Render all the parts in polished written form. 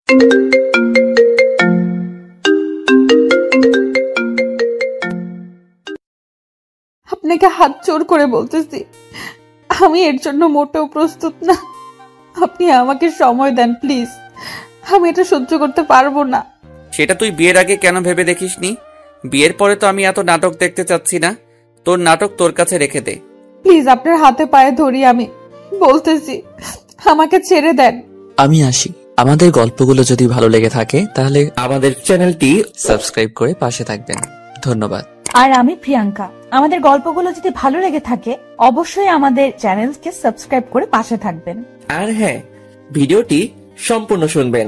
আপনাকে হাত জোর করে বলতেছি, আমি এর জন্য মোটেও প্রস্তুত না। আপনি আমাকে সময় দেন প্লিজ, আমি এটা সহ্য করতে পারবো না। সেটা তুই বিয়ের আগে কেন ভেবে দেখিসনি? বিয়ের পরে তো আমি এত নাটক দেখতে চাচ্ছি না। তোর নাটক তোর কাছে রেখে দে। প্লিজ আপনার হাতে পায়ে ধরি, আমি বলতেছি, আমাকে ছেড়ে দেন। আমি আসি। আমাদের গল্পগুলো যদি ভালো লেগে থাকে তাহলে আমাদের চ্যানেলটি সাবস্ক্রাইব করে পাশে থাকবেন। ধন্যবাদ। আর আমি প্রিয়াঙ্কা। আমাদের গল্পগুলো যদি ভালো লেগে থাকে অবশ্যই আমাদের চ্যানেলকে সাবস্ক্রাইব করে পাশে থাকবেন। আর হ্যাঁ, ভিডিওটি সম্পূর্ণ শুনবেন।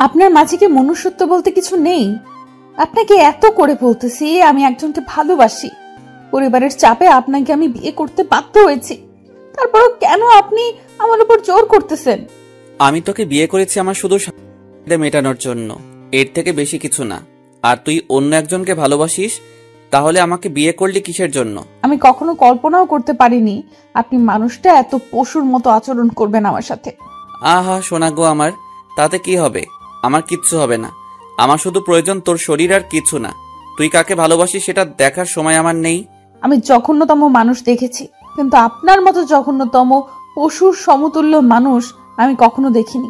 আপনার মাঝে কি মনুষ্যত্ব বলতে কিছু নেই? আপনাকে এত করে বলতেছি আমি একজনকে ভালোবাসি, পরিবারের চাপে আপনাকে আমি বিয়ে করতে বাধ্য হয়েছি, তারপরও কেন আপনি আমার উপর জোর করতেছেন? আমি তোকে বিয়ে করেছি আমার শুধু চাহিদা মেটানোর জন্য, এর থেকে বেশি কিছু না। আর তুই অন্য একজনকে ভালোবাসিস, তাহলে আমাকে বিয়ে করলি কিসের জন্য? আমি কখনো কল্পনাও করতে পারিনি আপনি মানুষটা এত পশুর মতো আচরণ করবেন আমার সাথে। আহা সোনা গো আমার, তাতে কি হবে? আমার কিচ্ছু হবে না। আমার শুধু প্রয়োজন তোর শরীর, আর কিছু না। তুই কাকে ভালোবাসিস সেটা দেখার সময় আমার নেই। আমি জঘন্যতম মানুষ দেখেছি, কিন্তু আপনার মতো জঘন্যতম পশুর সমতুল্য মানুষ আমি কখনো দেখিনি।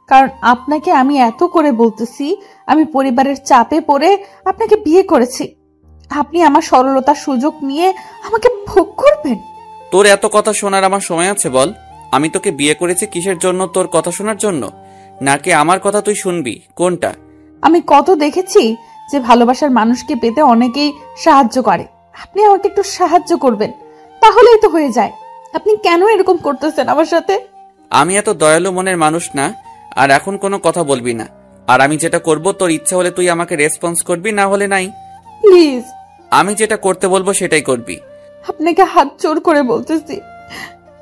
কারণ আপনাকে আমি এত করে বলতেছি আমি পরিবারের চাপে পড়ে আপনাকে বিয়ে করেছি, আপনি আমার সরলতার সুযোগ নিয়ে আমাকে ভোগ করবেন? তোর এত কথা শোনার আমার সময় আছে বল? আমি তোকে বিয়ে করেছি কিসের জন্য? তোর কথা শোনার জন্য, নাকি আমার কথা তুই শুনবি? কোনটা? আমি কত দেখেছি যে ভালোবাসার মানুষকে পেতে অনেকেই সাহায্য করে, আপনি আমাকে একটু সাহায্য করবেন, তাহলেই তো হয়ে যায়। আপনি কেন এরকম করতেছেন আমার সাথে? আমি এত দয়ালু মনের মানুষ না। আর এখন কোনো কথা বলবি না। আর আমি যেটা করব, তোর ইচ্ছা হলে তুই আমাকে রেসপন্স করবি, না হলে নাই। প্লিজ, আমি যেটা করতে বলবো সেটাই করবি। আপনাকে হাত জোর করে বলতেছি,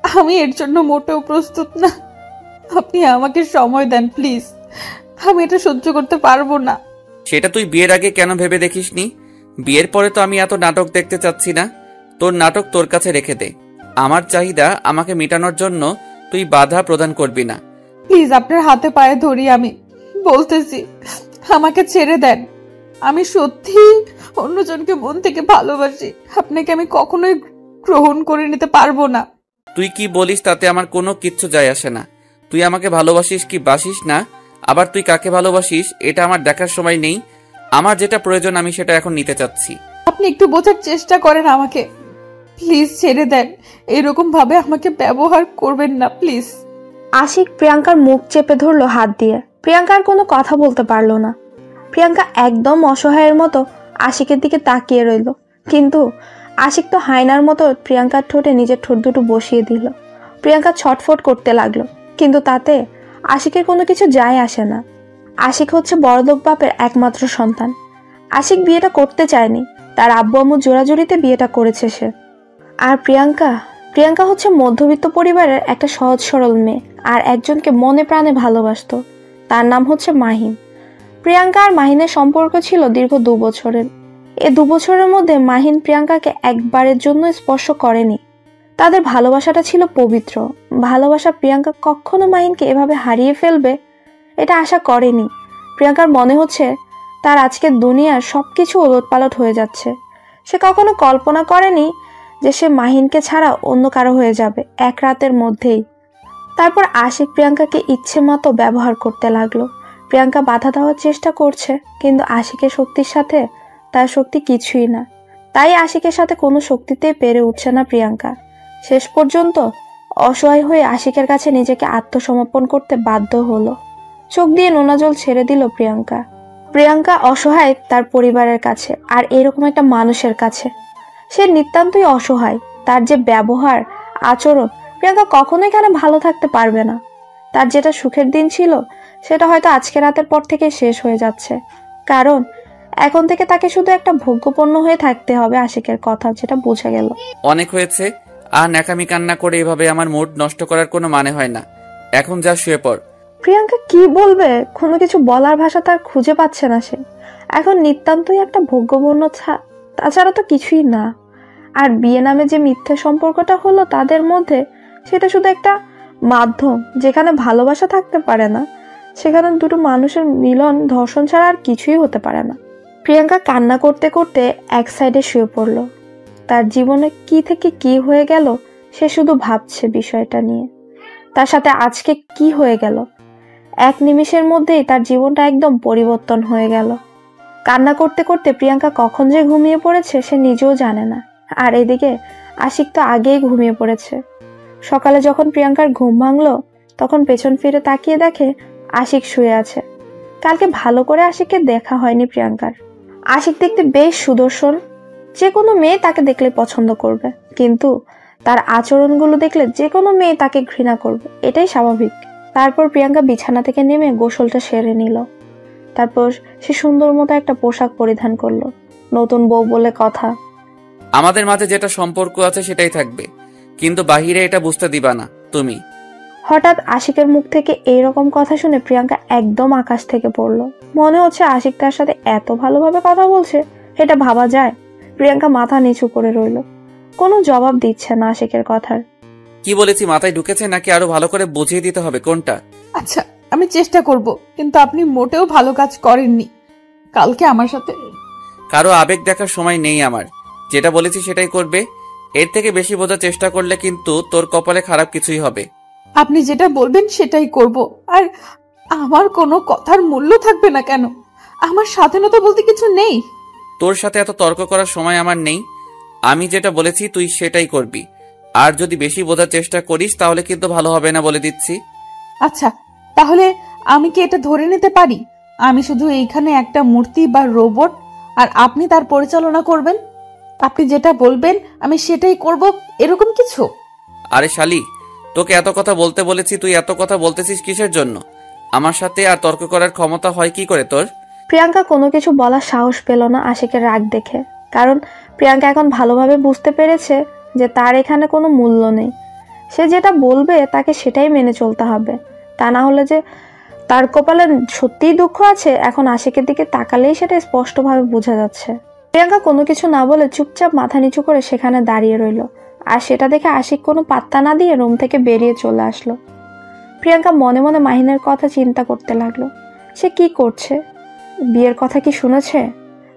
আমি এর জন্য মোটেও প্রস্তুত না। আপনি আমাকে সময় দেন প্লিজ, আমি এটা সহ্য করতে পারবো না। সেটা তুই বিয়ের আগে কেন ভেবে দেখিসনি? বিয়ের পরে তো আমি এত নাটক দেখতে চাচ্ছি না। তোর নাটক তোর কাছে রেখে দে। আমার চাহিদা আমাকে মেটানোর জন্য তুই বাধা প্রদান করবি না। প্লিজ আপনার হাতে পায়ে ধরি, আমি বলতেছি, আমাকে ছেড়ে দেন। আমি সত্যি অন্যজনকে মন থেকে ভালোবাসি, আপনাকে আমি কখনোই গ্রহণ করে নিতে পারবো না। তুই কি বলিস তাতে আমার কোনো কিচ্ছু যায় আসে না। তুই আমাকে ভালোবাসিস কি বাসিস না, আবার তুই কাকে ভালোবাসিস এটা আমার দেখার সময় নেই। আমার যেটা প্রয়োজন আমি সেটা এখন নিতে চাচ্ছি। আপনি একটু বোঝার চেষ্টা করেন আমাকে, প্লিজ ছেড়ে দেন। এরকম ভাবে আমাকে ব্যবহার করবেন না প্লিজ। আশিক প্রিয়াঙ্কার মুখ চেপে ধরলো হাত দিয়ে। প্রিয়াঙ্কা আর কোনো কথা বলতে পারলো না। প্রিয়াঙ্কা একদম অসহায়ের মতো আশিকের দিকে তাকিয়ে রইল, কিন্তু আশিক তো হায়নার মতো প্রিয়াঙ্কার ঠোঁটে নিজের ঠোঁট দুটো বসিয়ে দিল। প্রিয়াঙ্কা ছটফট করতে লাগলো, কিন্তু তাতে আশিকের কোনো কিছু যায় আসে না। আশিক হচ্ছে বড়লোক বাপের একমাত্র সন্তান। আশিক বিয়েটা করতে চায়নি, তার আব্বু আম্মু জোরাজুরিতে বিয়েটা করেছে সে। আর প্রিয়াঙ্কা হচ্ছে মধ্যবিত্ত পরিবারের একটা সহজ সরল মেয়ে, আর একজনকে মনে প্রাণে ভালোবাসতো। তার নাম হচ্ছে মাহিন। প্রিয়াঙ্কা আর মাহিনের সম্পর্ক ছিল দীর্ঘ 2 বছরের। এই 2 বছরের মধ্যে মাহিন প্রিয়াঙ্কাকে একবারের জন্য স্পর্শ করেনি। তাদের ভালোবাসাটা ছিল পবিত্র। ভালোবাসা প্রিয়াঙ্কা কখনো মাহিনকে এভাবে হারিয়ে ফেলবে এটা আশা করেনি। প্রিয়াঙ্কার মনে হচ্ছে তার আজকের দুনিয়ার সবকিছু ওলটপালট হয়ে যাচ্ছে। সে কখনো কল্পনা করেনি যে সে মাহিনকে ছাড়া অন্য কারো হয়ে যাবে এক রাতের মধ্যেই। তারপর আশিক প্রিয়াঙ্কাকে ইচ্ছে মতো ব্যবহার করতে লাগলো। প্রিয়াঙ্কা বাধা দেওয়ার চেষ্টা করছে, কিন্তু আশিকের শক্তির সাথে তার শক্তি কিছুই না। তাই আশিকের সাথে কোনো শক্তিতেই পেরে উঠছে না প্রিয়াঙ্কা। শেষ পর্যন্ত অসহায় হয়ে আশিকের কাছে নিজেকে আত্মসমর্পণ করতে বাধ্য হলো। চোখ দিয়ে নোনা জল ছেড়ে দিল প্রিয়াঙ্কা অসহায় তার পরিবারের কাছে, আর এরকম একটা মানুষের কাছে। সে নিতান্তই অসহায়। তার যে ব্যবহার আচরণ, প্রিয়াঙ্কা কখনোই এখানে ভালো থাকতে পারবে না। তার যেটা সুখের দিন ছিল সেটা হয়তো আজকে রাতের পর থেকে শেষ হয়ে যাচ্ছে, কারণ এখন থেকে তাকে শুধু একটা ভোগ্যপণ্য হয়ে থাকতে হবে আশিকের কথা, যেটা বোঝা গেল। অনেক হয়েছে, আর ন্যাকামি কান্না করে এভাবে আমার মুড নষ্ট করার কোনো মানে হয় না। এখন যা শুয়ে পড়। প্রিয়াঙ্কা কি বলবে, কোনো কিছু বলার ভাষা তার খুঁজে পাচ্ছে না সে। এখন নিতান্তই একটা ভোগ্যপণ্য, তাছাড়া তো কিছুই না। আর বিয়ে নামে যে মিথ্যে সম্পর্কটা হলো তাদের মধ্যে, সেটা শুধু একটা মাধ্যম যেখানে ভালোবাসা থাকতে পারে না, সেখানে দুটো মানুষের মিলন ধর্ষণ ছাড়া আর কিছুই হতে পারে না। প্রিয়াঙ্কা কান্না করতে করতে এক সাইডে শুয়ে পড়ল। তার জীবনে কি থেকে কি হয়ে গেল সে শুধু ভাবছে বিষয়টা নিয়ে। তার সাথে আজকে কি হয়ে গেল, এক নিমিষের মধ্যেই তার জীবনটা একদম পরিবর্তন হয়ে গেল। কান্না করতে করতে প্রিয়াঙ্কা কখন যে ঘুমিয়ে পড়েছে সে নিজেও জানে না। আর এদিকে আশিক তো আগেই ঘুমিয়ে পড়েছে। সকালে যখন প্রিয়াঙ্কার ঘুম ভাঙলো তখন পেছন ফিরে তাকিয়ে দেখে আশিক শুয়ে আছে। কালকে ভালো করে আশিককে দেখা হয়নি প্রিয়াঙ্কার। আশিক দেখতে বেশ সুদর্শন, যে কোনো মেয়ে তাকে দেখলে পছন্দ করবে, কিন্তু তার আচরণগুলো দেখলে যে কোনো মেয়ে তাকে ঘৃণা করবে, এটাই স্বাভাবিক। তারপর প্রিয়াঙ্কা বিছানা থেকে নেমে গোসলটা সেরে নিল। তারপর সে সুন্দর মতো একটা পোশাক পরিধান করলো। নতুন বউ বলে কথা, আমাদের মাঝে যেটা সম্পর্ক আছে সেটাই থাকবে, কিন্তু বাহিরে এটা বুঝতে দিবা না তুমি। হঠাৎ আশিকের মুখ থেকে এইরকম কথা শুনে প্রিয়াঙ্কা একদম আকাশ থেকে পড়লো। মনে হচ্ছে আশিক তার সাথে এত ভালোভাবে কথা বলছে, এটা ভাবা যায়? প্রিয়াঙ্কা মাথা নিচু করে রইল, কোনো জবাব দিচ্ছে না আশিকের কথার। কি বলেছি মাথায় ঢুকেছে নাকি আরো ভালো করে বুঝিয়ে দিতে হবে কোনটা? আচ্ছা, আমি চেষ্টা করব, কিন্তু আপনি মোটেও ভালো কাজ করেননি কালকে আমার সাথে। কারো আবেগ দেখার সময় নেই আমার, যেটা বলেছি সেটাই করবে। এর থেকে বেশি বোঝার চেষ্টা করলে কিন্তু তোর কপালে খারাপ কিছুই হবে। আপনি যেটা বলবেন সেটাই করব, আর আমার কোনো কথার মূল্য থাকবে না কেন? আমার স্বাধীনতা বলতে কিছু নেই। তোর সাথে এত তর্ক করার সময় আমার নেই। আমি যেটা বলেছি তুই সেটাই করবি, আর যদি বেশি বোঝার চেষ্টা করিস তাহলে কিন্তু ভালো হবে না, বলে দিচ্ছি। আচ্ছা, তাহলে আমি কি এটা ধরে নিতে পারি আমি শুধু এইখানে একটা মূর্তি বা রোবট, আর আপনি তার পরিচালনা করবেন? আপনি যেটা বলবেন আমি সেটাই করব, এরকম কিছু? আরে শালি, তোকে এত কথা বলতে বলেছি, তুই এত কথা বলতেছিস কিসের জন্য? আমার সাথে আর তর্ক করার ক্ষমতা হয় কি করে তোর? প্রিয়াঙ্কা কোনো কিছু বলার সাহস পেল না আশিকের রাগ দেখে, কারণ প্রিয়াঙ্কা এখন ভালোভাবে বুঝতে পেরেছে যে তার এখানে কোনো মূল্য নেই। সে যেটা বলবে তাকে সেটাই মেনে চলতে হবে, তা না হলে যে তার কপালে সত্যিই দুঃখ আছে এখন আশিকের দিকে তাকালেই সেটা স্পষ্টভাবে বোঝা যাচ্ছে। প্রিয়াঙ্কা কোনো কিছু না বলে চুপচাপ মাথা নিচু করে সেখানে দাঁড়িয়ে রইল, আর সেটা দেখে আশিক কোনো পাত্তা না দিয়ে রুম থেকে বেরিয়ে চলে আসলো। প্রিয়াঙ্কা মনে মনে মাহিনের কথা চিন্তা করতে লাগলো। সে কি করছে? বিয়ের কথা কি শুনেছে?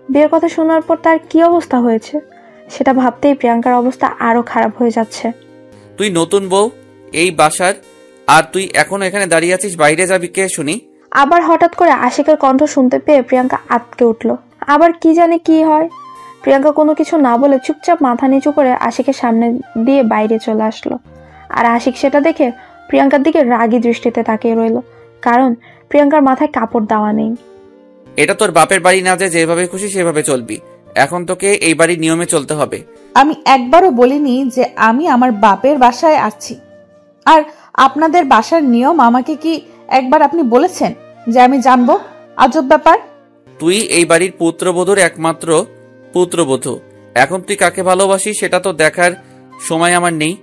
বিয়ের কথা শোনার পর তার কি অবস্থা হয়েছে সেটা ভাবতেই প্রিয়াঙ্কার অবস্থা আরো খারাপ হয়ে যাচ্ছে। তুই নতুন বউ এই বাসার, আর তুই এখনো এখানে দাঁড়িয়ে আছিস, বাইরে যাবি কে শুনি? আবার হঠাৎ করে আশিকের কণ্ঠ শুনতে পেয়ে প্রিয়াঙ্কা আটকে উঠল। আবার কি জানে কি হয়। প্রিয়াঙ্কা কোনো কিছু না বলে চুপচাপ মাথা নিচু করে আশিকের সামনে দিয়ে বাইরে চলে আসলো। আর আশিক সেটা দেখে প্রিয়াঙ্কার দিকে রাগী দৃষ্টিতে তাকিয়ে রইল, কারণ প্রিয়াঙ্কার মাথায় কাপড় দেওয়া নেই। এটা তোর বাপের বাড়ি না যে যেভাবে খুশি সেভাবে চলবি। এখন তোকে এই বাড়ির নিয়মে চলতে হবে। আমি একবারও বলিনি যে আমি আমার বাপের বাসায় আছি। আর আপনাদের বাসার নিয়ম আমাকে কি একবার আপনি বলেছেন যে আমি জানবো? আজব ব্যাপার। তুই এই বাড়ির পুত্রবধূর একমাত্র পুত্রবধূ। এখন তুই কাকে ভালোবাসিস সেটা তো দেখার সময় আমার নেই,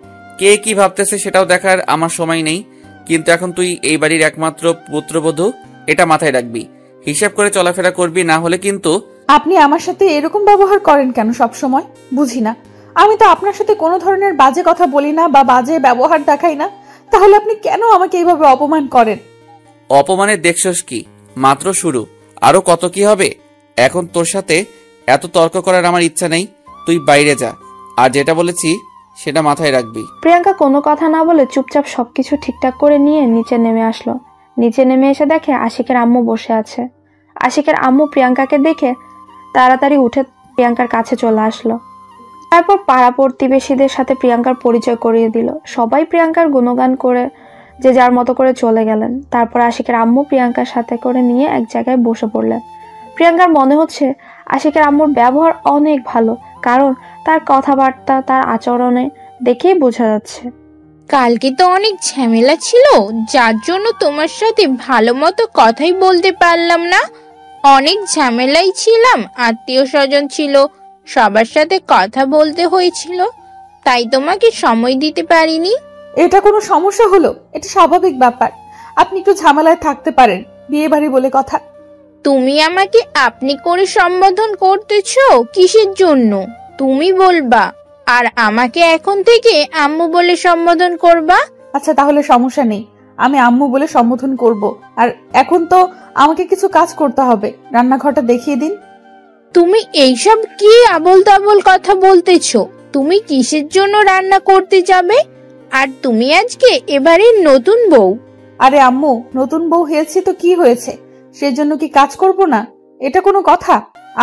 কে কি ভাবতেছে সেটাও দেখার আমার সময় নেই, কিন্তু এখন তুই এই বাড়ির একমাত্র পুত্রবধূ, এটা মাথায় রাখবি। হিসাব করে চলাফেরা করবি, না হলে কিন্তু। আপনি আমার সাথে এরকম ব্যবহার করেন কেন সব সময়? বুঝি না। আমি তো আপনার সাথে কোনো ধরনের বাজে কথা বলি না বা বাজে ব্যবহার দেখাই না, তাহলে আপনি কেন আমাকে এইভাবে অপমান করেন? অপমানের দেখছস কি? মাত্র শুরু, আরো কত কি হবে। এখন তোর সাথে এত তর্ক করার আমার ইচ্ছা নেই, তুই বাইরে যা, আর যেটা বলেছি সেটা মাথায় রাখবি। প্রিয়াঙ্কা কোনো কথা না বলে চুপচাপ সবকিছু ঠিকঠাক করে নিয়ে নিচে নেমে আসলো। নিচে নেমে এসে দেখে আশিকের আম্মু বসে আছে। আশিকের আম্মু প্রিয়াঙ্কাকে দেখে তাড়াতাড়ি উঠে প্রিয়াঙ্কার কাছে চলে আসলো। তারপর পাড়া প্রতিবেশীদের সাথে প্রিয়াঙ্কার পরিচয় করিয়ে দিল। সবাই প্রিয়াঙ্কার গুণগান করে যে যার মতো করে চলে গেলেন। তারপর আশিকের আম্মু প্রিয়াঙ্কার সাথে করে নিয়ে এক জায়গায় বসে পড়লেন। প্রিয়াঙ্কার মনে হচ্ছে আশিকের আম্মুর ব্যবহার অনেক ভালো, কারণ তার কথাবার্তা তার আচরণে দেখেই বোঝা যাচ্ছে। কালকে তো অনেক ঝামেলা ছিল, যার জন্য তোমার সাথে ভালো মতো কথাই বলতে পারলাম না। অনেক ঝামেলাই ছিলাম, আত্মীয় স্বজন ছিল, সবার সাথে কথা বলতে হয়েছিল, তাই তোমাকে সময় দিতে পারিনি। এটা কোনো সমস্যা হলো? এটা স্বাভাবিক ব্যাপার। আপনি একটু ঝামেলায় থাকতে পারেন, বিয়ে বাড়ি বলে কথা। তুমি আমাকে আপনি করে সম্বোধন করতেছো কিসের জন্য? তুমি বলবা, আর আমাকে এখন থেকে আম্মু বলে সম্বোধন করবা। আচ্ছা, তাহলে সমস্যা নেই। আমি আম্মু বলে সম্বোধন করব। আর এখন তো আমাকে কিছু কাজ করতে হবে, রান্নাঘরটা দেখিয়ে দিন। তুমি এইসব কি আবোল তাবোল কথা বলতেছো? তুমি কিসের জন্য রান্না করতে যাবে? আর তুমি আজকে এবারে নতুন বউ। আরে আম্মু, নতুন বউ হয়েছি তো কি হয়েছে, সেজন্য কি কাজ করব না? এটা কোনো কথা?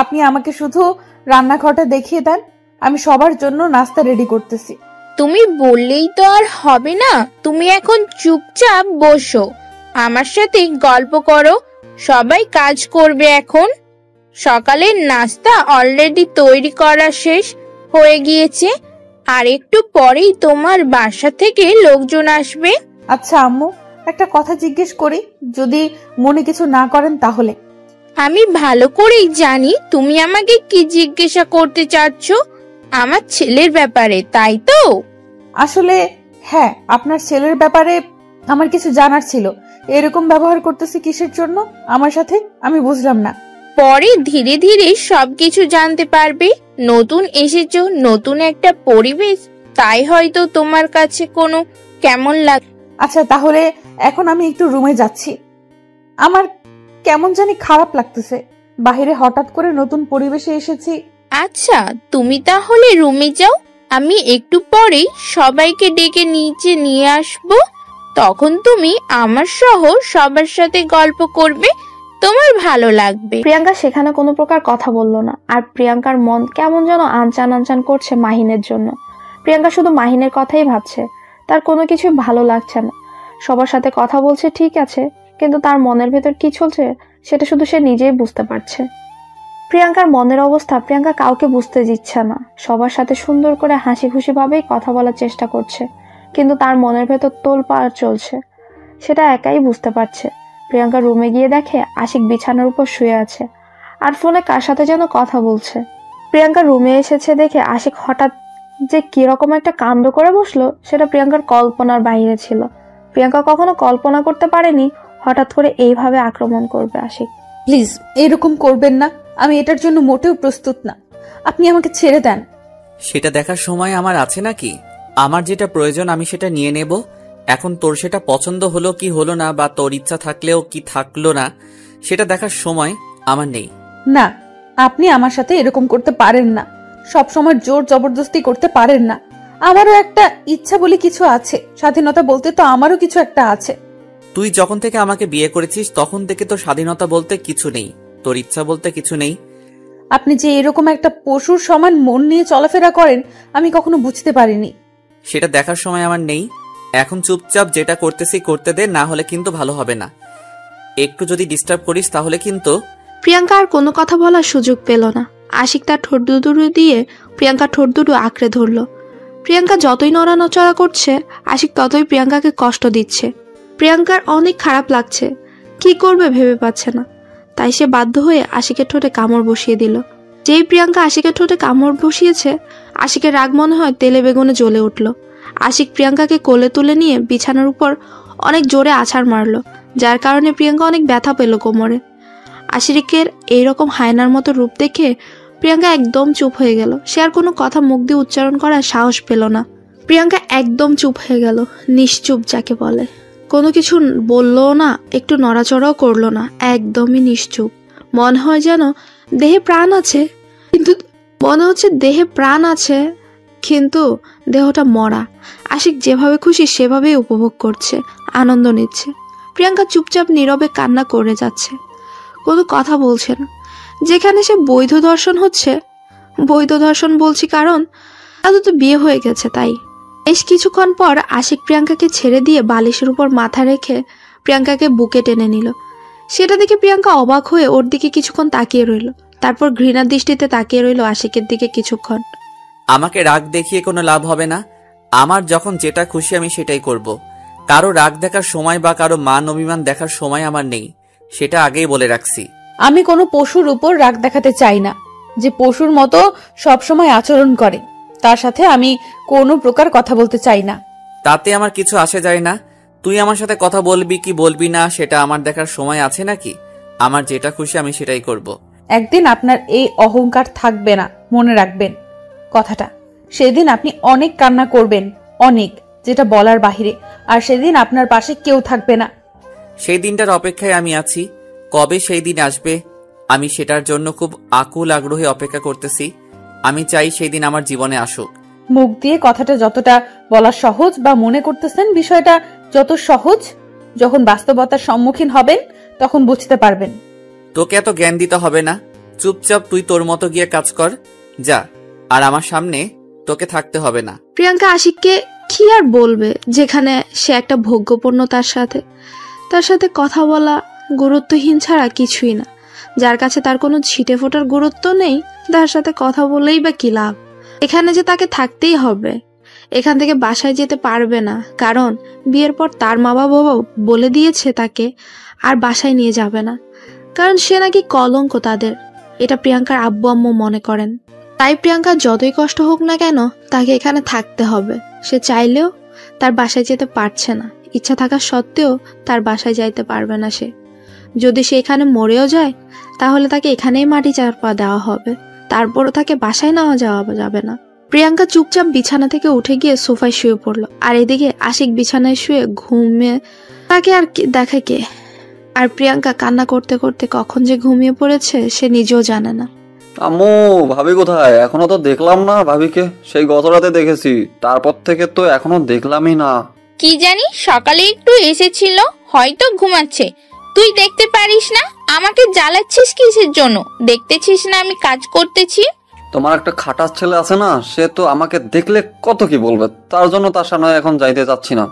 আপনি আমাকে শুধু রান্নাঘরটা দেখিয়ে দেন, আমি সবার জন্য নাস্তা রেডি করতেছি। তুমি বললেই তো আর হবে না। তুমি এখন চুপচাপ বসো, আমার সাথে গল্প করো। সবাই কাজ করবে এখন। সকালের নাস্তা অলরেডি তৈরি করা শেষ হয়ে গিয়েছে, আর একটু পরেই তোমার বাসা থেকে লোকজন আসবে। আচ্ছা আম্মু, একটা কথা জিজ্ঞেস করি, যদি মনে কিছু না করেন তাহলে। আমি ভালো করেই জানি তুমি আমাকে কি জিজ্ঞাসা করতে চাচ্ছ। আমার ছেলের ব্যাপারে, তাই তো? আসলে হ্যাঁ, আপনার ছেলের ব্যাপারে আমার কিছু জানার ছিল। এরকম ব্যবহার করতেছি কিসের জন্য আমার সাথে, আমি বুঝলাম না। পরে ধীরে ধীরে সবকিছু জানতে পারবে। নতুন এসেছো, নতুন একটা পরিবেশ, তাই হয়তো তোমার কাছে কোনো কেমন লাগে। আচ্ছা তাহলে এখন আমি একটু রুমে যাচ্ছি। আমার কেমন জানি খারাপ লাগতেছে, বাহিরে হঠাৎ করে নতুন পরিবেশে এসেছি। আচ্ছা, তুমি তাহলে রুমে যাও। আমি একটু পরেই সবাইকে ডেকে নিচে নিয়ে আসবো। তখন তুমি আমার সহ সবার সাথে গল্প করবে, তোমার ভালো লাগবে। প্রিয়াঙ্কা সেখানে কোনো প্রকার কথা বলল না। আর প্রিয়াঙ্কার মন কেমন যেন আনচান আনচান করছে মাহিনের জন্য। প্রিয়াঙ্কা শুধু মাহিনের কথাই ভাবছে, তার কোনো কিছু ভালো লাগছে না। সবার সাথে কথা বলছে ঠিক আছে, কিন্তু তার মনের ভেতর কি চলছে সেটা শুধু সে নিজেই বুঝতে পারছে। প্রিয়াঙ্কার মনের অবস্থা প্রিয়াঙ্কা কাউকে বুঝতে দিচ্ছে না। সবার সাথে সুন্দর করে হাসি খুশি ভাবেই কথা বলার চেষ্টা করছে, কিন্তু তার মনের ভেতর তোলপাড় চলছে, সেটা একাই বুঝতে পারছে। প্রিয়াঙ্কা রুমে গিয়ে দেখে আশিক বিছানার উপর শুয়ে আছে আর ফোনে কার সাথে যেন কথা বলছে। প্রিয়াঙ্কা রুমে এসেছে দেখে আশিক হঠাৎ যে কিরকম একটা কাণ্ড করে বসলো সেটা প্রিয়াঙ্কার কল্পনার বাইরে ছিল। প্রিয়াঙ্কা কখনো কল্পনা করতে পারেনি হঠাৎ করে এইভাবে আক্রমণ করবে আশিক। প্লিজ এরকম করবেন না, আমি এটার জন্য মোটেও প্রস্তুত না। আপনি আমাকে ছেড়ে দেন। সেটা দেখার সময় আমার আছে নাকি? আমার যেটা প্রয়োজন আমি সেটা নিয়ে নেব। এখন তোর সেটা পছন্দ হলো কি হলো না, বা তোর ইচ্ছা থাকলেও কি থাকলো না, সেটা দেখার সময় আমার নেই। না, আপনি আমার সাথে এরকম করতে পারেন না, সব সময় জোর জবরদস্তি করতে পারেন না। আমারও একটা ইচ্ছা বলে কিছু আছে, স্বাধীনতা বলতে তো আমারও কিছু একটা আছে। তুই যখন থেকে আমাকে বিয়ে করেছিস তখন থেকে তোর স্বাধীনতা বলতে কিছু নেই, তোর ইচ্ছা বলতে কিছু নেই। আপনি যে এরকম একটা পশুর সমান মন নিয়ে চলাফেরা করেন আমি কখনো বুঝতে পারিনি। সেটা দেখার সময় আমার নেই। এখন চুপচাপ যেটা করতেছি করতে দে, না হলে কিন্তু ভালো হবে না। একটু যদি ডিস্টার্ব করিস তাহলে কিন্তু। প্রিয়াঙ্কা আর কোনো কথা বলার সুযোগ পেল না। আশিক তার ঠোঁট দুটো দিয়ে প্রিয়াঙ্কার ঠোঁট দুটো আঁকড়ে ধরলো। প্রিয়াঙ্কা যতই নড়ানচড়া করছে আশিক ততই প্রিয়াঙ্কাকে কষ্ট দিচ্ছে। প্রিয়াঙ্কার অনেক খারাপ লাগছে, কি করবে ভেবে পাচ্ছে না। তাই সে বাধ্য হয়ে আশিকের ঠোঁটে কামড় বসিয়ে দিল। যেই প্রিয়াঙ্কা আশিকের ঠোঁটে কামড় বসিয়েছে আশিকের রাগ মনে হয় তেলে বেগুনে জ্বলে উঠল। আশিক প্রিয়াঙ্কাকে কোলে তুলে নিয়ে বিছানার উপর অনেক জোরে আছাড় মারল, যার কারণে প্রিয়াঙ্কা অনেক ব্যথা পেল কোমরে। আশিকের এইরকম হায়নার মতো রূপ দেখে প্রিয়াঙ্কা একদম চুপ হয়ে গেল। সে আর কোনো কথা মুখ দিয়ে উচ্চারণ করার সাহস পেল না। প্রিয়াঙ্কা একদম চুপ হয়ে গেল, নিশ্চুপ যাকে বলে। কোনো কিছু বললো না, একটু নড়াচড়াও করলো না, একদমই নিশ্চুপ। মনে হয় যেন দেহে প্রাণ আছে, কিন্তু দেহটা মরা। আশিক যেভাবে খুশি সেভাবেই উপভোগ করছে, আনন্দ নিচ্ছে। প্রিয়াঙ্কা চুপচাপ নীরবে কান্না করে যাচ্ছে, কোনো কথা বলছে না। যেখানে সে বৈধ দর্শন হচ্ছে, বৈধ দর্শন বলছি কারণ তাদের তো বিয়ে হয়ে গেছে তাই। বেশ কিছুক্ষণ পর আশিক প্রিয়াঙ্কাকে ছেড়ে দিয়ে বালিশের উপর মাথা রেখে প্রিয়াঙ্কাকে বুকে টেনে নিল। সেটা দেখে প্রিয়াঙ্কা অবাক হয়ে ওর দিকে কিছুক্ষণ তাকিয়ে রইল, তারপর ঘৃণার দৃষ্টিতে তাকিয়ে রইল আশিকের দিকে কিছুক্ষণ। আমাকে রাগ দেখিয়ে কোনো লাভ হবে না। আমার যখন যেটা খুশি আমি সেটাই করব। কারো রাগ দেখার সময় বা কারো মান অভিমান দেখার সময় আমার নেই, সেটা আগেই বলে রাখছি। আমি কোনো পশুর উপর রাগ দেখাতে চাই না, যে পশুর মতো সবসময় আচরণ করে তার সাথে আমি কোনো প্রকার কথা বলতে চাই না। তাতে আমার কিছু আসে যায় না। তুই আমার সাথে কথা বলবি কি বলবি না সেটা আমার দেখার সময় আছে নাকি? আমার যেটা খুশি আমি সেটাই করব। একদিন আপনার এই অহংকার থাকবে না, মনে রাখবেন কথাটা। সেদিন আপনি অনেক কান্না করবেন, অনেক। যেটা বলার বাহিরে। আর সেদিন আপনার পাশে কেউ থাকবে না। সেই দিনটার অপেক্ষায় আমি আছি। কবে সেই দিন আসবে আমি সেটার জন্য খুব আকুল আগ্রহে অপেক্ষা করতেছি। আমি চাই সেই দিন আমার জীবনে আসুক। মুখ দিয়ে কথাটা যতটা বলা সহজ বা মনে করতেছেন বিষয়টা যত সহজ, যখন বাস্তবতার সম্মুখীন হবেন তখন বুঝতে পারবেন। তোকে এত জ্ঞান দিতে হবে না, চুপচাপ তুই তোর মতো গিয়ে কাজ কর, যা। আর আমার সামনে তোকে থাকতে হবে না। প্রিয়াঙ্কা আশিককে কি আর বলবে, যেখানে সে একটা ভোগ্যপূর্ণ, তার সাথে কথা বলা গুরুত্বহীন ছাড়া কিছুই না। যার কাছে তার কোনো ছিটে ফোটার গুরুত্ব নেই, তার সাথে কথা বলেই বা কি লাভ। এখানে যে তাকে থাকতেই হবে, এখান থেকে বাসায় যেতে পারবে না, কারণ বিয়ের পর তার মা বাবা বলে দিয়েছে তাকে আর বাসায় নিয়ে যাবে না, কারণ সে নাকি কলঙ্ক তাদের। এটা প্রিয়াঙ্কার আব্বু আম্মু মনে করেন। তাই প্রিয়াঙ্কা যতই কষ্ট হোক না কেন তাকে এখানে থাকতে হবে। সে চাইলেও তার বাসায় যেতে পারছে না, ইচ্ছা থাকা সত্ত্বেও তার বাসায় যাইতে পারবে না সে। যদি সে এখানে মরেও যায় তাহলে তাকে এখানেই মাটি চাপা দেওয়া হবে, তারপরও তাকে বাসায় নেওয়া যাওয়া যাবে না। প্রিয়াঙ্কা চুপচাপ বিছানা থেকে উঠে গিয়ে সোফায় শুয়ে পড়লো। আর এদিকে আশিক বিছানায় শুয়ে ঘুমিয়ে তাকে আর দেখে কে। আর প্রিয়াঙ্কা কান্না করতে করতে কখন যে ঘুমিয়ে পড়েছে সে নিজেও জানে না। আম্মু, ভাবি কোথায়? এখনো তো দেখলাম না ভাবিকে। সেই গত রাতে দেখেছি, তারপর থেকে তো এখনো দেখলামই না। কি জানি, সকালে একটু এসেছিল, হয়তো ঘুমাচ্ছে। তুই দেখতে পারিস না? আমাকে জ্বালাচ্ছিস কিসের জন্য? দেখতেছিস না আমি কাজ করতেছি? তোমার একটা খাটাস ছেলে আছে না, সে তো আমাকে দেখলে কত কি বলবে, তার জন্য তার সামনে এখন যাইতে চাচ্ছি না।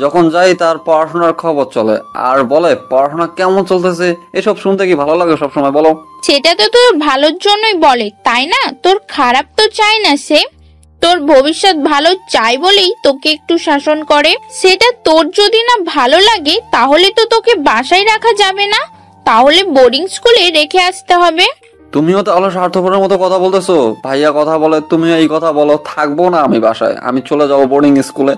যখন যাই তার পড়াশোনার খবর চলে আর বলে পড়াশোনা কেমন চলতেছে। এসব শুনতে কি ভালো লাগে সবসময় বলো? সেটা তো তোর ভালোর জন্যই বলে, তাই না? তোর খারাপ তো চায় না সে, তোর ভবিষ্যৎ ভালো চাই বলেই তোকে একটু শাসন করে। সেটা তোর যদি না ভালো লাগে তাহলে তো তোকে বাসায় রাখা যাবে না, তাহলে বোর্ডিং স্কুলে রেখে আসতে হবে। তুমিও তাহলে স্বার্থপরের মতো কথা বলতেছো। ভাইয়া কথা বলে, তুমিও এই কথা বলো। থাকবো না আমি বাসায়, আমি চলে যাবো বোর্ডিং স্কুলে।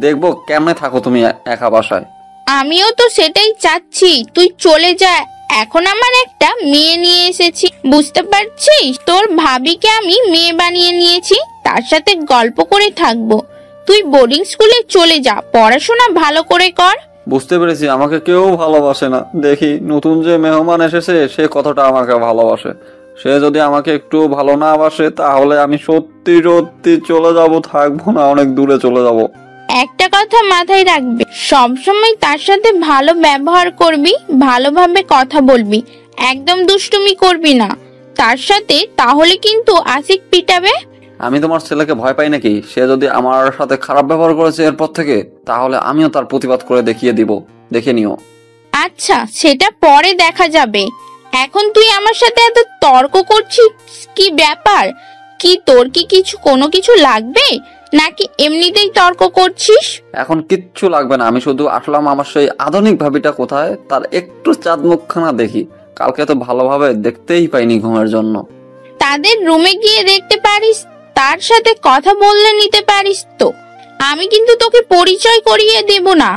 দেখবো কেমনে থাকো তুমি একা বাসায়। আমিও তো সেটাই চাচ্ছি, তুই চলে যা। এখন আমার একটা মেয়ে নিয়ে এসেছি, বুঝতে পারছিস? তোর ভাবিকে আমি মেয়ে বানিয়ে নিয়েছি, তার সাথে গল্প করে থাকবো। তুই বোর্ডিং স্কুলে চলে যা, পড়াশোনা ভালো করে কর। বুঝতে পেরেছি, আমাকে কেউ ভালোবাসে না। দেখি নতুন যে মেহমান এসেছে সে কতটা আমাকে ভালোবাসে। সে যদি আমাকে একটু ভালো না বাসে তাহলে আমি সত্যি সত্যি চলে যাব, থাকবো না, অনেক দূরে চলে যাব। একটা কথা মাথায় রাখবি, সবসময় তার সাথে ভালো ব্যবহার করবি, ভালোভাবে কথা বলবি, একদম দুষ্টুমি করবি না তার সাথে, তাহলে কিন্তু আশিক পিটাবে। আমি তোমার ছেলেকে ভয় পাই নাকি? সে যদি আমার সাথে খারাপ ব্যবহার করেছে এরপর থেকে, তাহলে আমিও তার প্রতিবাদ করে দেখিয়ে দিব, দেখে নিও। আচ্ছা, সেটা পরে দেখা যাবে। এখন তুই আমার সাথে এত তর্ক করছিস, কি ব্যাপার? কি তোর কি কোনো কিছু লাগবে, নাকি এমনিতেই তর্ক করছিস? এখন কিচ্ছু লাগবে না, আমি শুধু আসলাম আমার সেই আধুনিক ভাবিটা কোথায় তার একটু চাঁদ মুখখানা দেখি। কালকে তো ভালোভাবে দেখতেই পাইনি ঘুমের জন্য। তাদের রুমে গিয়ে দেখতে পারিস, তার সাথে কথা বললে নিতে পারিস তো। আমি কিন্তু তোকে পরিচয় করিয়ে দেব না।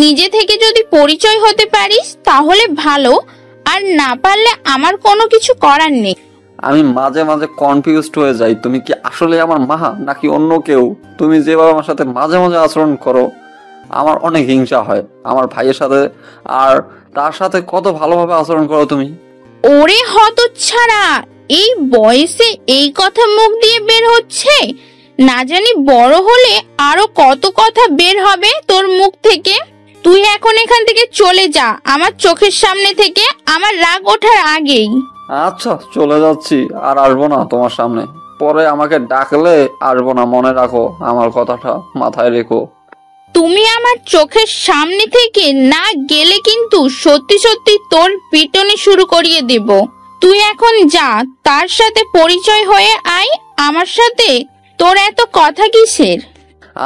নিজে থেকে যদি পরিচয় হতে পারিস তাহলে ভালো, আর না পারলে আমার কোনো কিছু করার নেই। আমি মাঝে মাঝে কনফিউজড হয়ে যাই, তুমি কি আসলে আমার মা নাকি অন্য কেউ? তুমি যেভাবে আমার সাথে মাঝে মাঝে আচরণ করো আমার অনেক হিংসা হয়। আমার ভাইয়ের সাথে আর তার সাথে কত ভালোভাবে আচরণ করো তুমি। ওরে হতচ্ছাড়া, এই বয়সে এই কথা মুখ দিয়ে বের হচ্ছে? না জানি বড় হলে আরো কত কথা বের হবে তোর মুখ থেকে। তুই এখন এখান থেকে চলে যা আমার চোখের সামনে থেকে, আমার রাগ ওঠার আগেই। আচ্ছা, চলে যাচ্ছি, আর আসবো না তোমার সামনে। পরে আমাকে ডাকলে আসবো না, মনে রাখো আমার কথাটা, মাথায় রেখো। তুমি আমার চোখের সামনে থেকে না গেলে কিন্তু সত্যি সত্যি তোর পিটনে শুরু করিয়ে দেব। তুই এখন যা, তার সাথে পরিচয় হয়ে আয় আমার সাথে। তোর এত কথা কিসের?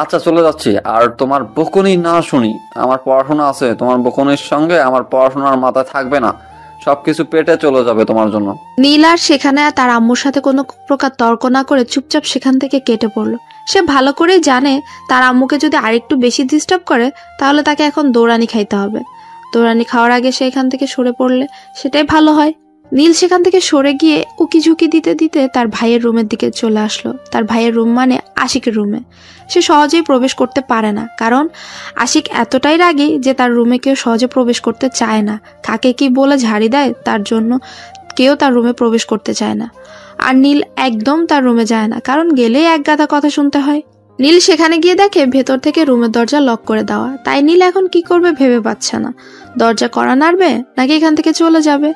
আচ্ছা, চলে যাচ্ছি। আর তোমার বকুনি না শুনি, আমার পড়াশোনা আছে। তোমার বকুনির সঙ্গে আমার পড়াশোনার মাথায় থাকবে না, সবকিছু পেটে চলে যাবে তোমার জন্য। নীল আর সেখানে তার আম্মুর সাথে কোনো প্রকার তর্ক না করে চুপচাপ সেখান থেকে কেটে পড়লো। সে ভালো করেই জানে তার আম্মুকে যদি আরেকটু বেশি ডিস্টার্ব করে তাহলে তাকে এখন দৌড়ানি খাইতে হবে। দৌড়ানি খাওয়ার আগে সে এখান থেকে সরে পড়লে সেটাই ভালো হয়। নীল সেখান থেকে সরে গিয়ে উকি ঝুঁকি দিতে দিতে তার ভাইয়ের রুমের দিকে চলে আসলো। তার ভাইয়ের রুম মানে আশিকের রুমে। সে সহজেই প্রবেশ করতে পারে না, কারণ আশিক এতটাই রাগী যে তার রুমে কেউ সহজে প্রবেশ করতে চায় না। কাকে কি বলে ঝাড়ি দেয়, তার জন্য কেউ তার রুমে প্রবেশ করতে চায় না। আর নীল একদম তার রুমে যায় না, কারণ গেলেই এক গাদা কথা শুনতে হয়। নীল সেখানে গিয়ে দেখে ভেতর থেকে রুমের দরজা লক করে দেওয়া। তাই নীল এখন কি করবে ভেবে পাচ্ছে না। দরজা কড়া নাড়বে নাকি এখান থেকে চলে যাবে।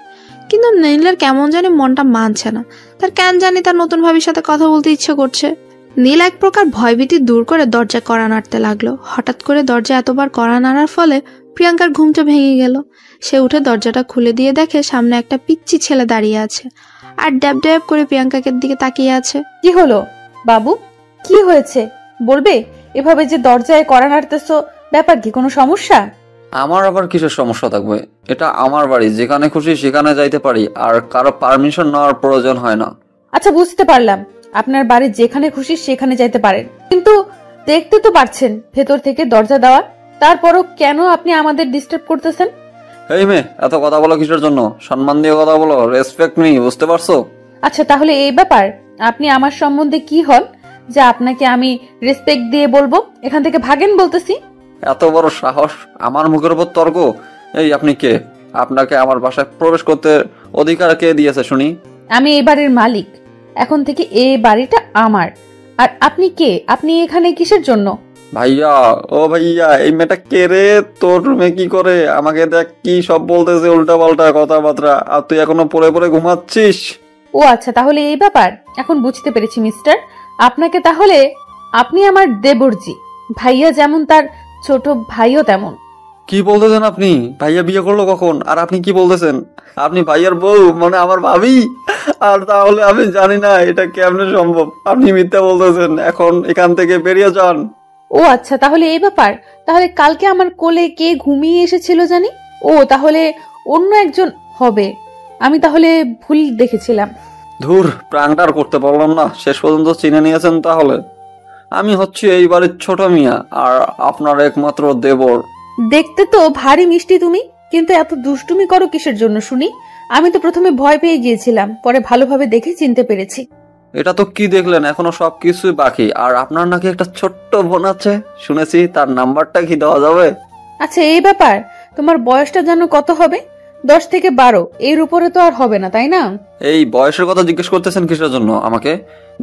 কিন্তু নীলের কেমন জানি মনটা মানছে না। তার কেন জানি তার নতুন ভাবির সাথে কথা বলতে ইচ্ছে করছে। নীল এক প্রকার ভয়ভীতি দূর করে দরজা কড়া নাড়তে লাগলো। হঠাৎ করে দরজা এতবার কড়া নাড়ার ফলে প্রিয়াঙ্কার ঘুমটা ভেঙে গেল। সে উঠে দরজাটা খুলে দিয়ে দেখে সামনে একটা পিচ্চি ছেলে দাঁড়িয়ে আছে আর ড্যাব ড্যাব করে প্রিয়াঙ্কাকে দিকে তাকিয়ে আছে। কি হলো বাবু, কি হয়েছে বলবে? এভাবে যে দরজায় কড়া নাড়তেছো, ব্যাপার কি, কোনো সমস্যা? আমার আবার কিসের সমস্যা থাকবে? এটা আমার বাড়ি, যেখানে খুশি সেখানে যাইতে পারি, আর কারো পারমিশন নেওয়ার প্রয়োজন হয় না। আচ্ছা, বুঝতে পারলাম আপনার বাড়ি যেখানে খুশি সেখানে যাইতে পারেন, কিন্তু দেখতে তো পারছেন ভেতর থেকে দরজা দেওয়া। তারপরও কেন আপনি আমাদের ডিস্টার্ব করতেছেন? এই মেয়ে, এত কথা বলো কিসের জন্য? সম্মান দিয়ে কথা বলো, রেসপেক্ট মি, বুঝতে পারছো? আচ্ছা, তাহলে এই ব্যাপার, আপনি আমার সম্বন্ধে কি হন যে আপনাকে আমি রেসপেক্ট দিয়ে বলবো? এখান থেকে ভাগেন বলতেছি। এত বড় সাহস, আমার মুখের উপর তর্ক! এই আপনি কে? আপনাকে আমার বাসায় প্রবেশ করতে অধিকার কে দিয়েছে শুনি? আমি এই বাড়ির মালিক, এখন থেকে এই বাড়িটা আমার। আর আপনি কে? আপনি এখানে কিসের জন্য? ভাইয়া, ও ভাইয়া, এই মেয়েটা কে রে? তোর রুমে কি করে? আমাকে দেখ কি সব বলতেছে, উল্টা পাল্টা কথাবার্তা, আর তুই এখনো পড়ে পড়ে ঘুমাচ্ছিস? ও আচ্ছা, তাহলে এই ব্যাপার, এখন বুঝতে পেরেছি মিস্টার। আপনাকে তাহলে, আপনি আমার দেবরজি। ভাইয়া যেমন তার ছোট ভাইও তেমন। কি বলতেছেন আপনি? ভাইয়া বিয়ে করলো কখন? আর আপনি কি বলতেছেন? আপনি ভাইয়ার বউ, মানে আমার ভাবি? আর তাহলে আমি জানি না এটা কেমনে সম্ভব। আপনি মিথ্যা বলতেছেন, এখন এখান থেকে বেরিয়ে যান। ও আচ্ছা, তাহলে এই ব্যাপার। তাহলে কালকে আমার কোলে কে ঘুমিয়ে এসেছিল জানি? ও তাহলে অন্য একজন হবে। আমি তাহলে ভুল দেখেছিলাম। ধুর, প্রাণটার করতে পারলাম না। শেষ পর্যন্ত চিনে নিয়েছেন তাহলে। আমি হচ্ছি এই বাড়ির ছোট মিয়া, আর আপনার একমাত্র দেবর। দেখতে তো ভারী মিষ্টি তুমি, কিন্তু এত দুষ্টুমি করো কিসের জন্য শুনি? আমি তো প্রথমে ভয় পেয়ে গিয়েছিলাম, পরে ভালোভাবে দেখে চিনতে পেরেছি। এটা তো কি দেখলেন? এখনো সবকিছুই বাকি। আর আপনার নাকি একটা ছোট্ট বোন আছে শুনেছি, তার নাম্বারটা কি দেওয়া যাবে? আচ্ছা, এই ব্যাপার। তোমার বয়সটা যেন কত হবে? 10 থেকে 12, এর উপরে তো আর হবে না, তাই না? এই বয়সের কথা জিজ্ঞেস করতেছেন কিসের জন্য আমাকে?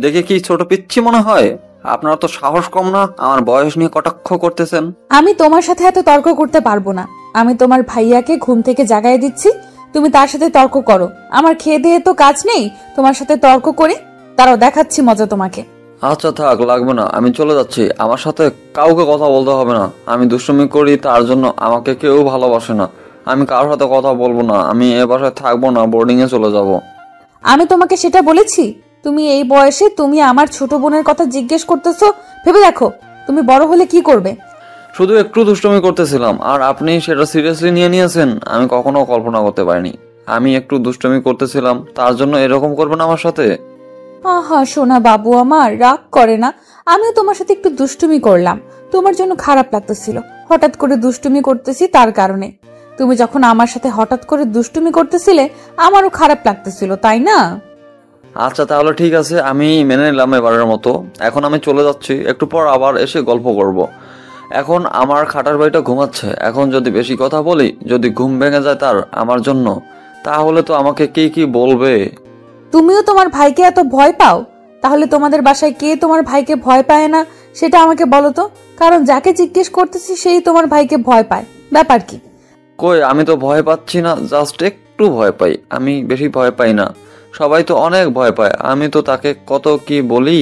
দেখে কি ছোট পিচ্ছি মনে হয়? আপনার তো সাহস কম না, আমার বয়স নিয়ে কটাক্ষ করতেছেন। আমি তোমার সাথে এত তর্ক করতে পারবো না। আমি তোমার ভাইয়াকে ঘুম থেকে জাগায় দিচ্ছি, তুমি তার সাথে তর্ক করো। আমার খেয়ে দিয়ে তো কাজ নেই তোমার সাথে তর্ক করে। তারাও দেখাচ্ছি মজা তোমাকে। আচ্ছা থাক, লাগবে না, আমি চলে যাচ্ছি। আমার সাথে কাউকে কথা বলতে হবে না। আমি দুষ্টুমি করি, তার জন্য আমাকে কেউ ভালোবাসে না। আমি কারোর সাথে কথা বলবো না। আমি এ বাসায় থাকবো না, বোর্ডিং এ চলে যাব। আমি তোমাকে সেটা বলেছি? তুমি এই বয়সে তুমি আমার ছোট বোনের কথা জিজ্ঞেস করতেছো? ভেবে দেখো তুমি বড় হলে কি করবে। শুধু একটু দুষ্টুমি করতেছিলাম, আর আপনি সেটা সিরিয়াসলি নিয়ে নিয়েছেন। আমি কখনো কল্পনা করতে পারিনি। আমি একটু দুষ্টুমি করতেছিলাম, তার জন্য এরকম করবেন আমার সাথে? আহা সোনা বাবু আমার, রাগ করে না। আমিও তোমার সাথে একটু দুষ্টুমি করলাম, তোমার জন্য খারাপ লাগতেছিল। হঠাৎ করে দুষ্টুমি করতেছি তার কারণে। তুমি যখন আমার সাথে হঠাৎ করে দুষ্টুমি করতেছিলে, আমারও খারাপ লাগতেছিল, তাই না? আচ্ছা তাহলে ঠিক আছে, আমি মেনে নিলাম এবারের মতো। এখন আমি চলে যাচ্ছি, একটু পর আবার এসে গল্প করব। এখন আমার খাটার বাড়িটা ঘুমাচ্ছে। এখন যদি বেশি কথা বলি, যদি ঘুম ভেঙে যায় তার আমার জন্য, তাহলে তো আমাকে কে কি বলবে। তুমিও তোমার ভাইকে এত ভয় পাও? তাহলে তোমাদের বাসায় কে তোমার ভাইকে ভয় পায় না সেটা আমাকে বলো তো। কারণ যাকে জিজ্ঞেস করতেছি সেই তোমার ভাইকে ভয় পায়, ব্যাপার কি? কই, আমি তো ভয় পাচ্ছি না, জাস্ট একটু ভয় পাই। আমি বেশি ভয় পাই না, সবাই তো অনেক ভয় পায়। আমি তো তাকে কত কি বলি।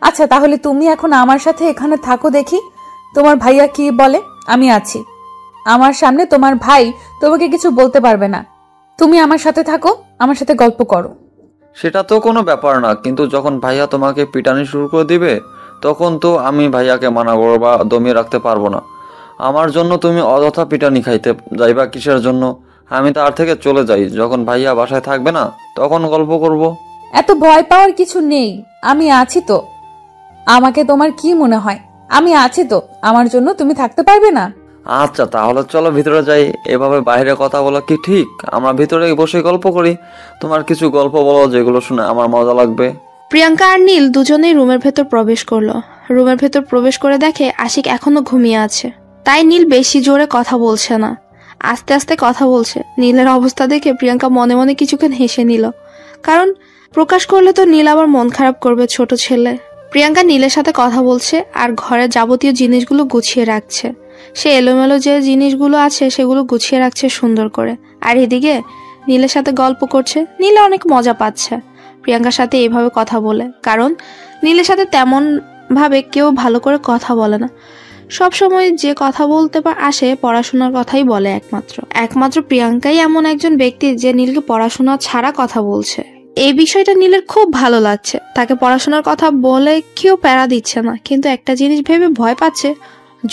আচ্ছা তাহলে তুমি এখন আমার সাথে এখানে থাকো, দেখি তোমার ভাইয়া কি বলে। আমি আছি, আমার সামনে তোমার ভাই তোমাকে কিছু বলতে পারবে না। তুমি আমার সাথে থাকো, আমার সাথে গল্প করো। সেটা তো কোনো ব্যাপার না, কিন্তু যখন ভাইয়া তোমাকে পিটানি শুরু করে দিবে, তখন তো আমি ভাইয়াকে মানা করবো বা দমিয়ে রাখতে পারবো না। আমার জন্য তুমি অযথা পিটানি খাইতে যাইবা কিসের জন্য? আমি তার থেকে চলে যাই, যখন ভাইয়া বাসায় থাকবে না তখন গল্প করব। এত ভয় পাওয়ার কিছু নেই, আমি আছি তো। আমাকে তোমার কি মনে হয়? আমি আছি তো, আমার জন্য তুমি থাকতে পারবে না? আচ্ছা তাহলে চলো ভিতরে যাই। এভাবে বাইরে কথা বলা কি ঠিক? আমরা ভিতরে বসে গল্প করি। তোমার কিছু গল্প বলো যেগুলো শুনে আমার মজা লাগবে। প্রিয়াঙ্কা আর নীল দুজনেই রুমের ভেতর প্রবেশ করলো। রুমের ভেতর প্রবেশ করে দেখে আশিক এখনো ঘুমিয়ে আছে। তাই নীল বেশি জোরে কথা বলছে না, আস্তে আস্তে কথা বলছে। নীলের অবস্থা দেখে প্রিয়াঙ্কা মনে মনে কিছুক্ষণ হেসে নিল, কারণ প্রকাশ করলে তো নীল আবার মন খারাপ করবে, ছোট ছেলে। প্রিয়াঙ্কা নীলের সাথে কথা বলছে আর ঘরের যাবতীয় জিনিসগুলো গুছিয়ে রাখছে। সে এলোমেলো যে জিনিসগুলো আছে সেগুলো গুছিয়ে রাখছে সুন্দর করে। আর এদিকে নীলের সাথে গল্প করছে। নীলে অনেক মজা পাচ্ছে প্রিয়াঙ্কার সাথে এইভাবে কথা বলে, কারণ নীলের সাথে তেমন ভাবে কেউ ভালো করে কথা বলে না। সব সময় যে কথা বলতে আসে পড়াশোনার কথাই বলে একমাত্র প্রিয়াঙ্কাই এমন একজন ব্যক্তি যে নীলকে পড়াশোনা ছাড়া কথা বলছে। এই বিষয়টা নীলের খুব ভালো লাগছে। তাকে পড়াশোনার কথা বলে কেউ প্যারা দিচ্ছে না, কিন্তু একটা জিনিস ভেবে ভয় পাচ্ছে,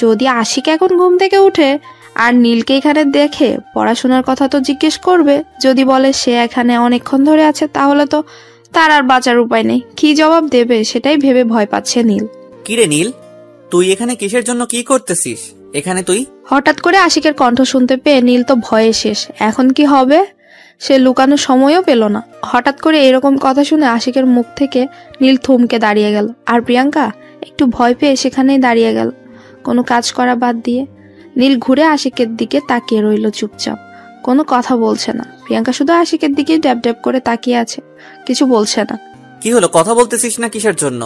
যদি আশিক এখন ঘুম থেকে উঠে আর নীলকে এখানে দেখে পড়াশোনার কথা তো জিজ্ঞেস করবে। যদি বলে সে এখানে অনেকক্ষণ ধরে আছে, তাহলে তো তার আর বাঁচার উপায় নেই। কি জবাব দেবে সেটাই ভেবে ভয় পাচ্ছে নীল। কিরে নীল, তুই এখানে কিসের জন্য, কি করতেছিস এখানে তুই? হঠাৎ করে আশিকের কণ্ঠ শুনতে পেয়ে নীল তো ভয়ে শেষ। এখন কি হবে সে লুকানোর সময়ও পেল না। হঠাৎ করে এরকম কথা শুনে আশিকের মুখ থেকে নীল থমকে দাঁড়িয়ে গেল, আর প্রিয়াঙ্কা একটু ভয় পেয়ে সেখানেই দাঁড়িয়ে গেল, কোনো কাজ করা বাদ দিয়ে। নীল ঘুরে আশিকের দিকে তাকিয়ে রইল চুপচাপ, কোনো কথা বলছে না। প্রিয়াঙ্কা শুধু আশিকের দিকে ড্যাব ড্যাব করে তাকিয়ে আছে, কিছু বলছে না। কি হলো, কথা বলতেছিস না কিসের জন্য?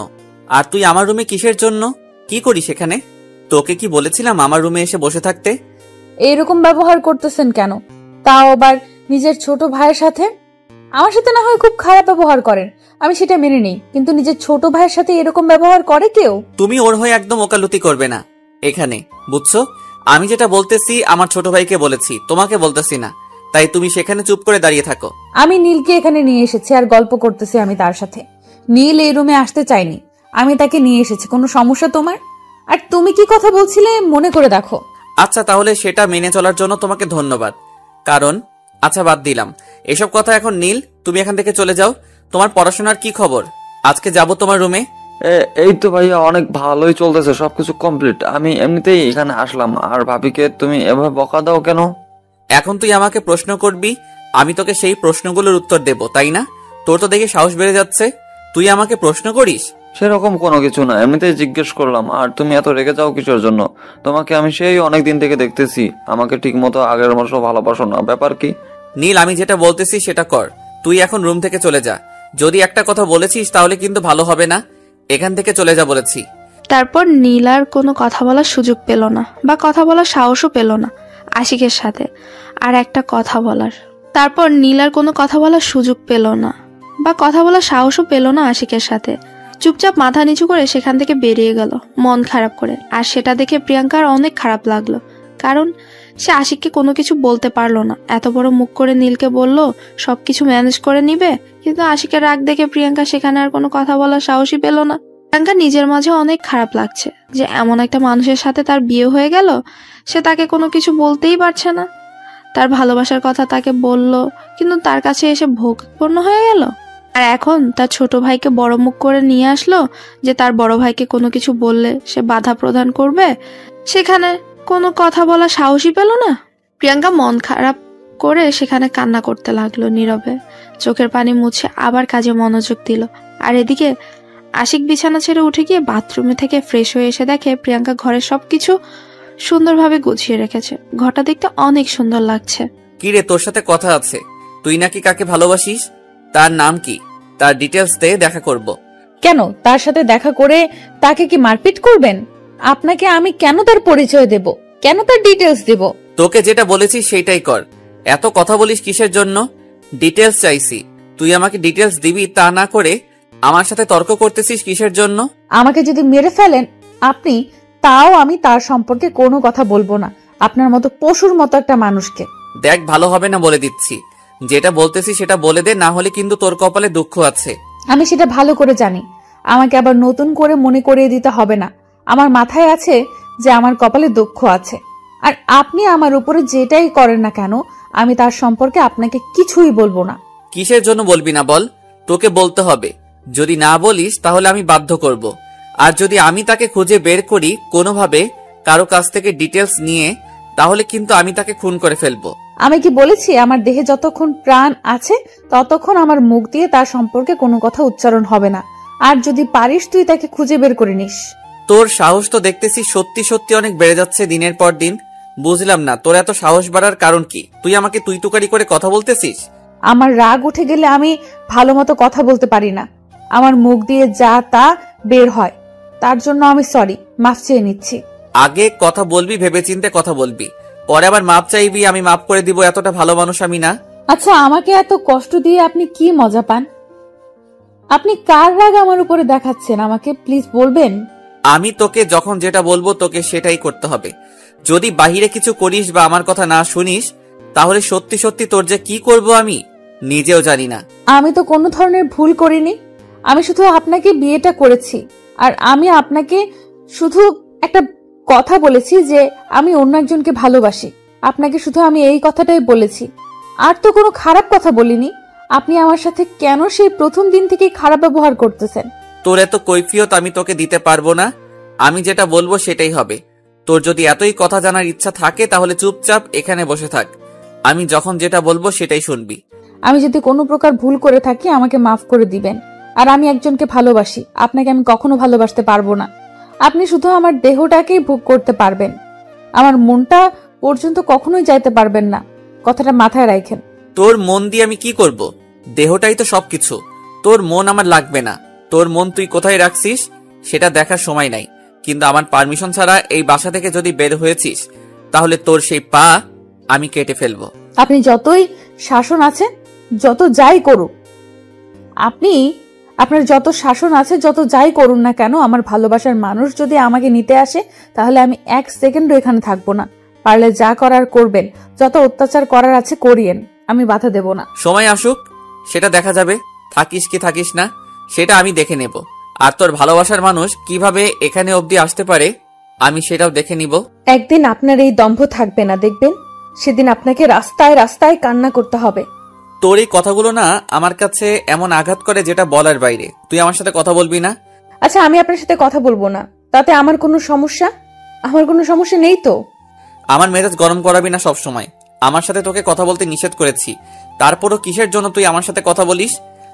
আর তুই আমার রুমে কিসের জন্য? কি করিস এখানে? তোকে কি বলেছিলাম আমার রুমে এসে বসে থাকতে? এইরকম ব্যবহার করতেছেন কেন? তাও আবার নিজের ছোট ভাইয়ের সাথে। আমার সাথে না হয় খুব খারাপ ব্যবহার করেন, আমি সেটা মেনে নেই, কিন্তু নিজের ছোট ভাইয়ের সাথে এরকম ব্যবহার করে কেউ? তুমি ওর হয়ে একদম ওকালতি করবে না এখানে, বুঝছো? আমি যেটা বলতেছি আমার ছোট ভাইকে বলেছি, তোমাকে বলতেছি না। তাই তুমি সেখানে চুপ করে দাঁড়িয়ে থাকো। আমি নীলকে এখানে নিয়ে এসেছি আর গল্প করতেছি আমি তার সাথে। নীল এই রুমে আসতে চাইনি, আমি তাকে নিয়ে এসেছি। কোনো সমস্যা তোমার? আর তুমি কি কথা বলছিলে মনে করে দেখো। আচ্ছা তাহলে সেটা মেনে চলার জন্য তোমাকে ধন্যবাদ। কারণ আচ্ছা বাদ দিলাম এসব কথা এখন। নীল, তুমি এখান থেকে চলে যাও। তোমার পড়াশোনার কি খবর? আজকে যাব তোমার রুমে। এই তো ভাইয়া, অনেক ভালোই চলতেছে, সবকিছু কমপ্লিট। আমি এমনিতেই এখানে আসলাম। আর ভাবিকে তুমি এভাবে বকা দাও কেন? এখন তুই আমাকে প্রশ্ন করবি, আমি তোকে সেই প্রশ্নগুলোর উত্তর দেব, তাই না? তোর তো দেখে সাহস বেড়ে যাচ্ছে, তুই আমাকে প্রশ্ন করিস। সেরকম কোনো কিছু না, এমনিতেই জিজ্ঞেস করলাম। আর তুমি এত রেগে যাও কিসের জন্য? তোমাকে আমি সেই অনেক দিন থেকে দেখতেছি, আমাকে ঠিক মতো আগের মতো ভালোবাসো না, ব্যাপার কি? নীল, আমি যেটা বলতেছি সেটা কর। তুই এখন রুম থেকে চলে যা। যদি একটা কথা বলেছিস তাহলে কিন্তু ভালো হবে না। এখান থেকে চলে যা বলেছি। তারপর নীল আর কোনো কথা বলার সুযোগ পেল না, বা কথা বলার সাহসও পেল না আশিকের সাথে। আর একটা কথা বলার তারপর নীল আর কোনো কথা বলার সুযোগ পেল না, বা কথা বলার সাহসও পেল না আশিকের সাথে। চুপচাপ মাথা নিচু করে সেখান থেকে বেরিয়ে গেল, মন খারাপ করে। আর সেটা দেখে প্রিয়াঙ্কার অনেক খারাপ লাগলো, কারণ সে আশিককে কোনো কিছু বলতে পারলো না। এত বড় মুখ করে নীলকে বলল সবকিছু ম্যানেজ করে নিবে, কিন্তু আশিকের রাগ দেখে প্রিয়াঙ্কা সেখানে আর কোনো কথা বলার সাহসই পেল না। প্রিয়াঙ্কা নিজের মাঝে অনেক খারাপ লাগছে যে এমন একটা মানুষের সাথে তার বিয়ে হয়ে গেল, সে তাকে কোনো কিছু বলতেই পারছে না। তার ভালোবাসার কথা তাকে বলল, কিন্তু তার কাছে এসে ভোগপূর্ণ হয়ে গেল। আর এখন তার ছোট ভাইকে বড় মুখ করে নিয়ে আসলো যে তার বড় ভাইকে কোনো কিছু বললে সে বাধা প্রদান করবে, সেখানে কোনো কথা বলা সাহসই পেল না। প্রিয়াঙ্কা মন খারাপ করে সেখানে কান্না করতে লাগলো নীরবে, চোখের পানি মুছে আবার কাজে মনোযোগ দিল। আর এদিকে আশিক বিছানা ছেড়ে উঠে গিয়ে বাথরুমে থেকে ফ্রেশ হয়ে এসে দেখে প্রিয়াঙ্কা ঘরের সবকিছু সুন্দরভাবে গুছিয়ে রেখেছে। ঘরটা দেখতে অনেক সুন্দর লাগছে। কি রে, তোর সাথে কথা আছে। তুই নাকি কাকে ভালোবাসিস? তার নাম কি? তার ডিটেলস দে, দেখা করব। কেন তার সাথে দেখা করে তাকে কি মারপিট করবেন? আপনাকে আমি কেন তার পরিচয় দেব, কেন তার ডিটেলস দেব? তোকে যেটা বলেছি সেটাই কর। এত কথা বলিস কিসের জন্য? ডিটেলস চাইছি, তুই আমাকে ডিটেলস দিবি, তা না করে আমার সাথে তর্ক করতেছিস কিসের জন্য? আমাকে যদি মেরে ফেলেন আপনি, তাও আমি তার সম্পর্কে কোনো কথা বলবো না, আপনার মতো পশুর মতো একটা মানুষকে। দেখ, ভালো হবে না বলে দিচ্ছি। যেটা বলতেছি সেটা বলে দে, না হলে কিন্তু তোর কপালে দুঃখ আছে। আমি সেটা ভালো করে জানি, আমাকে আবার নতুন করে মনে করিয়ে দিতে হবে না। আমার মাথায় আছে যে আমার কপালে দুঃখ আছে। আর আপনি আমার উপরে যেটাই করেন না কেন, আমি তার সম্পর্কে আপনাকে কিছুই বলবো না। কিসের জন্য বলবি না বল? তোকে বলতে হবে। যদি না বলিস তাহলে আমি বাধ্য করব। আর যদি আমি তাকে খুঁজে বের করি কোনোভাবে, কারো কাছ থেকে ডিটেলস নিয়ে, তাহলে কিন্তু আমি তাকে খুন করে ফেলবো। আমি কি বলেছি আমার দেহে যতক্ষণ প্রাণ আছে ততক্ষণ আমার মুখ দিয়ে তার সম্পর্কে কোনো কথা উচ্চারণ হবে না। আর যদি পারিস তুই তাকে খুঁজে বের করে নিস। তোর সাহস তো দেখতেছি সত্যি সত্যি অনেক বেড়ে যাচ্ছে দিনের পর দিন। বুঝলাম না তোর এত সাহস বাড়ার কারণ কি? তুই আমাকে তুই তুকারি করে কথা বলতেছিস? আমার রাগ উঠে গেলে আমি ভালো মতো কথা বলতে পারি না। আমার মুখ দিয়ে যা তা বের হয়, তার জন্য আমি সরি, মাফ চেয়ে নিচ্ছি। আগে কথা বলবি ভেবেচিন্তে কথা বলবি, পরে আবার মাপ চাইবি, আমি মাপ করে দিব। এতটা ভালো মানুষ আমি না। আচ্ছা, আমাকে এত কষ্ট দিয়ে আপনি কি মজা পান? আপনি কার রাগ আমার উপরে দেখাচ্ছেন আমাকে প্লিজ বলবেন? আমি তোকে যখন যেটা বলবো তোকে সেটাই করতে হবে। যদি বাহিরে কিছু করিস বা আমার কথা না শুনিস তাহলে সত্যি সত্যি তোর যে কি করব আমি নিজেও জানি না। আমি তো কোনো ধরনের ভুল করিনি। আমি শুধু আপনাকে বিয়েটা করেছি, আর আমি আপনাকে শুধু একটা কথা বলেছি যে আমি অন্য একজনকে ভালোবাসি। আপনাকে শুধু আমি এই কথাটাই বলেছি, আর তো কোনো খারাপ কথা বলিনি। আপনি আমার সাথে কেন সেই প্রথম দিন থেকেই খারাপ ব্যবহার করতেছেন? তোর এত কৈফিয়ত আমি তোকে দিতে পারবো না। আমি যেটা বলবো সেটাই হবে। তোর যদি এতই কথা জানার ইচ্ছা থাকে তাহলে চুপচাপ এখানে বসে থাক। আমি যখন যেটা বলবো সেটাই শুনবি। আমি যদি কোনো প্রকার ভুল করে থাকি আমাকে মাফ করে দিবেন। আর আমি একজনকে ভালোবাসি, আপনাকে আমি কখনো ভালোবাসতে পারবো না। আপনি শুধু আমার দেহটাকেই ভোগ করতে পারবেন, আমার মনটা পর্যন্ত কখনোই যাইতে পারবেন না। কথাটা মাথায় রাখেন। তোর মন দিয়ে আমি কি করব? দেহটাই তো সবকিছু। তোর মন আমার লাগবে না। তোর মন তুই কোথায় রাখছিস সেটা দেখার সময় নাই। কিন্তু আমার পারমিশন ছাড়া এই বাসা থেকে যদি বের হয়েছিস তাহলে তোর সেই পা আমি কেটে ফেলবো। আপনি যতই শাসন আছে, যত যাই করুন, আপনার যত শাসন আছে, যত যাই করুন না কেন, আমার ভালোবাসার মানুষ যদি আমাকে নিতে আসে তাহলে আমি এক সেকেন্ডও এখানে থাকবো না। পারলে যা করার করবেন, যত অত্যাচার করার আছে করিয়েন, আমি বাধা দেব না। সময় আসুক সেটা দেখা যাবে। থাকিস কি থাকিস না সেটা আমি দেখে নেব। আর তোর ভালোবাসার মানুষ কিভাবে এখানে অবধি আসতে পারে আমি সেটাও দেখে নিব। একদিন আপনার এই দম্ভ থাকবে না, দেখবেন। সেদিন আপনাকে রাস্তায় রাস্তায় কান্না করতে হবে। তোর এই কথাগুলো না আমার কাছে এমন আঘাত করে যেটা বলার বাইরে। তুই আমার সাথে কথা বলবি না? আচ্ছা, আমি আপনার সাথে কথা বলবো না, তাতে আমার কোনো সমস্যা? আমার কোনো সমস্যা নেই তো। আমার মেজাজ গরম করাবি না সব সময়। আমার সাথে তোকে কথা বলতে নিষেধ করেছি, তারপরও কিসের জন্য তুই আমার সাথে কথা বলিস?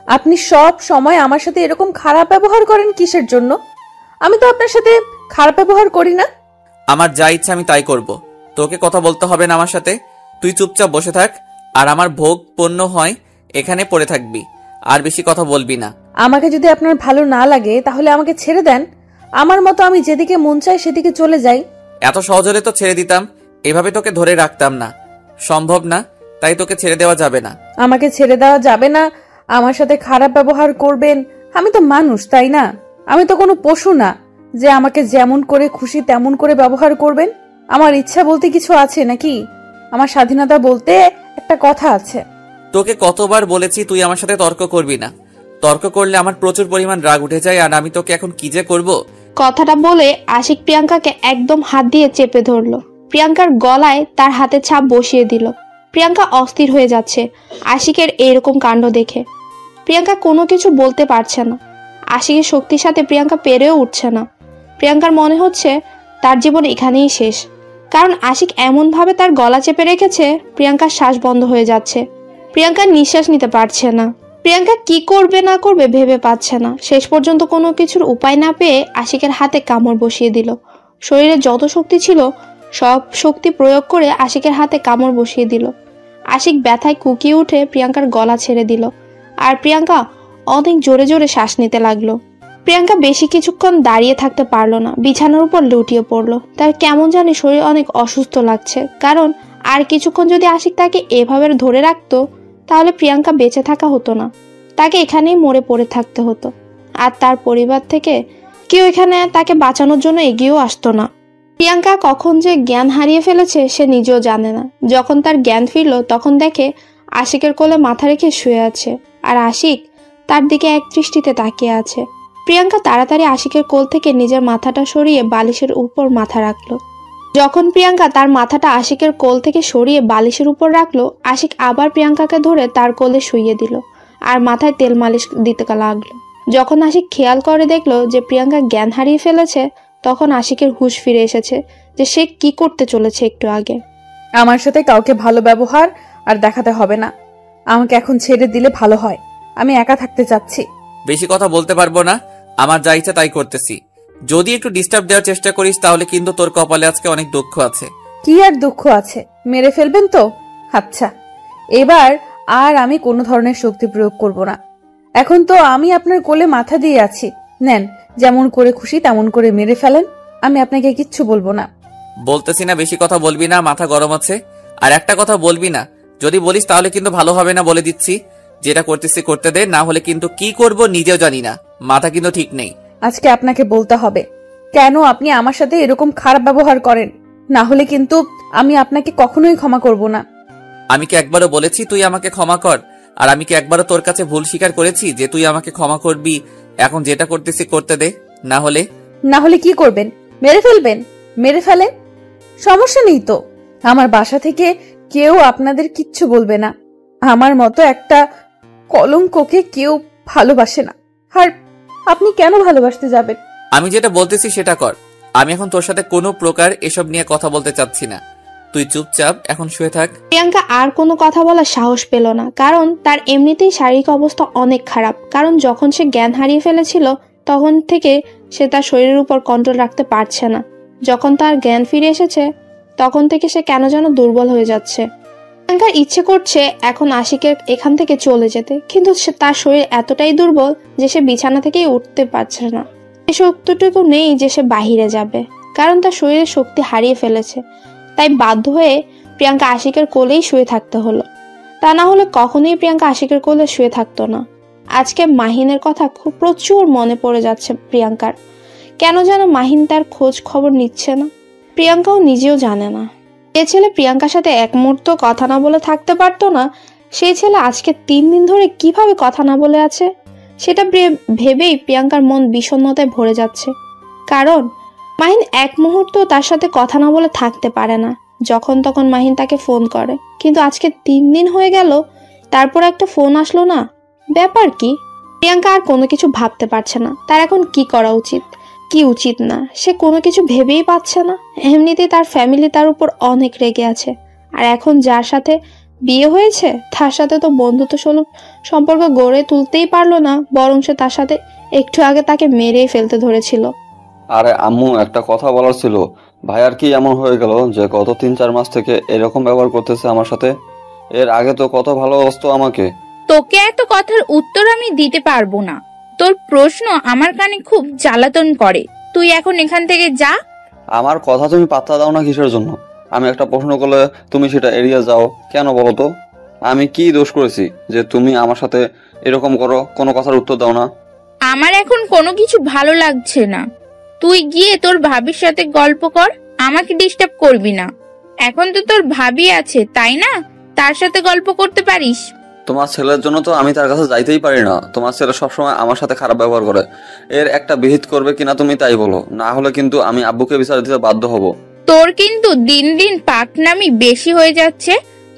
আপনি সব সময় আমার সাথে এরকম খারাপ ব্যবহার করেন কিসের জন্য? আমি তো আপনার সাথে খারাপ ব্যবহার করি না। আমার যা ইচ্ছা আমি তাই করব। তোকে কথা বলতে হবে না আমার সাথে। তুই চুপচাপ বসে থাক, আর আমার ভোগ পণ্য হয় এখানে পড়ে থাকবি, আর বেশি কথা বলবি না। আমাকে যদি আপনার ভালো না লাগে তাহলে আমাকে ছেড়ে দেন। আমার মতো আমি যেদিকে মন চাই সেদিকে চলে যাই। এত সহজ হলে তো ছেড়ে দিতাম, এভাবে তোকে ধরে রাখতাম না। সম্ভব না, তাই তোকে ছেড়ে দেওয়া যাবে না। আমাকে ছেড়ে দেওয়া যাবে না, আমার সাথে খারাপ ব্যবহার করবেন? আমি তো মানুষ, তাই না? আমি তো কোনো পশু না যে আমাকে যেমন করে খুশি তেমন করে ব্যবহার করবেন। আমার ইচ্ছা বলতে কিছু আছে নাকি? আমার স্বাধীনতা বলতে একটা কথা আছে। তোকে কতবার বলেছি তুই আমার সাথে তর্ক করবি না। তর্ক করলে আমার প্রচুর পরিমাণ রাগ উঠে যায়, আর আমি তোকে এখন কি যে করব। কথাটা বলে আশিক প্রিয়াঙ্কাকে একদম হাত দিয়ে চেপে ধরলো। প্রিয়াঙ্কার গলায় তার হাতে ছাপ বসিয়ে দিল। প্রিয়াঙ্কা অস্থির হয়ে যাচ্ছে আশিকের এইরকম কাণ্ড দেখে। প্রিয়াঙ্কা কোনো কিছু বলতে পারছে না। আশিকের শক্তির সাথে প্রিয়াঙ্কা পেরেও উঠছে না। প্রিয়াঙ্কার মনে হচ্ছে তার জীবন এখানেই শেষ, কারণ আশিক এমনভাবে তার গলা চেপে রেখেছে প্রিয়াঙ্কার শ্বাস বন্ধ হয়ে যাচ্ছে। প্রিয়াঙ্কা নিঃশ্বাস নিতে পারছে না। প্রিয়াঙ্কা কি করবে না করবে ভেবে পাচ্ছে না। শেষ পর্যন্ত কোনো কিছুর উপায় না পেয়ে আশিকের হাতে কামড় বসিয়ে দিল। শরীরে যত শক্তি ছিল সব শক্তি প্রয়োগ করে আশিকের হাতে কামড় বসিয়ে দিল। আশিক ব্যথায় কুকিয়ে উঠে প্রিয়াঙ্কার গলা ছেড়ে দিল, আর প্রিয়াঙ্কা অনেক জোরে জোরে শ্বাস নিতে লাগলো। প্রিয়াঙ্কা বেশি কিছুক্ষণ দাঁড়িয়ে থাকতে পারলো না, বিছানার উপর লুটিয়ে পড়লো। তার কেমন জানি শরীর অনেক অসুস্থ লাগছে, কারণ আর কিছুক্ষণ যদি আশিক তাকে এভাবে ধরে রাখতো তাহলে প্রিয়াঙ্কা বেঁচে থাকা হতো না, তাকে এখানেই মরে পড়ে থাকতে হতো। আর তার পরিবার থেকে কেউ এখানে তাকে বাঁচানোর জন্য এগিয়েও আসতো না। প্রিয়াঙ্কা কখন যে জ্ঞান হারিয়ে ফেলেছে সে নিজেও জানে না। যখন তার জ্ঞান ফিরল তখন দেখে আশিকের কোলে মাথা রেখে শুয়ে আছে, আর আশিক তার দিকে এক দৃষ্টিতে তাকিয়ে আছে। প্রিয়াঙ্কা তাড়াতাড়ি আশিকের কোল থেকে নিজের মাথাটা সরিয়ে বালিশের উপর মাথা রাখলো। যখন প্রিয়াঙ্কা তার মাথাটা আশিকের কোল থেকে সরিয়ে বালিশের উপর রাখলো, আশিক আবার প্রিয়াঙ্কাকে ধরে তার কোলে শুইয়ে দিল আর মাথায় তেল মালিশ দিতে লাগলো। যখন আশিক খেয়াল করে দেখলো যে প্রিয়াঙ্কা জ্ঞান হারিয়ে ফেলেছে, তখন আশিকের হুঁশ ফিরে এসেছে যে সে কি করতে চলেছে একটু আগে। আমার সাথে কাউকে ভালো ব্যবহার আর দেখাতে হবে না। আমাকে এখন ছেড়ে দিলে ভালো হয়। আমি একা থাকতে চাচ্ছি। বেশি কথা বলতে পারবো না, আমার যা ইচ্ছা তাই করতেছি। যদি একটু ডিস্টার্ব দেওয়ার চেষ্টা করিস তাহলে কিন্তু তোর কপালে আজকে অনেক দুঃখ আছে। কি আর দুঃখ আছে? মেরে ফেলবেন তো? আচ্ছা, এবার আর আমি কোনো ধরনের শক্তি প্রয়োগ করব না। এখন তো আমি আপনার কোলে মাথা দিয়ে আছি। নেন, যেমন করে খুশি তেমন করে মেরে ফেলেন, আমি আপনাকে কিচ্ছু বলবো না। বলতেছি না বেশি কথা বলবি না, মাথা গরম আছে। আর একটা কথা বলবি না, যদি বলিস তাহলে কিন্তু ভালো হবে না বলে দিচ্ছি। যেটা করতেছি করতে দে, না হলে কিন্তু কি করব নিজেও জানি না, মাথা কিন্তু ঠিক নেই। আজকে আপনাকে বলতে হবে কেন আপনি আমার সাথে এরকম খারাপ ব্যবহার করেন, না হলে কিন্তু আমি আপনাকে কখনোই ক্ষমা করব না। আমি কি একবারও বলেছি তুই আমাকে ক্ষমা কর? আর আমি কি একবারও তোর কাছে ভুল স্বীকার করেছি যে তুই আমাকে ক্ষমা করবি? এখন যেটা করতেছি করতে দে, না হলে কি করবেন? মেরে ফেলবেন? মেরে ফেলেন, সমস্যা নেই তো। আমার বাসা থেকে কেউ আপনাদের কিচ্ছু বলবে না। আমার মতো একটা কলঙ্ককে কেউ ভালোবাসে না। আর আপনি কেন ভালোবাসতে যাবেন? আমি যেটা বলতেছি সেটা কর। আমি এখন তোর সাথে কোনো প্রকার এসব নিয়ে কথা বলতে চাচ্ছি না। তুই চুপচাপ এখন শুয়ে থাক। প্রিয়াঙ্কা আর কোনো কথা বলার সাহস পেল না, কারণ তার এমনিতেই শারীরিক অবস্থা অনেক খারাপ। কারণ যখন সে জ্ঞান হারিয়ে ফেলেছিল তখন থেকে সে তার শরীরের উপর কন্ট্রোল রাখতে পারছে না। যখন তার জ্ঞান ফিরে এসেছে তখন থেকে সে কেন যেন দুর্বল হয়ে যাচ্ছে। প্রিয়াঙ্কার ইচ্ছে করছে এখন আশিকের এখান থেকে চলে যেতে, কিন্তু তার শরীর এতটাই দুর্বল যে সে বিছানা থেকেই উঠতে পারছে না। এই শক্তিটুকু নেই যে সে বাহিরে যাবে, কারণ তার শরীরের শক্তি হারিয়ে ফেলেছে। তাই বাধ্য হয়ে প্রিয়াঙ্কা আশিকের কোলেই শুয়ে থাকতে হলো। তা না হলে কখনোই প্রিয়াঙ্কা আশিকের কোলে শুয়ে থাকতো না। আজকে মাহিনের কথা খুব প্রচুর মনে পড়ে যাচ্ছে প্রিয়াঙ্কার। কেন যেন মাহিন তার খোঁজ খবর নিচ্ছে না। প্রিয়াঙ্কাও নিজেও জানে না। যে ছেলে প্রিয়াঙ্কার সাথে এক মুহূর্ত কথা না বলে থাকতে পারতো না, সেই ছেলে আজকে 3 দিন ধরে কিভাবে কথা না বলে আছে সেটা ভেবেই প্রিয়াঙ্কার মন বিষণ্ণতায় ভরে যাচ্ছে। কারণ মাহিন এক মুহূর্ত তার সাথে কথা না বলে থাকতে পারে না। যখন তখন মাহিন তাকে ফোন করে, কিন্তু আজকে 3 দিন হয়ে গেল তারপর একটা ফোন আসলো না। ব্যাপার কি? প্রিয়াঙ্কা আর কোনো কিছু ভাবতে পারছে না তার এখন কি করা উচিত কি উচিত না। সে কোনো কিছু ভেবেই পাচ্ছে না। এমনিতেই তার ফ্যামিলি তার উপর অনেক রেগে আছে, আর এখন যার সাথে বিয়ে হয়েছে তার সাথে তো বন্ধুত্ব সুলভ সম্পর্ক গড়ে তুলতেই পারলো না, বরং সে তার সাথে একটু আগে তাকে মেরেই ফেলতে ধরেছিল। আরে আম্মু, একটা কথা বলার ছিল। ভাইয়ার কি এমন হয়ে গেল যে গত 3-4 মাস থেকে এরকম ব্যবহার করতেছে আমার সাথে? এর আগে তো কত ভালোবাসতো আমাকে। তোকে এত কথার উত্তর আমি দিতে পারবো না। তোর প্রশ্ন আমার কানে খুব জ্বালাতন করে। তুই এখন এখান থেকে যা। আমার কথা তুমি পাত্তা দাও না কিসের জন্য? আমি একটা প্রশ্ন করলে তুমি সেটা এড়িয়ে যাও কেন বলো তো? আমি কি দোষ করেছি যে তুমি আমার সাথে এরকম করো, কোনো কথার উত্তর দাও না? আমার এখন কোনো কিছু ভালো লাগছে না। তুই গিয়ে তোর ভাবির সাথে গল্প কর, আমাকে ডিস্টার্ব করবি না। এখন তো তোর ভাবি আছে তাই না, তার সাথে গল্প করতে পারিস। তোমার ছেলের জন্য তো আমি তার কাছে যাইতেই পারি না। তোমার ছেলে সবসময় আমার সাথে খারাপ ব্যবহার করে। এর একটা বিহিত করবে কিনা তুমি তাই বলো, না হলে কিন্তু আমি আব্বুকে বিচার দিতে বাধ্য হব। তোর কিন্তু দিন দিন পাকনামি বেশি হয়ে যাচ্ছে।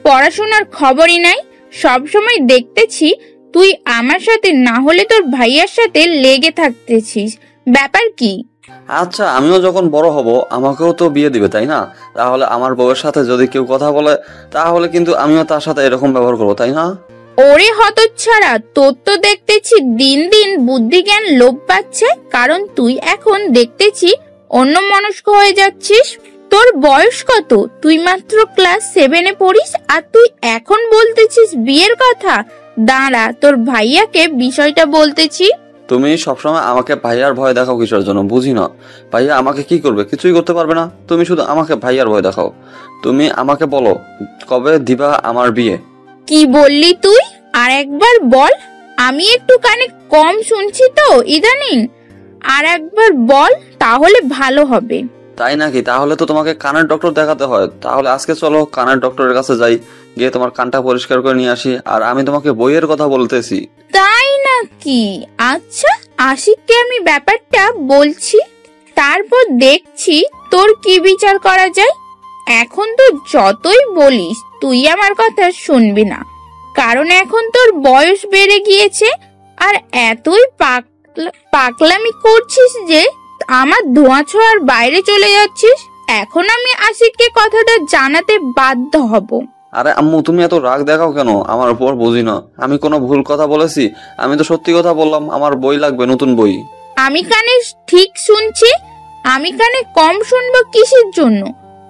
পড়াশোনার খবরই নাই। সব সময় দেখতেছি তুই আমার সাথে না হলে তোর ভাইয়ার সাথে লেগে থাকতেছিস। ব্যাপার কি? আচ্ছা, আমিও যখন বড় হব আমাকেও তো বিয়ে দিবে তাই না? তাহলে আমার বউয়ের সাথে যদি কেউ কথা বলে তাহলে কিন্তু আমিও তার সাথে এরকম ব্যবহার করবো তাই না? ওরে হতচ্ছাড়া, তোর তো দেখতেছি দিন দিন বুদ্ধি জ্ঞান লোপ পাচ্ছে। কারণ তুই এখন দেখতেছি অন্যমনস্ক হয়ে যাচ্ছিস। তোর বয়স কত? তুই মাত্র ক্লাস 7-এ পড়িস আর তুই এখন বলতেছিস বিয়ের কথা। দাঁড়া, তোর ভাইয়াকে বিষয়টা বলতেছি। তুমি সবসময় আমাকে ভাইয়ার ভয় দেখাও কিসের জন্য বুঝি না। ভাইয়া আমাকে কি করবে? কিছুই করতে পারবে না। তুমি শুধু আমাকে ভাইয়ার ভয় দেখাও। তুমি আমাকে বলো কবে দিবা আমার বিয়ে? কি বললি তুই? আর একবার বল, আমি একটু কানে কম শুনছি তো ইদানিং। আর একবার বল তাহলে ভালো হবে। তাই নাকি? তাহলে তো তোমাকে কানের ডক্টর দেখাতে হয়। তাহলে আজকে চলো কানের ডক্টরের কাছে যাই, গিয়ে তোমার কানটা পরিষ্কার করে নিয়ে আসি। আর আমি তোমাকে বইয়ের কথা বলতেছি। তাই নাকি? আচ্ছা, আশিককে আমি ব্যাপারটা বলছি, তারপর দেখছি তোর কি বিচার করা যায়। এখন তো যতই বলিস তুই আমার কথা শুনবি না, কারণ এখন তোর বয়স বেড়ে গিয়েছে আর এতই পাকলামি করছিস যে আমার ধোঁয়া ছোঁয়ার বাইরে চলে যাচ্ছিস। এখন আমি আশিককে কথাটা জানাতে বাধ্য হব। আরে আম্মু, তুমি এত রাগ দেখাও কেন আমার উপর? বুঝি না, আমি কোনো ভুল কথা বলেছি? আমি তো সত্যি কথা বললাম, আমার বই লাগবে, নতুন বই। আমি কানে ঠিক শুনছি, আমি কানে কম শুনবো কিসের জন্য?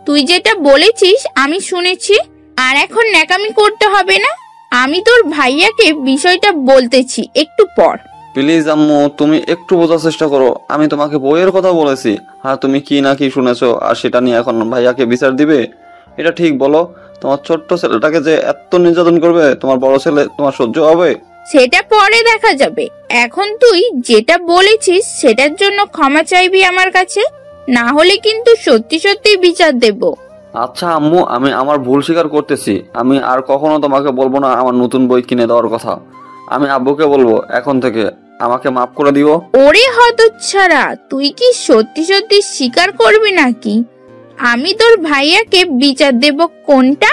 তুই যেটা বলেছিস আমি শুনেছি, আর এখন ন্যাকামি করতে হবে না। আমি তোর ভাইয়াকে বিষয়টা বলতেছি একটু পর। প্লিজ আম্মু, তুমি একটু বোঝার চেষ্টা করো। আমি তোমাকে বইয়ের কথা বলেছি। হ্যাঁ, তুমি কি না কি শুনেছো, আর সেটা নিয়ে এখন ভাইয়াকে বিচার দিবে? এটা ঠিক বলো? তোমার ছোট্ট ছেলেটাকে যে এত নির্যাতন করবে, তোমার বড় ছেলে তোমার সহ্য হবে? সেটা পরে দেখা যাবে। এখন তুই যেটা বলেছিস সেটার জন্য ক্ষমা চাইবি আমার কাছে, না হলে কিন্তু সত্যি সত্যি বিচার দেব। আচ্ছা আম্মু, আমি আমার ভুল স্বীকার করতেছি। আমি আর কখনো তোমাকে বলবো না আমার নতুন বই কিনে দেওয়ার কথা। আমি আব্বুকে বলবো এখন থেকে। আমাকে মাফ করে দিও। ওরে হতচ্ছাড়া, তুই কি সত্যি সত্যি স্বীকার করবি নাকি? আমি তোর ভাইয়াকে বিচার দেব কোনটা?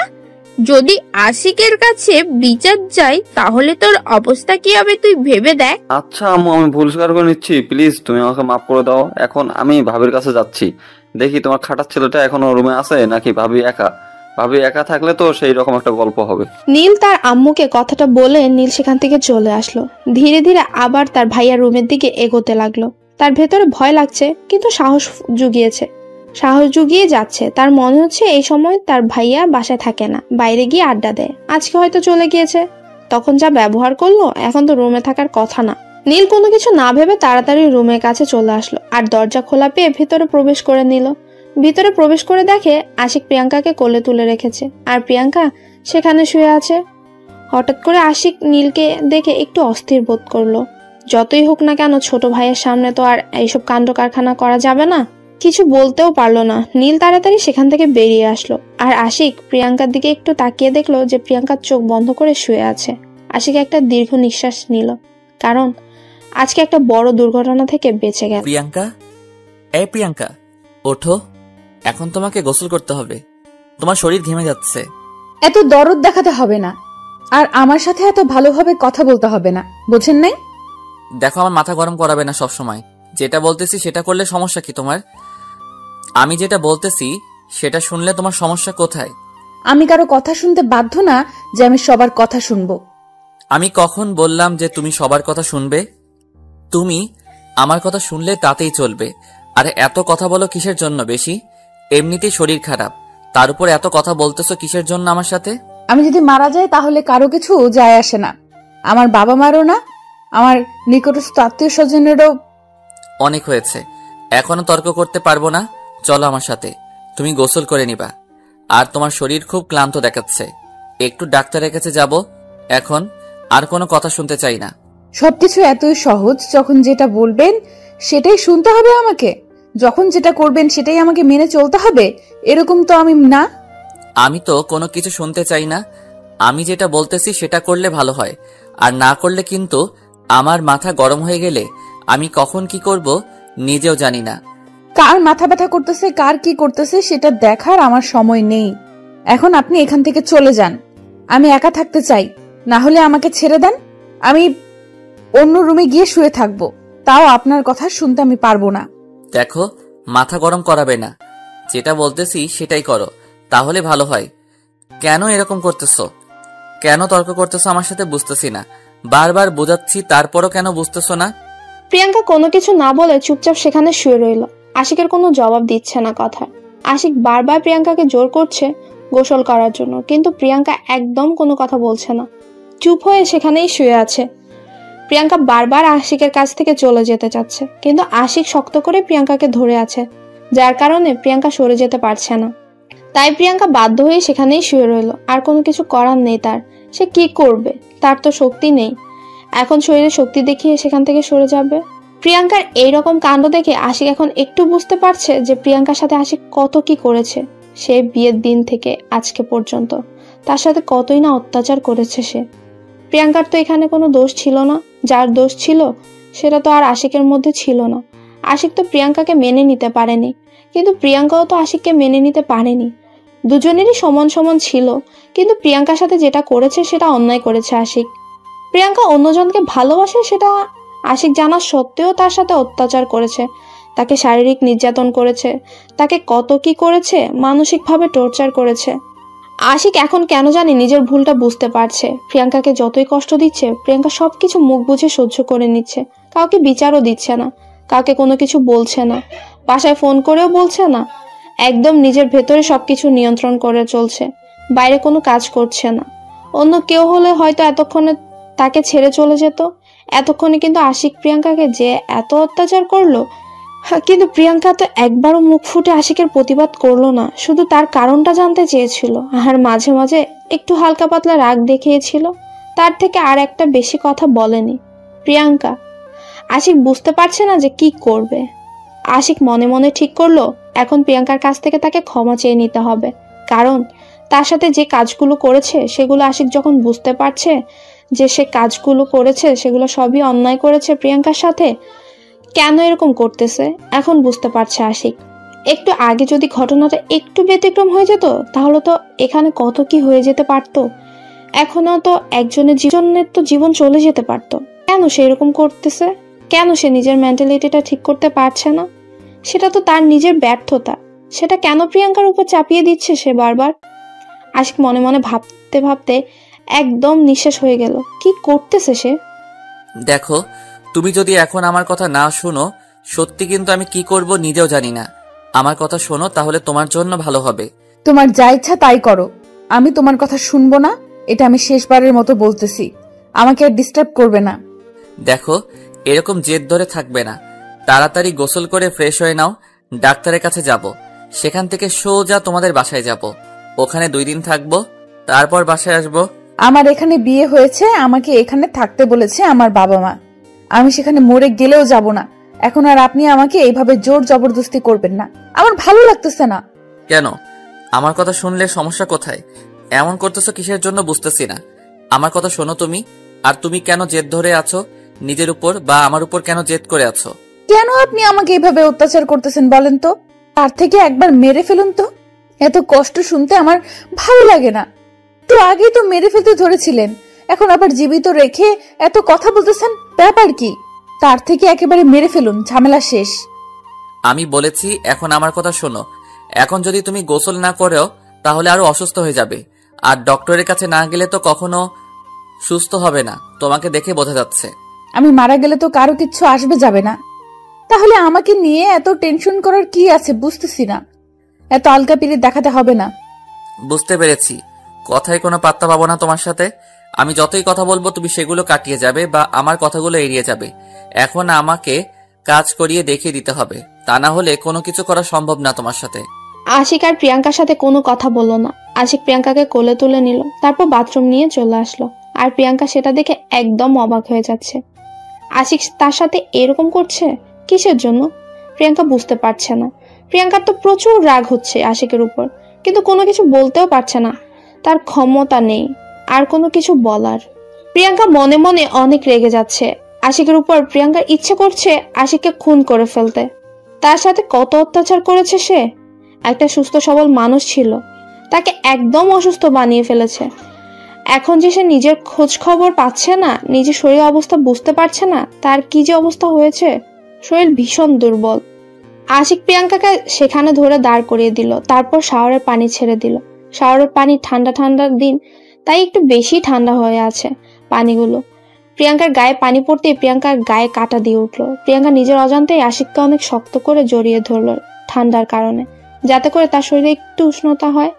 যদি আশিকের কাছে বিচার যায় তাহলে তোর অবস্থা কি হবে তুই ভেবে দেখ। আচ্ছা আম্মু, আমি ভুল স্বীকার করে নিচ্ছি। প্লিজ তুমি আমাকে মাফ করে দাও। এখন আমি ভাবির কাছে যাচ্ছি। দেখি তোমার খাটার ছেলেটা এখনো রুমে আছে নাকি ভাবি একা। ভাবি একা থাকলে তো সেই রকম একটা গল্প হবে। নীল তার আম্মুকে কথাটা বলে নীল সেখান থেকে চলে আসলো। ধীরে ধীরে আবার তার ভাইয়ার রুমের দিকে এগোতে লাগলো। তার ভেতরে ভয় লাগছে, কিন্তু সাহস জুগিয়ে যাচ্ছে। তার মনে হচ্ছে এই সময় তার ভাইয়া বাসায় থাকে না, বাইরে গিয়ে আড্ডা দেয়। আজকে হয়তো চলে গিয়েছে। তখন যা ব্যবহার করলো, এখন তো রুমে থাকার কথা না। নীল কোনো কিছু না ভেবে তাড়াতাড়ি রুমের কাছে চলে আসলো, আর দরজা খোলা পেয়ে ভেতরে প্রবেশ করে নিল। ভিতরে প্রবেশ করে দেখে আশিক প্রিয়াঙ্কাকে কোলে তুলে রেখেছে, আর প্রিয়াঙ্কা সেখানে শুয়ে আছে। হঠাৎ করে আশিক নীলকে দেখে একটু অস্থির বোধ করলো। যতই হোক না কেন, ছোট ভাইয়ের সামনে তো আর এইসব কাণ্ড কারখানা করা যাবে না। কিছু বলতেও পারলো না। নীল তাড়াতাড়ি সেখান থেকে বেরিয়ে আসলো, আর আশিক প্রিয়াঙ্কার দিকে একটু তাকিয়ে দেখলো যে প্রিয়াঙ্কার চোখ বন্ধ করে শুয়ে আছে। আশিক একটা দীর্ঘ নিঃশ্বাস নিল, কারণ আজকে একটা বড় দুর্ঘটনা থেকে বেঁচে গেল। প্রিয়াঙ্কা, এই প্রিয়াঙ্কা, ওঠো। এখন তোমাকে গোসল করতে হবে, তোমার শরীর ঘেমে যাচ্ছে। এত দরদ দেখাতে হবে না, আর আমার সাথে এত ভালোভাবে কথা বলতে হবে না, বোঝেন নাই? দেখো, আমার মাথা গরম করাবে না সব সময়। যেটা বলতেছি সেটা করলে সমস্যা কি তোমার? আমি যেটা বলতেছি সেটা শুনলে তোমার সমস্যা কোথায়? আমি কারো কথা শুনতে বাধ্য না যে আমি সবার কথা শুনবো। আমি কখন বললাম যে তুমি সবার কথা শুনবে? তুমি আমার কথা শুনলে তাতেই চলবে। আরে এত কথা বলো কিসের জন্য? বেশি এমনিতেই শরীর খারাপ, তার উপর এত কথা বলতেছো কিসের জন্য আমার সাথে? আমি যদি মারা যাই তাহলে কারো কিছু যায় আসে না, আমার বাবা মারও না, আমার নিকটস্থ আত্মীয় স্বজনেরও। অনেক হয়েছে, এখনো তর্ক করতে পারবো না। চলো আমার সাথে, তুমি গোসল করে নিবা। আর তোমার শরীর খুব ক্লান্ত দেখাচ্ছে, একটু ডাক্তারের কাছে যাব। এখন আর কোনো কথা শুনতে চাই না। সবকিছু এতই সহজ, যখন যেটা বলবেন সেটাই শুনতে হবে আমাকে, যখন যেটা করবেন সেটাই আমাকে মেনে চলতে হবে, এরকম তো আমি না। আমি তো কোনো কিছু শুনতে চাই না। আমি যেটা বলতেছি সেটা করলে ভালো হয়, আর না করলে কিন্তু আমার মাথা গরম হয়ে গেলে আমি কখন কি করব নিজেও জানি না। কার মাথা ব্যথা করতেছে, কার কি করতেছে সেটা দেখার আমার সময় নেই। এখন আপনি এখান থেকে চলে যান, আমি একা থাকতে চাই। না হলে আমাকে ছেড়ে দেন, আমি অন্য রুমে গিয়ে শুয়ে থাকবো, তাও আপনার কথা শুনতে আমি পারবো না। দেখো, মাথা গরম করাবে না, যেটা বলতেছি সেটাই করো, তাহলে ভালো হয়। কেন এরকম করতেছো? কেন তর্ক করতেছো আমার সাথে বুঝতেছি না। বারবার বোঝাচ্ছি, তারপরও কেন বুঝতেছো না? প্রিয়াঙ্কা কোনো কিছু না বলে চুপচাপ সেখানে শুয়ে রইল। আশিকের কোনো জবাব দিচ্ছে না কথা। আশিক বারবার প্রিয়াঙ্কাকে জোর করছে গোসল করার জন্য, কিন্তু প্রিয়াঙ্কা একদম কোনো কথা বলছে না, চুপ হয়ে সেখানেই শুয়ে আছে। প্রিয়াঙ্কা বারবার আশিকের কাছ থেকে চলে যেতে চাচ্ছে, কিন্তু আশিক শক্ত করে প্রিয়াঙ্কাকে ধরে আছে, যার কারণে প্রিয়াঙ্কা সরে যেতে পারছে না। তাই প্রিয়াঙ্কা বাধ্য হয়ে সেখানেই শুয়ে রইল। আর কোনো কিছু করার নেই তার, সে কি করবে? তার তো শক্তি নেই, এখন শরীরে শক্তি দেখিয়ে সেখান থেকে সরে যাবে। প্রিয়াঙ্কার এইরকম কাণ্ড দেখে আশিক এখন একটু বুঝতে পারছে যে প্রিয়াঙ্কার সাথে আশিক কত কি করেছে। সে বিয়ের দিন থেকে আজকে পর্যন্ত তার সাথে কতই না অত্যাচার করেছে সে। প্রিয়াঙ্কার তো এখানে কোনো দোষ ছিল না, যার দোষ ছিল সেটা তো আর আশিকের মধ্যে ছিল না। আশিক তো প্রিয়াঙ্কাকে মেনে নিতে পারেনি, কিন্তু প্রিয়াঙ্কাও তো আশিককে মেনে নিতে পারেনি। দুজনেরই সমান সমান ছিল, কিন্তু প্রিয়াঙ্কার সাথে যেটা করেছে সেটা অন্যায় করেছে আশিক। প্রিয়াঙ্কা অন্যজনকে ভালোবাসে সেটা আশিক জানা সত্ত্বেও তার সাথে অত্যাচার করেছে, তাকে শারীরিক নির্যাতন করেছে, তাকে কত কি করেছে, মানসিকভাবে টর্চার করেছে। আশিক এখন কেন জানি নিজের ভুলটা বুঝতে পারছে। প্রিয়াঙ্কাকে যতই কষ্ট দিচ্ছে, প্রিয়াঙ্কা সবকিছু মুখ বুঝে সহ্য করে নিচ্ছে। কাউকে বিচারও দিচ্ছে না, কাউকে কোনো কিছু বলছে না, বাসায় ফোন করেও বলছে না। একদম নিজের ভেতরে সবকিছু নিয়ন্ত্রণ করে চলছে, বাইরে কোনো কাজ করছে না। অন্য কেউ হলে হয়তো এতক্ষণে তাকে ছেড়ে চলে যেত। এতক্ষণে কিন্তু আশিক প্রিয়াঙ্কাকে যে এত অত্যাচার করলো, কিন্তু প্রিয়াঙ্কা তো একবারও মুখ ফুটে আশিকের প্রতিবাদ করলো না, শুধু তার কারণটা জানতে চেয়েছিল। আর মাঝে মাঝে একটু হালকা পাতলা রাগ দেখিয়েছিল, তার থেকে আর একটা বেশি কথা বলেনি প্রিয়াঙ্কা। আশিক বুঝতে পারছে না যে কি করবে। আশিক মনে মনে ঠিক করলো এখন প্রিয়াঙ্কার কাছ থেকে তাকে ক্ষমা চেয়ে নিতে হবে, কারণ তার সাথে যে কাজগুলো করেছে সেগুলো আশিক যখন বুঝতে পারছে যে সে কাজগুলো করেছে সেগুলো সবই অন্যায় করেছে প্রিয়াঙ্কার সাথে, কেন এরকম করতেছে এখন বুঝতে পারছে আশিক। একটু আগে যদি ঘটনাটা একটু ব্যতিক্রম হয়ে যেত তাহলে তো এখানে কত কি হয়ে যেতে পারতো। এখনো তো একজনের জীবন চলে যেতে পারতো। কেন সে এরকম করতেছে? কেন সে নিজের মেন্টালিটিটা ঠিক করতে পারছে না? সেটা তো তার নিজের ব্যর্থতা, সেটা কেন প্রিয়াঙ্কার উপর চাপিয়ে দিচ্ছে সে বারবার? আশিক মনে মনে ভাবতে ভাবতে একদম নিঃশেষ হয়ে গেল। কি করতেছে সে? দেখো, তুমি যদি এখন আমার কথা না শোনো, সত্যি কিন্তু আমি কি করব নিজেও জানি না। আমার কথা শোনো, তাহলে তোমার জন্য ভালো হবে। তোমার যা ইচ্ছা তাই করো, আমি তোমার কথা শুনবো না। এটা আমি শেষবারের মতো বলতেছি, আমাকে আর ডিস্টার্ব করবে না। দেখো, এরকম জেদ ধরে থাকবে না। তাড়াতাড়ি গোসল করে ফ্রেশ হয়ে নাও। ডাক্তারের কাছে যাব, সেখান থেকে সোজা তোমাদের বাসায় যাব। ওখানে 2 দিন থাকবো, তারপর বাসায় আসবো। আমার এখানে বিয়ে হয়েছে, আমাকে এখানে থাকতে বলেছে আমার বাবা মা। আমি সেখানে মরে গেলেও যাব না। এখন আর আপনি আমাকে এইভাবে জোর জবরদস্তি করবেন না, আমার ভালো লাগতেছে না। কেন? আমার কথা শুনলে সমস্যা কোথায়? এমন করতেছো কিসের জন্য বুঝতেছি না। আমার কথা শোনো তুমি। আর তুমি কেন জেদ ধরে আছো নিজের উপর, বা আমার উপর কেন জেদ করে আছো? কেন আপনি আমাকে এইভাবে অত্যাচার করতেছেন বলেন তো? তার থেকে একবার মেরে ফেলুন তো। এত কষ্ট শুনতে আমার ভালো লাগে না। তো আগেই তো মেরে ফেলতে ধরেছিলেন, এখন আবার জীবিত রেখে এত কথা বলতেছেন, ব্যাপার কি? তার থেকে একেবারে মেরে ফেলুন, ঝামেলা শেষ। আমি বলেছি এখন আমার কথা শোনো। এখন যদি তুমি গোসল না করো তাহলে আরো অসুস্থ হয়ে যাবে, আর ডক্টরের কাছে না গেলে তো কখনো সুস্থ হবে না। তোমাকে দেখে বোঝা যাচ্ছে। আমি মারা গেলে তো কারো কিচ্ছু আসবে যাবে না, তাহলে আমাকে নিয়ে এত টেনশন করার কি আছে বুঝতেছি না। এত আলকা পিরিত দেখাতে হবে না। বুঝতে পেরেছি, কথায় কোনো পাত্তা পাবো না তোমার সাথে। আমি যতই কথা বলবো তুমি সেগুলো কাটিয়ে যাবে বা আমার কথাগুলো এড়িয়ে যাবে। এখন আমাকে কাজ করিয়ে দেখিয়ে দিতে হবে, তা না হলে কোনো কিছু করা সম্ভব না তোমার সাথে। আশিক আর প্রিয়াঙ্কার সাথে কোনো কথা বলল না। আশিক প্রিয়াঙ্কাকে কোলে তুলে নিল, তারপর বাথরুম নিয়ে চলে আসলো। আর প্রিয়াঙ্কা সেটা দেখে একদম অবাক হয়ে যাচ্ছে। আশিক তার সাথে এরকম করছে কিসের জন্য? প্রিয়াঙ্কা বুঝতে পারছে না। প্রিয়াঙ্কার তো প্রচুর রাগ হচ্ছে আশিকের উপর, কিন্তু কোনো কিছু বলতেও পারছে না। তার ক্ষমতা নেই আর কোনো কিছু বলার। প্রিয়াঙ্কা মনে মনে অনেক রেগে যাচ্ছে আশিকের উপর। প্রিয়াঙ্কার ইচ্ছে করছে আশিককে খুন করে ফেলতে। তার সাথে কত অত্যাচার করেছে সে। একটা সুস্থ সবল মানুষ ছিল, তাকে একদম অসুস্থ বানিয়ে ফেলেছে। এখন যে সে নিজের খোঁজ খবর পাচ্ছে না, নিজের শরীর অবস্থা বুঝতে পারছে না, তার কি যে অবস্থা হয়েছে। শরীর ভীষণ দুর্বল। আশিক প্রিয়াঙ্কাকে সেখানে ধরে দাঁড় করিয়ে দিল, তারপর শাওয়ারের পানি ছেড়ে দিল। শাওয়ারের পানি ঠান্ডা ঠান্ডার দিন, তাই একটু বেশি ঠান্ডা হয়ে আছে পানিগুলো। প্রিয়াঙ্কার গায়ে পানি পড়তেই প্রিয়াঙ্কার গায়ে কাটা দিয়ে উঠলো। প্রিয়াঙ্কা নিজের অজান্তেই আশিককে অনেক শক্ত করে জড়িয়ে ধরলো ঠান্ডার কারণে, যাতে করে তার শরীরে একটু উষ্ণতা হয়,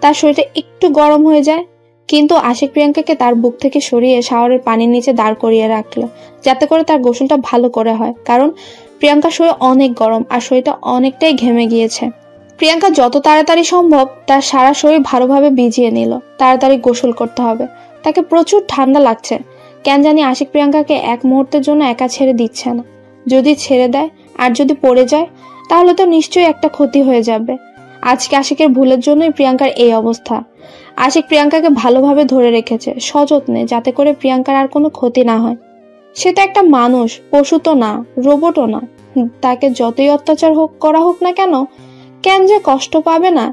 তার শরীরে একটু গরম হয়ে যায়। কিন্তু আশিক প্রিয়াঙ্কাকে তার বুক থেকে সরিয়ে শাওয়ারের পানির নিচে দাঁড় করিয়ে রাখলো, যাতে করে তার গোসলটা ভালো করে হয়। কারণ প্রিয়াঙ্কার শরীর অনেক গরম আর শরীরটা অনেকটাই ঘেমে গিয়েছে। প্রিয়াঙ্কা যত তাড়াতাড়ি সম্ভব তার সারা শরীর ভালোভাবে ভিজিয়ে নিল। তাড়াতাড়ি গোসল করতে হবে, তাকে প্রচুর ঠান্ডা লাগছে। কেন জানি আশিক প্রিয়াঙ্কাকে এক মুহূর্তের জন্য একা ছেড়ে দিচ্ছে না। যদি ছেড়ে দেয় আর যদি পড়ে যায় তাহলে তো নিশ্চয়ই একটা ক্ষতি হয়ে যাবে। আজকে আশিকের ভুলের জন্যই প্রিয়াঙ্কার এই অবস্থা। আশিক প্রিয়াঙ্কাকে ভালোভাবে ধরে রেখেছে সযত্নে, যাতে করে প্রিয়াঙ্কার আর কোনো ক্ষতি না হয়। সেটা একটা মানুষ, পশু তো না, রোবটও না। তাকে যতই অত্যাচার করা হোক না কেন, কেন যে কষ্ট পাবে না?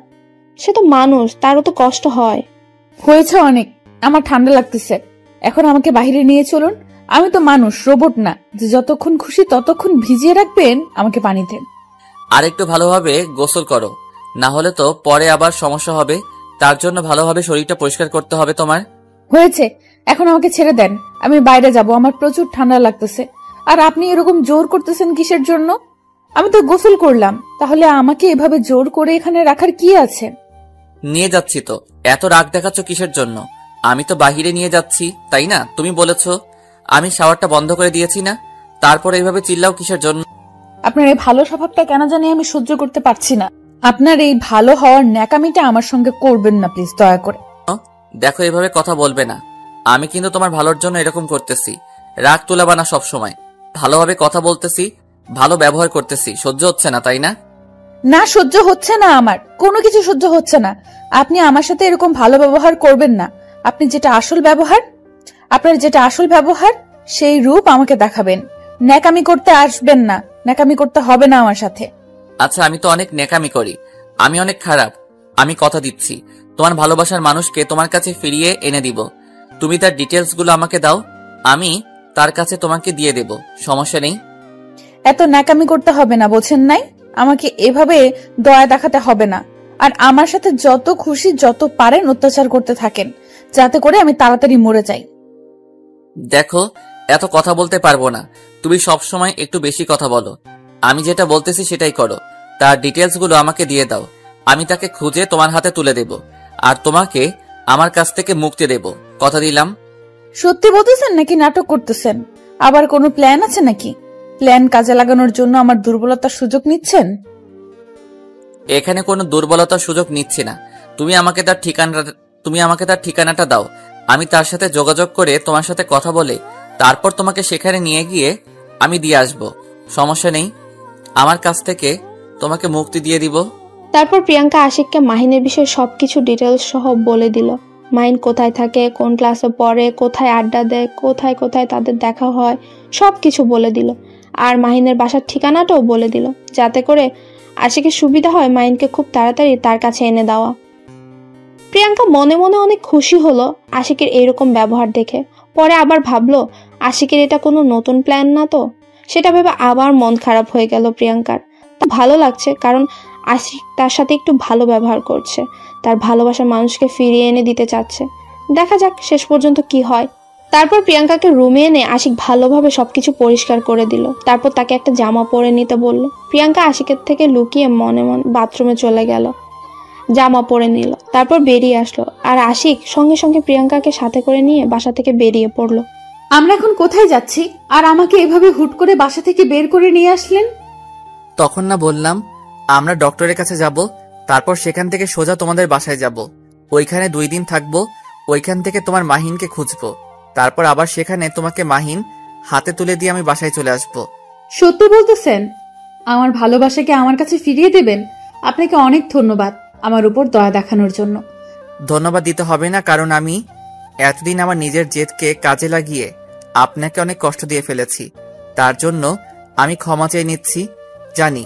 সে তো মানুষ, তারও তো কষ্ট হয়। হয়েছে অনেক, আমার ঠান্ডা লাগতেছে। এখন আমাকে বাইরে নিয়ে চলুন, আমি তো মানুষ, রোবট না যে যতক্ষণ খুশি ততক্ষণ ভিজিয়ে রাখবেন আমাকে পানিতে। আর একটু ভালোভাবে গোসল করো, না হলে তো পরে আবার সমস্যা হবে। তার জন্য ভালোভাবে শরীরটা পরিষ্কার করতে হবে তোমার। হয়েছে, এখন আমাকে ছেড়ে দেন, আমি বাইরে যাব, আমার প্রচুর ঠান্ডা লাগতেছে। আর আপনি এরকম জোর করতেছেন কিসের জন্য? আমি তো গোসল করলাম, তাহলে আমাকে এভাবে জোর করে এখানে রাখার কি আছে? নিয়ে যাচ্ছি তো, এত রাগ দেখাচ্ছ কিসের জন্য? আমি তো বাহিরে নিয়ে যাচ্ছি, তাই না? তুমি বলেছো, আমি শাওয়ারটা বন্ধ করে দিয়েছি না? তারপর এইভাবে চিল্লাও কিসের জন্য? আপনার এই ভালো স্বভাবটা কেন জানি আমি সহ্য করতে পারছি না। আপনার এই ভালো হওয়ার ন্যাকামিটা আমার সঙ্গে করবেন না প্লিজ, দয়া করে। দেখো, এভাবে কথা বলবে না। আমি কিন্তু তোমার ভালোর জন্য এরকম করতেছি। রাগ তুলাবা না সবসময়। ভালোভাবে কথা বলতেছি, ভালো ব্যবহার করতেছি, সহ্য হচ্ছে না তাই না? না, সহ্য হচ্ছে না, আমার কোনো কিছু সহ্য হচ্ছে না। আপনি আমার সাথে এরকম ভালো ব্যবহার করবেন না। আপনার যেটা আসল ব্যবহার সেই রূপ আমাকে দেখাবেন। ন্যাকামি করতে আসবেন না, ন্যাকামি করতে হবে না আমার সাথে। আচ্ছা, আমি তো অনেক নেকামি করি, আমি অনেক খারাপ। আমি কথা দিচ্ছি, তোমার ভালোবাসার মানুষকে তোমার কাছে ফিরিয়ে এনে দিব। তুমি তার ডিটেলস গুলো আমাকে দাও, আমি তার কাছে তোমাকে দিয়ে দেব, সমস্যা নেই। এত ন্যাকামি করতে হবে না, বোঝেন নাই? আমাকে এভাবে দয়া দেখাতে হবে না। আর আমার সাথে যত খুশি যত পারেন অত্যাচার করতে থাকেন, যাতে করে আমি তাড়াতাড়ি মরে যাই। দেখো, এত কথা বলতে পারবো না। তুমি সব সময় একটু বেশি কথা বলো। আমি যেটা বলতেছি সেটাই করো। তার ডিটেলস গুলো আমাকে দিয়ে দাও, আমি তাকে খুঁজে তোমার হাতে তুলে দেব, আর তোমাকে আমার কাছ থেকে মুক্তি দেব, কথা দিলাম। সত্যি বলতেছেন নাকি নাটক করতেছেন? আবার কোনো প্ল্যান আছে নাকি? প্ল্যান কাজে লাগানোর জন্য আমার দুর্বলতার সুযোগ নিচ্ছেন? এখানে কোনো দুর্বলতার সুযোগ নিচ্ছি না। তুমি আমাকে তার ঠিকানাটা দাও, আমি তার সাথে যোগাযোগ করে তোমার সাথে কথা বলে তারপর তোমাকে সেখানে নিয়ে গিয়ে আমি দিয়ে আসব, সমস্যা নেই। আমার কাছ থেকে তোমাকে মুক্তি দিয়ে দিব। তারপর প্রিয়াঙ্কা আশিককে মাহিনের বিষয়ে সবকিছু ডিটেলস সহ বলে দিল। মাহিন কোথায় থাকে, কোন ক্লাসে পড়ে, কোথায় আড্ডা দেয়, কোথায় কোথায় তাদের দেখা হয়, সবকিছু বলে দিল। আর মাহিনের বাসার ঠিকানাটাও বলে দিল, যাতে করে আশিকের সুবিধা হয় মাহিনকে খুব তাড়াতাড়ি তার কাছে এনে দেওয়া। প্রিয়াঙ্কা মনে মনে অনেক খুশি হলো আশিকের এরকম ব্যবহার দেখে। পরে আবার ভাবলো আশিকের এটা কোনো নতুন প্ল্যান না তো। সেটা ভেবে আবার মন খারাপ হয়ে গেল প্রিয়াঙ্কার। তা ভালো লাগছে, কারণ আশিক তার সাথে একটু ভালো ব্যবহার করছে, তার ভালোবাসার মানুষকে ফিরিয়ে এনে দিতে চাচ্ছে। দেখা যাক শেষ পর্যন্ত কি হয়। তারপর প্রিয়াঙ্কাকে রুমে এনে আশিক ভালোভাবে সবকিছু পরিষ্কার করে দিল। তারপর তাকে একটা জামা পরে নিতে বলল। প্রিয়াঙ্কা আশিকের থেকে লুকিয়ে মনে মনে বাথরুমে চলে গেল, জামা পরে নিল, তারপর বেরিয়ে আসলো। আর আশিক সঙ্গে সঙ্গে প্রিয়াঙ্কাকে সাথে করে নিয়ে বাসা থেকে বেরিয়ে পড়লো। আমরা এখন কোথায় যাচ্ছি? আর আমাকে এভাবে হুট করে বাসা থেকে বের করে নিয়ে আসলেন? তখন না বললাম আমরা ডক্টরের কাছে যাব, তারপর সেখান থেকে সোজা তোমাদের বাসায় যাব। ওইখানে 2 দিন থাকবো, ওইখান থেকে তোমার মাহিনকে খুঁজবো, তারপর আবার সেখানে তোমাকে মাহিন হাতে তুলে দিয়ে আমি বাসায় চলে আসবো। সত্যি বলতেছেন? আমার ভালোবাসাকে আমার কাছে ফিরিয়ে দেবেন? আপনাকে অনেক ধন্যবাদ আমার উপর দয়া দেখানোর জন্য। ধন্যবাদ দিতে হবে না, কারণ আমি এতদিন আমার নিজের জেদকে কাজে লাগিয়ে আপনাকে অনেক কষ্ট দিয়ে ফেলেছি। তার জন্য আমি ক্ষমা চেয়ে নিচ্ছি। জানি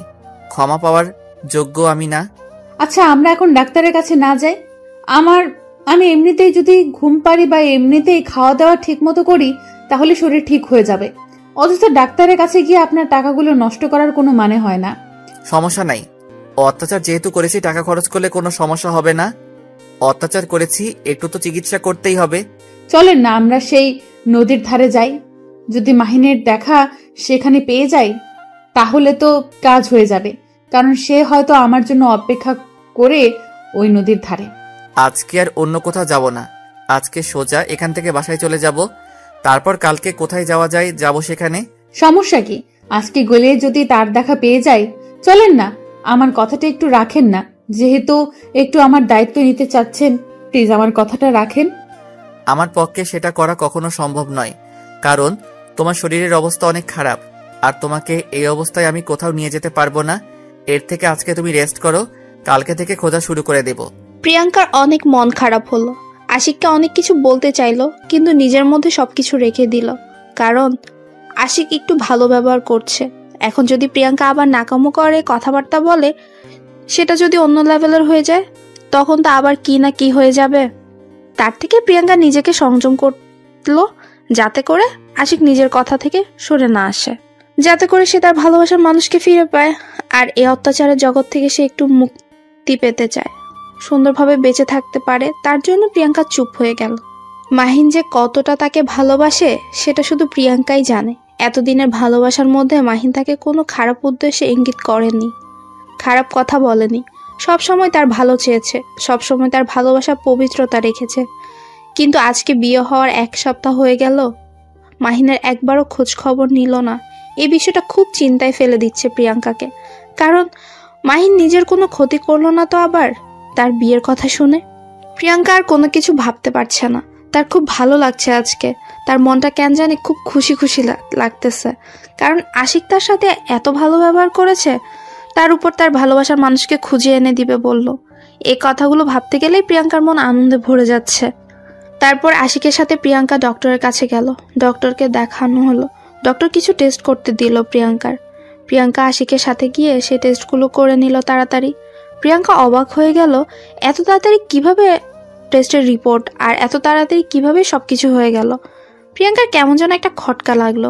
ক্ষমা পাওয়ার যোগ্য আমি না। আচ্ছা, আমরা এখন ডাক্তারের কাছে না যাই? আমি এমনিতেই যদি ঘুম পারি বা এমনিতেই খাওয়া দাওয়া ঠিক মতো করি তাহলে শরীর ঠিক হয়ে যাবে। অথচ ডাক্তারের কাছে গিয়ে আপনার টাকাগুলো নষ্ট করার কোনো মানে হয় না। সমস্যা নাই, অত্যাচার যেহেতু করেছি টাকা খরচ করলে কোনো সমস্যা হবে না। অত্যাচার করেছি, একটু তো চিকিৎসা করতেই হবে। চলেন না আমরা সেই নদীর ধারে যাই। যদি মাহিনের দেখা সেখানে পেয়ে যাই তাহলে তো কাজ হয়ে যাবে, কারণ সে হয়তো আমার জন্য অপেক্ষা করে ওই নদীর ধারে। আজকে আর অন্য কোথাও যাব না, আজকে সোজা এখান থেকে বাসায় চলে যাব, তারপর কালকে কোথায় যাওয়া যায় যাব সেখানে। সমস্যা কি? আজকে গেলে যদি তার দেখা পেয়ে যাই। চলেন না, আমার কথাটা একটু রাখেন না, যেহেতু একটু আমার দায়িত্ব নিতে চাচ্ছেন, প্লিজ আমার কথাটা রাখেন। আমার পক্ষে সেটা করা কখনো সম্ভব নয়, কারণ তোমার শরীরের অবস্থা অনেক খারাপ, আর তোমাকে এই অবস্থায় আমি কোথাও নিয়ে যেতে পারবো না। এর থেকে আজকে তুমি রেস্ট করো, কালকে থেকে খোঁজা শুরু করে দেব। প্রিয়াঙ্কার অনেক মন খারাপ হলো। আশিককে অনেক কিছু বলতে চাইলো, কিন্তু নিজের মধ্যে সবকিছু রেখে দিল, কারণ আশিক একটু ভালো ব্যবহার করছে। এখন যদি প্রিয়াঙ্কা আবার নাকামো করে, কথাবার্তা বলে, সেটা যদি অন্য লেভেলের হয়ে যায়, তখন তো আবার কি না কি হয়ে যাবে। তার থেকে প্রিয়াঙ্কা নিজেকে সংযম করলো, যাতে করে আশিক নিজের কথা থেকে সরে না আসে, যাতে করে সে তার ভালোবাসার মানুষকে ফিরে পায় আর এই অত্যাচারের জগৎ থেকে সে একটু মুক্তি পেতে চায়, সুন্দরভাবে বেঁচে থাকতে পারে। তার জন্য প্রিয়াঙ্কা চুপ হয়ে গেল। মাহিন যে কতটা তাকে ভালোবাসে সেটা শুধু প্রিয়াঙ্কাই জানে। এতদিনের ভালোবাসার মধ্যে মাহিন তাকে কোনো খারাপ উদ্দেশ্যে ইঙ্গিত করেনি, খারাপ কথা বলেনি, সবসময় তার ভালো চেয়েছে, সবসময় তার ভালোবাসা পবিত্রতা রেখেছে। কিন্তু আজকে বিয়ে হওয়ার 1 সপ্তাহ হয়ে গেল, মাহিনের একবারও খোঁজ খবর নিল না। এই বিষয়টা খুব চিন্তায় ফেলে দিচ্ছে প্রিয়াঙ্কাকে। কারণ মাহিন নিজের কোনো ক্ষতি করলো না তো আবার তার বিয়ের কথা শুনে? প্রিয়াঙ্কা আর কোনো কিছু ভাবতে পারছে না। তার খুব ভালো লাগছে আজকে, তার মনটা কেন জানি খুব খুশি খুশি লাগতেছে। কারণ আশিক তার সাথে এত ভালো ব্যবহার করেছে, তার উপর তার ভালোবাসার মানুষকে খুঁজে এনে দিবে বলল। এই কথাগুলো ভাবতে গেলেই প্রিয়াঙ্কার মন আনন্দে ভরে যাচ্ছে। তারপর আশিকের সাথে প্রিয়াঙ্কা ডক্টরের কাছে গেল, ডক্টরকে দেখানো হলো। ডক্টর কিছু টেস্ট করতে দিল প্রিয়াঙ্কার। প্রিয়াঙ্কা আশিকের সাথে গিয়ে সে টেস্টগুলো করে নিল তাড়াতাড়ি। প্রিয়াঙ্কা অবাক হয়ে গেল, এত তাড়াতাড়ি কিভাবে টেস্টের রিপোর্ট আর এত তাড়াতাড়ি কিভাবে সবকিছু হয়ে গেল। প্রিয়াঙ্কার কেমন যেন একটা খটকা লাগলো।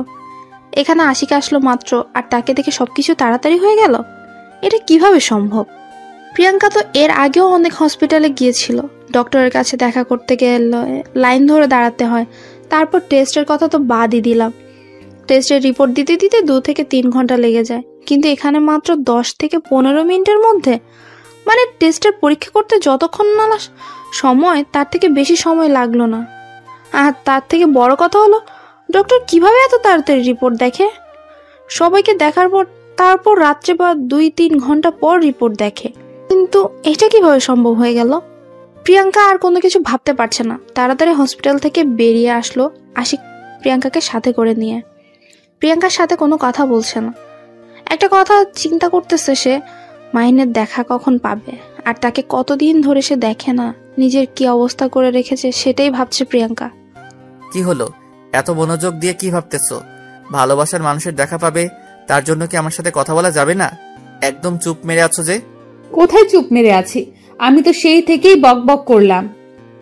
এখানে আশিক আসলো মাত্র আর তাকে দেখে সবকিছু তাড়াতাড়ি হয়ে গেল, এটা কিভাবে সম্ভব? প্রিয়াঙ্কা তো এর আগেও অনেক হসপিটালে গিয়েছিল, ডক্টরের কাছে দেখা করতে গেলে লাইন ধরে দাঁড়াতে হয়। তারপর টেস্টের কথা তো বাদই দিলাম, টেস্টের রিপোর্ট দিতে দিতে 2 থেকে 3 ঘন্টা লেগে যায়। কিন্তু এখানে মাত্র 10 থেকে 15 মিনিটের মধ্যে, মানে টেস্টের পরীক্ষা করতে যতক্ষণ না সময় তার থেকে বেশি সময় লাগলো না। আর তার থেকে বড় কথা হলো, ডক্টর কিভাবে এত তাড়াতাড়ি রিপোর্ট দেখে? সবাইকে দেখার পর তারপর রাত্রে বা 2-3 ঘন্টা পর রিপোর্ট দেখে। কিন্তু এটা কিভাবে সম্ভব হয়ে গেল? প্রিয়াঙ্কা আর কোনো কিছু ভাবতে পারছে না। তাড়াতাড়ি হসপিটাল থেকে বেরিয়ে আসলো আশিক প্রিয়াঙ্কাকে সাথে করে নিয়ে। প্রিয়াঙ্কার সাথে কোনো কথা বলছে না। একটা কথা চিন্তা করতেছে সে, মাহিনের দেখা কখন পাবে, আর তাকে কতদিন ধরে সে দেখে না, নিজের কি অবস্থা করে রেখেছে সেটাই ভাবছে প্রিয়াঙ্কা। কি হলো, এত মনোযোগ দিয়ে কি ভাবতেছো? ভালোবাসার মানুষের দেখা পাবে, তার জন্য কি আমার সাথে কথা বলা যাবে না? একদম চুপ মেরে আছো যে। কোথায় চুপ মেরে আছি? আমি তো সেই থেকেই বকবক করলাম,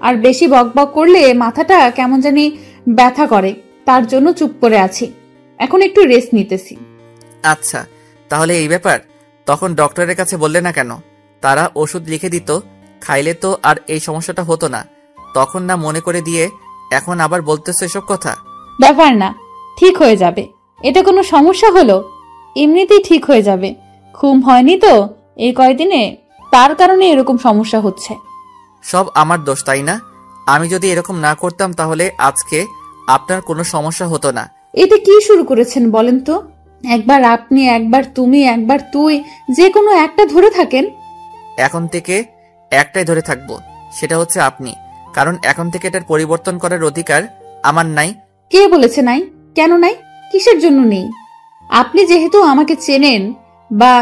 আর বেশি বকবক করলে মাথাটা কেমন জানি ব্যথা করে, তার জন্য চুপ করে আছি। এখন একটু রেস্ট নিতেছি। আচ্ছা, তাহলে এই ব্যাপার। তখন ডক্টরের কাছে বললে না কেন? তারা ওষুধ লিখে দিত, খাইলে তো আর এই সমস্যাটা হতো না। তখন না মনে করে দিয়ে এখন আবার বলতেছো এসব কথা? ব্যাপার না, ঠিক হয়ে যাবে। এটা কোনো সমস্যা হলো? এমনিতেই ঠিক হয়ে যাবে। ঘুম হয়নি তো এই কয়দিনে, তার কারণে এরকম সমস্যা হচ্ছে। সব আমার দোষ, তাই না? আমি যদি এরকম না করতাম তাহলে আজকে আপনার কোনো সমস্যা হতো না। এটা কি শুরু করেছেন বলেন তো? একবার আপনি, একবার তুমি, একবার তুই, যে কোনো একটা ধরে থাকেন। এখন থেকে একটাই ধরে থাকবো, সেটা হচ্ছে আপনি। কারণ এখন থেকে এটার পরিবর্তন করার অধিকার আমার নাই। কে বলেছে নাই? কেন নাই? কিসের জন্য নেই? আপনি যেহেতু আমাকে চেনেন, বা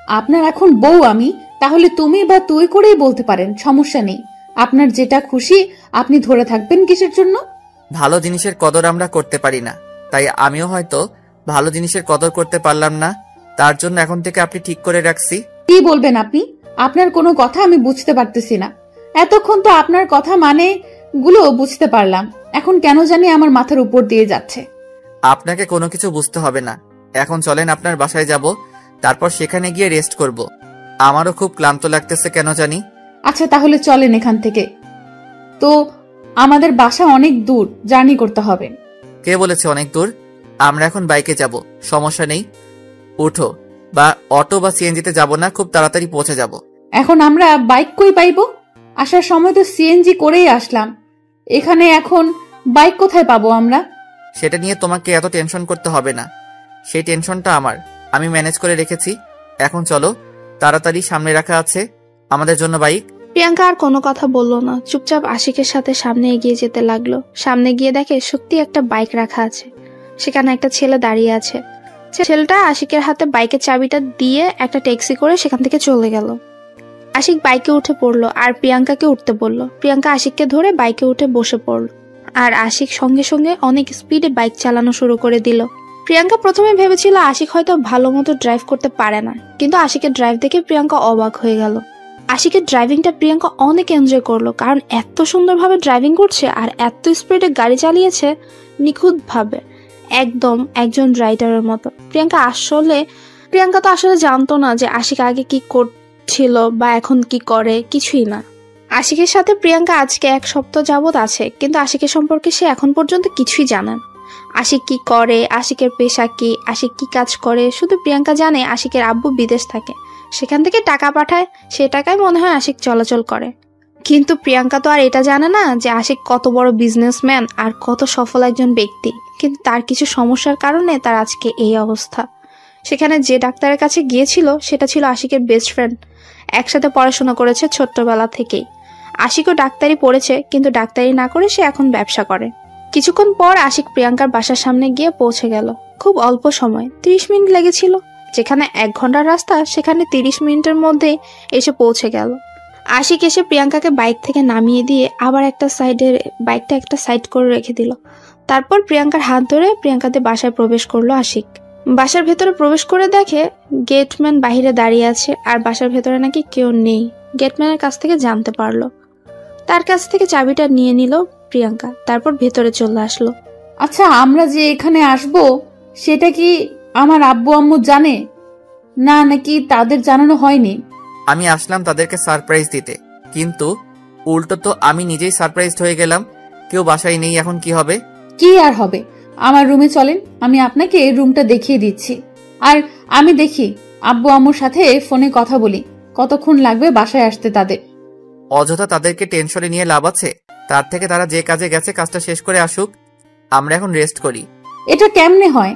আপনার এখন বউ আমি, তাহলে তুমি বা তুই করেই বলতে পারেন, সমস্যা নেই। আপনার যেটা খুশি আপনি ধরে থাকবেন কিসের জন্য? ভালো জিনিসের কদর আমরা করতে পারি না, তাই আমিও হয়তো ভালো জিনিসের কদর করতে পারলাম না। তার জন্য এখন থেকে আপনি ঠিক করে রাখছি। কি বলবেন আপনি? আপনার কোনো কথা আমি বুঝতে পারতেছি না। এতক্ষণ তো আপনার কথা মানে গুলো বুঝতে পারলাম, এখন কেন জানি আমার মাথার উপর দিয়ে যাচ্ছে। আপনাকে কোনো কিছু বুঝতে হবে না। এখন চলেন আপনার বাসায় যাব, তারপর সেখানে গিয়ে রেস্ট করব। আমারও খুব ক্লান্ত লাগতেছে কেন জানি। আচ্ছা তাহলে চলেন এখান থেকে। তো আমাদের বাসা অনেক দূর, জার্নি করতে হবে। কে বলেছে অনেক দূর? আমরা এখন বাইকে যাব, সমস্যা নেই। উঠো, বা অটো বা সিএনজিতে যাব না, খুব তাড়াতাড়ি পৌঁছে যাব। এখন আমরা বাইক কই পাইবো? আসার সময় তো সিএনজি করেই আসলাম, এখানে এখন বাইক কোথায় পাবো আমরা? সেটা নিয়ে তোমাকে এত টেনশন করতে হবে না, সেই টেনশনটা আমার, আমি ম্যানেজ করে রেখেছি। এখন চলো, তাড়াতাড়ি সামনে রাখা আছে আমাদের জন্য বাইক। প্রিয়াঙ্কা আর কোনো কথা বলল না, চুপচাপ আশিকের সাথে সামনে এগিয়ে যেতে লাগলো। সামনে গিয়ে দেখে সত্যি একটা বাইক রাখা আছে, সেখানে একটা ছেলে দাঁড়িয়ে আছে। ছেলেটা আশিকের হাতে বাইকের চাবিটা দিয়ে একটা ট্যাক্সি করে সেখান থেকে চলে গেল। আশিক বাইকে উঠে পড়লো আর প্রিয়াঙ্কাকে উঠতে বলল। প্রিয়াঙ্কা আশিককে ধরে বাইকে উঠে বসে পড়ল, আর আশিক সঙ্গে সঙ্গে অনেক স্পিডে বাইক চালানো শুরু করে দিল। প্রিয়াঙ্কা প্রথমে ভেবেছিল আশিক হয়তো ভালো মতো ড্রাইভ করতে পারে না, কিন্তু আশিকের ড্রাইভ দেখে প্রিয়াঙ্কা অবাক হয়ে গেল। আশিকের ড্রাইভিংটা প্রিয়াঙ্কা অনেক এনজয় করলো, কারণ এত সুন্দরভাবে ড্রাইভিং করছে আর এত স্পিডে গাড়ি চালিয়েছে, নিখুঁতভাবে, একদম একজন রাইডারের মতো। প্রিয়াঙ্কা তো আসলে জানতো না যে আশিক আগে কি করছিল বা এখন কি করে, কিছুই না। আশিকের সাথে প্রিয়াঙ্কা আজকে 1 সপ্তাহ যাবৎ আছে, কিন্তু আশিকের সম্পর্কে সে এখন পর্যন্ত কিছুই জানে না। আশিক কি করে, আশিকের পেশা কি, আশিক কি কাজ করে, শুধু প্রিয়াঙ্কা জানে আশিকের আব্বু বিদেশ থাকে, সেখান থেকে টাকা পাঠায়, সে টাকায় মনে হয় আশিক চলাচল করে। কিন্তু প্রিয়াঙ্কা তো আর এটা জানে না যে আশিক কত বড় বিজনেসম্যান আর কত সফল একজন ব্যক্তি। কিন্তু তার কিছু সমস্যার কারণে তার আজকে এই অবস্থা। সেখানে যে ডাক্তারের কাছে গিয়েছিল সেটা ছিল আশিকের বেস্ট ফ্রেন্ড, একসাথে পড়াশোনা করেছে ছোট্টবেলা থেকেই। আশিকও ডাক্তারি পড়েছে, কিন্তু ডাক্তারি না করে সে এখন ব্যবসা করে। কিছুক্ষণ পর আশিক প্রিয়াঙ্কার বাসার সামনে গিয়ে পৌঁছে গেল। খুব অল্প সময়, 30 মিনিট লেগেছিল। যেখানে 1 ঘন্টার রাস্তা, সেখানে 30 মিনিটের মধ্যেই এসে পৌঁছে গেল। আশিক এসে প্রিয়াঙ্কাকে বাইক থেকে নামিয়ে দিয়ে আবার বাইকটা একটা সাইড করে রেখে দিল। তারপর প্রিয়াঙ্কার হাত ধরে প্রিয়াঙ্কাদের বাসায় প্রবেশ করলো আশিক। বাসার ভেতরে প্রবেশ করে দেখে গেটম্যান বাহিরে দাঁড়িয়ে আছে, আর বাসার ভেতরে নাকি কেউ নেই। গেটম্যানের কাছ থেকে জানতে পারলো। তার কাছ থেকে চাবিটা নিয়ে নিল প্রিয়াঙ্কা, তারপর ভেতরে চলে আসলো। আচ্ছা, আমরা যে এখানে আসবো সেটা কি আমার আব্বু আম্মু জানে না, নাকি তাদের জানানো হয়নি? আমি আসলাম তাদেরকে সারপ্রাইজ দিতে, কিন্তু উল্টো তো আমি নিজেই সারপ্রাইজড হয়ে গেলাম। কেউ বাসায় নেই, এখন কি হবে? কি আর হবে, আমার রুমে চলেন, আমি আপনাকে রুমটা দেখিয়ে দিচ্ছি। আর আমি দেখি আব্বু আম্মুর সাথে ফোনে কথা বলি, কতক্ষণ লাগবে বাসায় আসতে তাদের। অযথা তাদেরকে টেনশনে নিয়ে লাভ আছে? তার থেকে তারা যে কাজে গেছে কাজটা শেষ করে আসুক, আমরা এখন রেস্ট করি। এটা কেমনে হয়?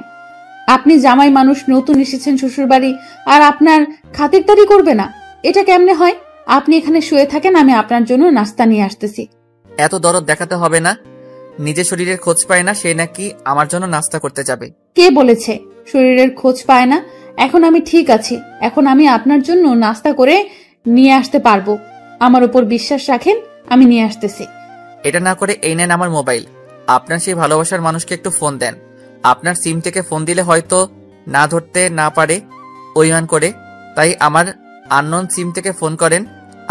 আপনি জামাই মানুষ, নতুন এসেছেন শ্বশুর বাড়ি, আর আপনার খাতিরদারি করবে না? এটা কেমনে হয়? আপনি এখানে শুয়ে থাকেন, আমি আপনার জন্য নাস্তা নিয়ে আসতেছি। এত দরদ দেখাতে হবে না। নিজের শরীরের খোঁজ পায় না, সে নাকি আমার জন্য নাস্তা করতে যাবে? কে বলেছে শরীরের খোঁজ পায় না? এখন আমি ঠিক আছি, এখন আমি আপনার জন্য নাস্তা করে নিয়ে আসতে পারবো। আমার উপর বিশ্বাস রাখেন, আমি নিয়ে আসতেছি। এটা না করে এই নেন আমার মোবাইল। আপনার সেই ভালোবাসার মানুষকে একটু ফোন দেন। আপনার সিম থেকে ফোন দিলে হয়তো না ধরতে না পারে অভিমান করে, তাই আমার আননোন সিম থেকে ফোন করেন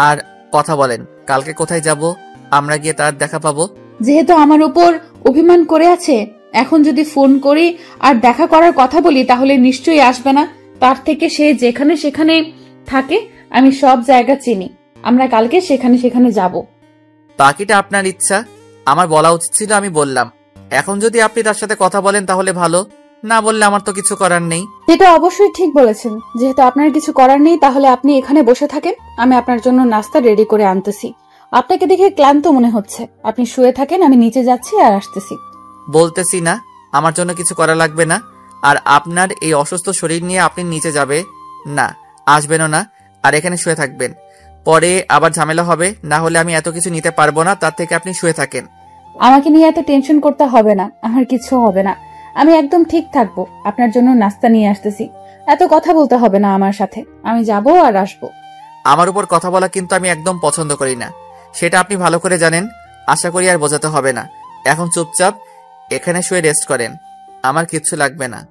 আর কথা বলেন কালকে কোথায় যাব, আমরা গিয়ে তার দেখা পাবো। যেহেতু আমার উপর অভিমান করে আছে, এখন যদি ফোন করি আর দেখা করার কথা বলি তাহলে নিশ্চয়ই আসবে না। তার থেকে সে যেখানে সেখানে থাকে, আমি সব জায়গা চিনি, আমরা কালকে সেখানে যাব। বাকিটা আপনার ইচ্ছা, আমার বলা উচিত ছিল, আমি বললাম। এখন যদি আপনি তার সাথে কথা বলেন তাহলে ভালো, না বললে আমার তো কিছু করার নেই। এটা অবশ্যই ঠিক বলেছেন, যেহেতু আপনার কিছু করার নেই তাহলে আপনি এখানে বসে থাকেন, আমি আপনার জন্য নাস্তা রেডি করে আনতেছি। আপনাকে দেখে ক্লান্ত মনে হচ্ছে, আপনি শুয়ে থাকেন, আমি নিচে যাচ্ছি আর আসতেছি। বলতেছি না আমার জন্য কিছু করা লাগবে না, আর আপনার এই অসুস্থ শরীর নিয়ে আপনি নিচে যাবে না, আসবেনও না, আর এখানে শুয়ে থাকবেন। পরে আবার ঝামেলা হবে, না হলে আমি এত কিছু নিতে পারবো না, তার থেকে আপনি শুয়ে থাকেন। আমাকে নিয়ে এত টেনশন করতে হবে না, আমার কিছু হবে না, আমি একদম ঠিক থাকবো। আপনার জন্য নাস্তা নিয়ে আসতেছি, এত কথা বলতে হবে না আমার সাথে, আমি যাব আর আসবো। আমার উপর কথা বলা কিন্তু আমি একদম পছন্দ করি না, সেটা আপনি ভালো করে জানেন। আশা করি আর বোঝাতে হবে না। এখন চুপচাপ এখানে শুয়ে রেস্ট করেন, আমার কিচ্ছু লাগবে না।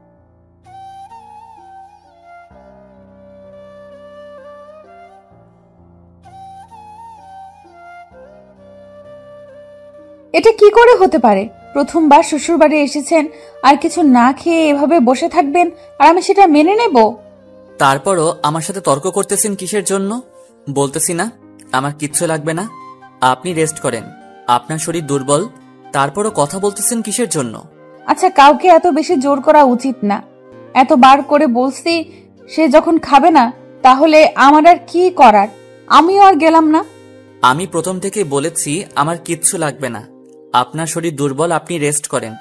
এটা কি করে হতে পারে? প্রথমবার শ্বশুর বাড়ি এসেছেন আর কিছু না খেয়ে এভাবে বসে থাকবেন আর আমি সেটা মেনে নেব? তারপরও আমার সাথে তর্ক করতেছেন কিসের জন্য? বলতেছি না আমার কিচ্ছু লাগবে না, আপনি রেস্ট করেন, আপনার শরীর দুর্বল, তারপরও কথা বলতেছেন কিসের জন্য? আচ্ছা, কাউকে এত বেশি জোর করা উচিত না। এতবার করে বলছি, সে যখন খাবে না তাহলে আমার আর কি করার? আমিও আর গেলাম না। আমি প্রথম থেকে বলেছি আমার কিচ্ছু লাগবে না, আপনার শরীর দুর্বল, আপনি রেস্ট করেন।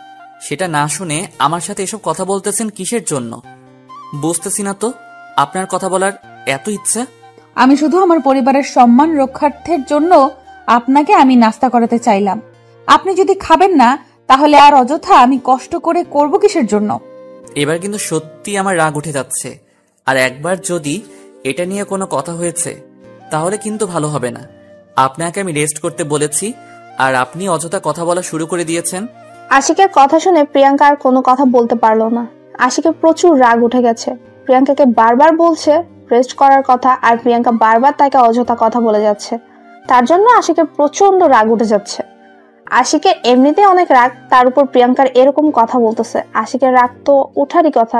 সেটা না শুনে আমার সাথে এসব কথা বলতেছেন কিসের জন্য? বুঝতেছি না তো আপনার কথা বলার এত ইচ্ছা। আমি শুধু আমার পরিবারের সম্মান রক্ষার্থের জন্য আপনাকে আমি নাস্তা করাতে চাইলাম। আপনি যদি খাবেন না তাহলে আর অযথা আমি কষ্ট করে করব কিসের জন্য? এবার কিন্তু সত্যি আমার রাগ উঠে যাচ্ছে, আর একবার যদি এটা নিয়ে কোনো কথা হয়েছে তাহলে কিন্তু ভালো হবে না। আপনাকে আমি রেস্ট করতে বলেছি আর আপনি অযথা কথা বলা শুরু করে দিয়েছেন। আশিকের কথা শুনে প্রিয়াঙ্কা আর কোনো কথা বলতে পারলো না। আশিকের প্রচুর রাগ উঠে গেছে। প্রিয়াঙ্কাকে বারবার বলছে রেস্ট করার কথা, আর প্রিয়াঙ্কা বারবার তাকে অযথা কথা বলে যাচ্ছে। তার জন্য আশিকের প্রচন্ড রাগ উঠে যাচ্ছে। আশিকের এমনিতেই অনেক রাগ, তার উপর প্রিয়াঙ্কার এরকম কথা বলতেছে। আশিকের রাগ তো উঠারই কথা,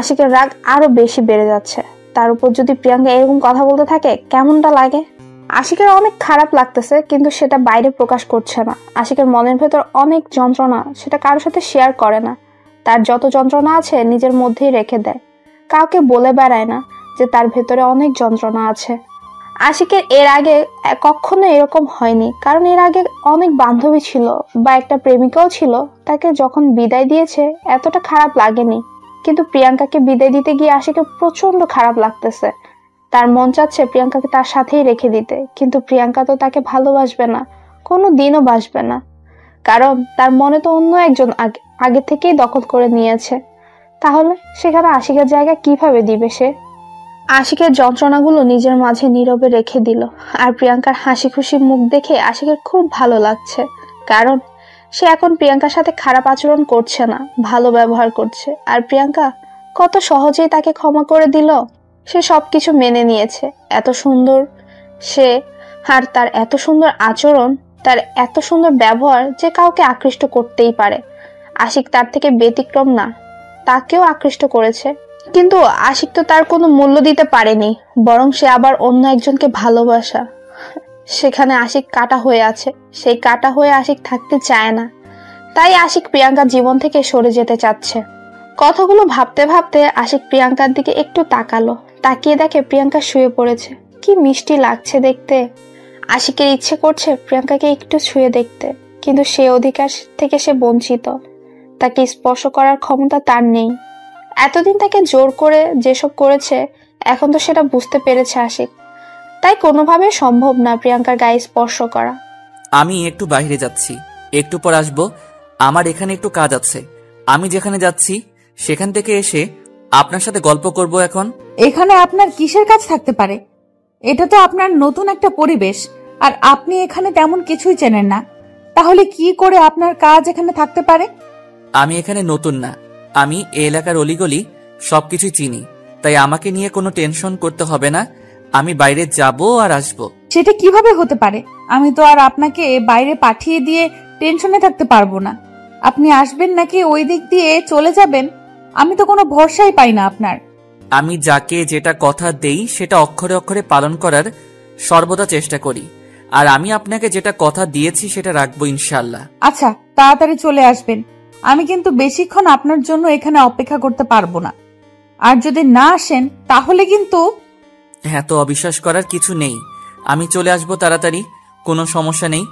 আশিকের রাগ আরো বেশি বেড়ে যাচ্ছে। তার উপর যদি প্রিয়াঙ্কা এরকম কথা বলতে থাকে কেমনটা লাগে। আশিকের অনেক খারাপ লাগতেছে, কিন্তু সেটা বাইরে প্রকাশ করছে না। আশিকের মনের ভেতর অনেক যন্ত্রণা, সেটা কারোর সাথে শেয়ার করে না। তার যত যন্ত্রণা আছে নিজের মধ্যেই রেখে দেয়, কাউকে বলে বেড়ায় না যে তার ভেতরে অনেক যন্ত্রণা আছে। আশিকের এর আগে কখনো এরকম হয়নি, কারণ এর আগে অনেক বান্ধবী ছিল বা একটা প্রেমিকাও ছিল, তাকে যখন বিদায় দিয়েছে এতটা খারাপ লাগেনি। কিন্তু প্রিয়াঙ্কাকে বিদায় দিতে গিয়ে আশিকের প্রচন্ড খারাপ লাগতেছে। তার মন চাচ্ছে প্রিয়াঙ্কাকে তার সাথেই রেখে দিতে, কিন্তু প্রিয়াঙ্কা তো তাকে ভালোবাসবে না, কোনো দিনও বাসবে না, কারণ তার মনে তো অন্য একজন আগে থেকেই দখল করে নিয়েছে। তাহলে সেখানে আশিকের জায়গা কিভাবে দিবে সে? আশিকের যন্ত্রণাগুলো নিজের মাঝে নীরবে রেখে দিল। আর প্রিয়াঙ্কার হাসি খুশি মুখ দেখে আশিকের খুব ভালো লাগছে, কারণ সে এখন প্রিয়াঙ্কার সাথে খারাপ আচরণ করছে না, ভালো ব্যবহার করছে। আর প্রিয়াঙ্কা কত সহজেই তাকে ক্ষমা করে দিল। সে সবকিছু মেনে নিয়েছে। এত সুন্দর সে, আর তার এত সুন্দর আচরণ, তার এত সুন্দর ব্যবহার যে কাউকে আকৃষ্ট করতেই পারে। আশিক তার থেকে ব্যতিক্রম না, তাকেও আকৃষ্ট করেছে। কিন্তু আশিক তো তার কোনো মূল্য দিতে পারেনি, বরং সে আবার অন্য একজনকে ভালোবাসা। সেখানে আশিক কাটা হয়ে আছে, সেই কাটা হয়ে আশিক থাকতে চায় না। তাই আশিক প্রিয়াঙ্কার জীবন থেকে সরে যেতে চাচ্ছে। কথাগুলো ভাবতে ভাবতে আশিক প্রিয়াঙ্কার দিকে একটু তাকালো। তাকিয়ে দেখে প্রিয়াঙ্কা শুয়ে পড়েছে। কি মিষ্টি লাগছে দেখতে। আশিকের ইচ্ছে করছে প্রিয়াঙ্কাকে একটু ছুঁয়ে দেখতে, কিন্তু সে অধিকার থেকে সে বঞ্চিত। তাকে স্পর্শ করার ক্ষমতা তার নেই। এতদিন তাকে জোর করে যেসব করেছে, এখন তো সেটা বুঝতে পেরেছে আশিক। তাই কোনোভাবে সম্ভব না প্রিয়াঙ্কার গায়ে স্পর্শ করা। আমি একটু বাইরে যাচ্ছি, একটু পর আসবো। আমার এখানে একটু কাজ আছে। আমি যেখানে যাচ্ছি সেখান থেকে এসে আপনার সাথে গল্প করব। এখন এখানে আপনার কিসের কাজ থাকতে পারে? এটা তো আপনার নতুন একটা পরিবেশ, আর আপনি এখানে তেমন কিছুই চেনেন না। তাহলে কি করে আপনার কাজ এখানে থাকতে পারে? আমি এখানে নতুন না, আমি এই এলাকার অলিগলি সবকিছুই চিনি। তাই আমাকে নিয়ে কোনো টেনশন করতে হবে না। আমি বাইরে যাব আর আসবো। সেটা কিভাবে হতে পারে? আমি তো আর আপনাকে বাইরে পাঠিয়ে দিয়ে টেনশনে থাকতে পারবো না। আপনি আসবেন নাকি ওই দিক দিয়ে চলে যাবেন, আমি তো কোনো ভরসাই পাই না আপনার। আমি যাকে যেটা কথা দেই সেটা অক্ষরে অক্ষরে পালন করার সর্বদা চেষ্টা করি। আর আমি আপনাকে যেটা কথা দিয়েছি সেটা রাখবো ইনশাল্লাহ। আচ্ছা, তাড়াতাড়ি চলে আসবেন। আমি কিন্তু বেশিক্ষণ আপনার জন্য এখানে অপেক্ষা করতে পারবো না। আর যদি না আসেন তাহলে কিন্তু। হ্যাঁ, তো অবিশ্বাস করার কিছু নেই। আমি চলে আসবো তাড়াতাড়ি, কোনো সমস্যা নেই।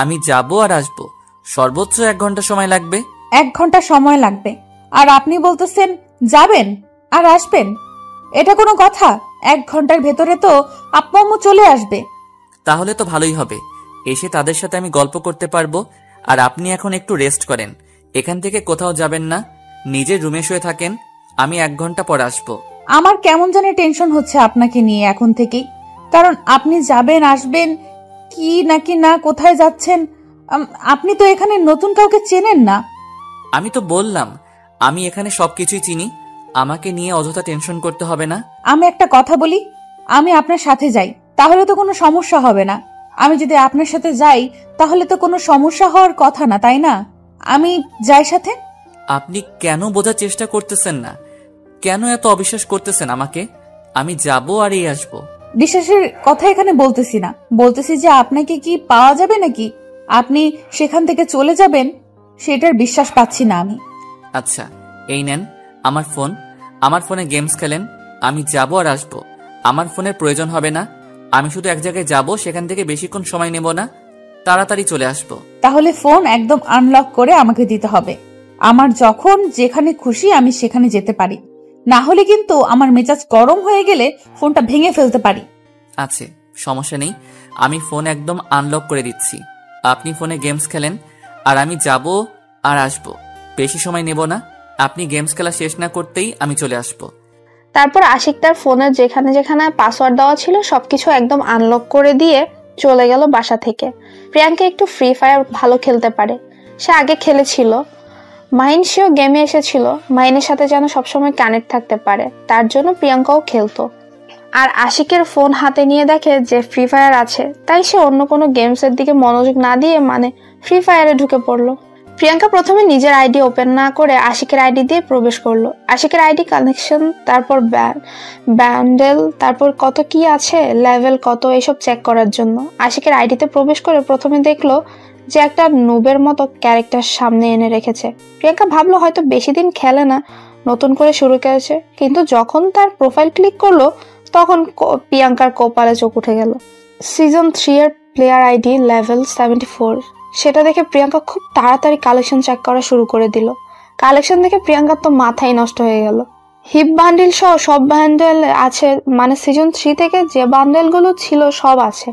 আমি যাব আর আসবো, সর্বোচ্চ 1 ঘন্টা সময় লাগবে। 1 ঘন্টা সময় লাগবে? আর আপনি বলতেছেন যাবেন আর আসবেন? এটা কোনো কথা? 1 ঘন্টার ভেতরে তো আব্বু আম্মু চলে আসবে। তাহলে তো ভালোই হবে, এসে তাদের সাথে আমি গল্প করতে পারবো। আর আপনি এখন একটু রেস্ট করেন, এখান থেকে কোথাও যাবেন না, নিজের রুমে শুয়ে থাকেন। আমি 1 ঘন্টা পর আসবো। আমার কেমন জানি টেনশন হচ্ছে আপনাকে নিয়ে এখন থেকেই, কারণ আপনি যাবেন আসবেন কি নাকি না, কোথায় যাচ্ছেন। আপনি তো এখানে নতুন কাউকে চেনেন না। আমি তো বললাম আমি এখানে সবকিছুই চিনি, আমাকে নিয়ে অযথা টেনশন করতে হবে না। আমি একটা কথা বলি, আমি আপনার সাথে যাই, তাহলে তো কোনো সমস্যা হবে না। আমি যদি আপনার সাথে যাই তাহলে তো কোনো সমস্যা হওয়ার কথা না, তাই না? আমি যাই সাথে। আপনি কেন বোঝার চেষ্টা করতেছেন না? কেন এত অবিশ্বাস করতেছেন আমাকে? আমি যাব আর এই আসবো। বিশ্বাসের কথা এখানে বলতেছি না, বলতেছি যে আপনাকে কি পাওয়া যাবে নাকি আপনি সেখান থেকে চলে যাবেন, সেটার বিশ্বাস পাচ্ছি না আমি। আচ্ছা, এই নেন আমার ফোন, আমার ফোনে গেমস খেলেন। আমি যাব আর আসবো, আমার ফোনের প্রয়োজন হবে না। আমি শুধু এক জায়গায় যাব, সেখান থেকে বেশিক্ষণ সময় নেব না, তাড়াতাড়ি চলে আসবো। তাহলে ফোন একদম আনলক করে আমাকে দিতে হবে। আমার যখন যেখানে খুশি আমি সেখানে যেতে পারি, না হলে কিন্তু আমার মেজাজ গরম হয়ে গেলে ফোনটা ভেঙে ফেলতে পারি। আছে, সমস্যা নেই, আমি ফোন একদম আনলক করে দিচ্ছি। আপনি ফোনে গেমস খেলেন, আর আমি যাব আর আসবো, বেশি সময় নেব না। আপনি গেমস খেলা শেষ না করতেই আমি চলে আসবো। তারপর আশিক তার ফোনের যেখানে যেখানে পাসওয়ার্ড দেওয়া ছিল সবকিছু একদম আনলক করে দিয়ে চলে গেল বাসা থেকে। প্রিয়াঙ্কা একটু ফ্রি ফায়ার ভালো খেলতে পারে, সে আগে খেলেছিল। মাহিন সেও গেমে এসেছিল, মাহিনের সাথে যেন সবসময় কানেক্ট থাকতে পারে, তার জন্য প্রিয়াঙ্কাও খেলতো। আর আশিকের ফোন হাতে নিয়ে দেখে যে ফ্রি ফায়ার আছে, তাই সে অন্য কোনো গেমসের দিকে মনোযোগ না দিয়ে ফ্রি ফায়ারে ঢুকে পড়লো। প্রিয়াঙ্কা প্রথমে নিজের আইডি ওপেন না করে আশিকের আইডি দিয়ে প্রবেশ করলো। আশিকের আইডি কানেকশন, তারপর ব্যান্ডেল, তারপর কত কি আছে, লেভেল কত, এসব চেক করার জন্য আশিকের আইডিতে প্রবেশ করে প্রথমে দেখলো যে একটা নুবের মতো ক্যারেক্টার সামনে এনে রেখেছে। প্রিয়াঙ্কা ভাবলো হয়তো বেশি দিন খেলে না, নতুন করে শুরু করেছে, কিন্তু যখন তার প্রোফাইল ক্লিক করলো তখন প্রিয়াঙ্কার কপালে চোখ উঠে গেল। সিজন 3 এর প্লেয়ার আইডি লেভেল 74, সেটা দেখে প্রিয়াঙ্কা খুব তাড়াতাড়ি কালেকশন চেক করা শুরু করে দিল। কালেকশন দেখে প্রিয়াঙ্কার তো মাথাই নষ্ট হয়ে গেল। হিপ বান্ডেল সহ সব বান্ডেল আছে, সিজন 3 থেকে যে বান্ডেলগুলো ছিল সব আছে।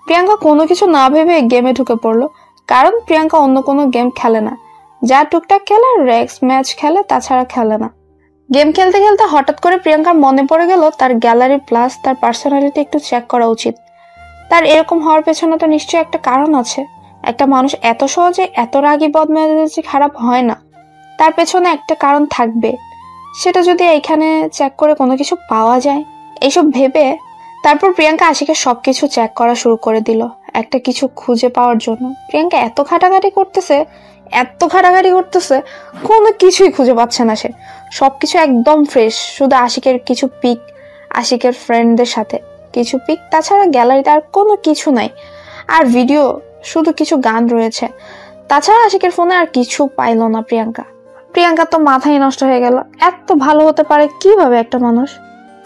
প্রিয়াঙ্কা কোনো কিছু না ভেবে গেমে ঢুকে পড়লো, কারণ প্রিয়াঙ্কা অন্য কোনো গেম খেলে না, যা টুকটাক খেলে রেক্স ম্যাচ খেলে, তাছাড়া খেলে না। গেম খেলতে খেলতে হঠাৎ করে প্রিয়াঙ্কার মনে পড়ে গেল তার গ্যালারি প্লাস তার পার্সোনালিটি একটু চেক করা উচিত। তার এরকম হওয়ার পেছনে তো নিশ্চয়ই একটা কারণ আছে। একটা মানুষ এত সহজে এত রাগী বদমেজাজি খারাপ হয় না, তার পেছনে একটা কারণ থাকবে। সেটা যদি এখানে চেক করে কোনো কিছু পাওয়া যায়, এইসব ভেবে তারপর প্রিয়াঙ্কা আশিকের সবকিছু চেক করা শুরু করে দিল একটা কিছু খুঁজে পাওয়ার জন্য। প্রিয়াঙ্কা এত ঘাটাঘাটি করতেছে, কোনো কিছুই খুঁজে পাচ্ছে না সে। সবকিছু একদম ফ্রেশ, শুধু আশিকের কিছু পিক, আশিকের ফ্রেন্ডদের সাথে কিছু পিক, তাছাড়া গ্যালারিতে আর কোনো কিছু নাই। আর ভিডিও, শুধু কিছু গান রয়েছে, তাছাড়া আশিকের ফোনে আর কিছু পাইল না প্রিয়াঙ্কা তো মাথায় নষ্ট হয়ে গেল, এত ভালো হতে পারে কিভাবে একটা মানুষ।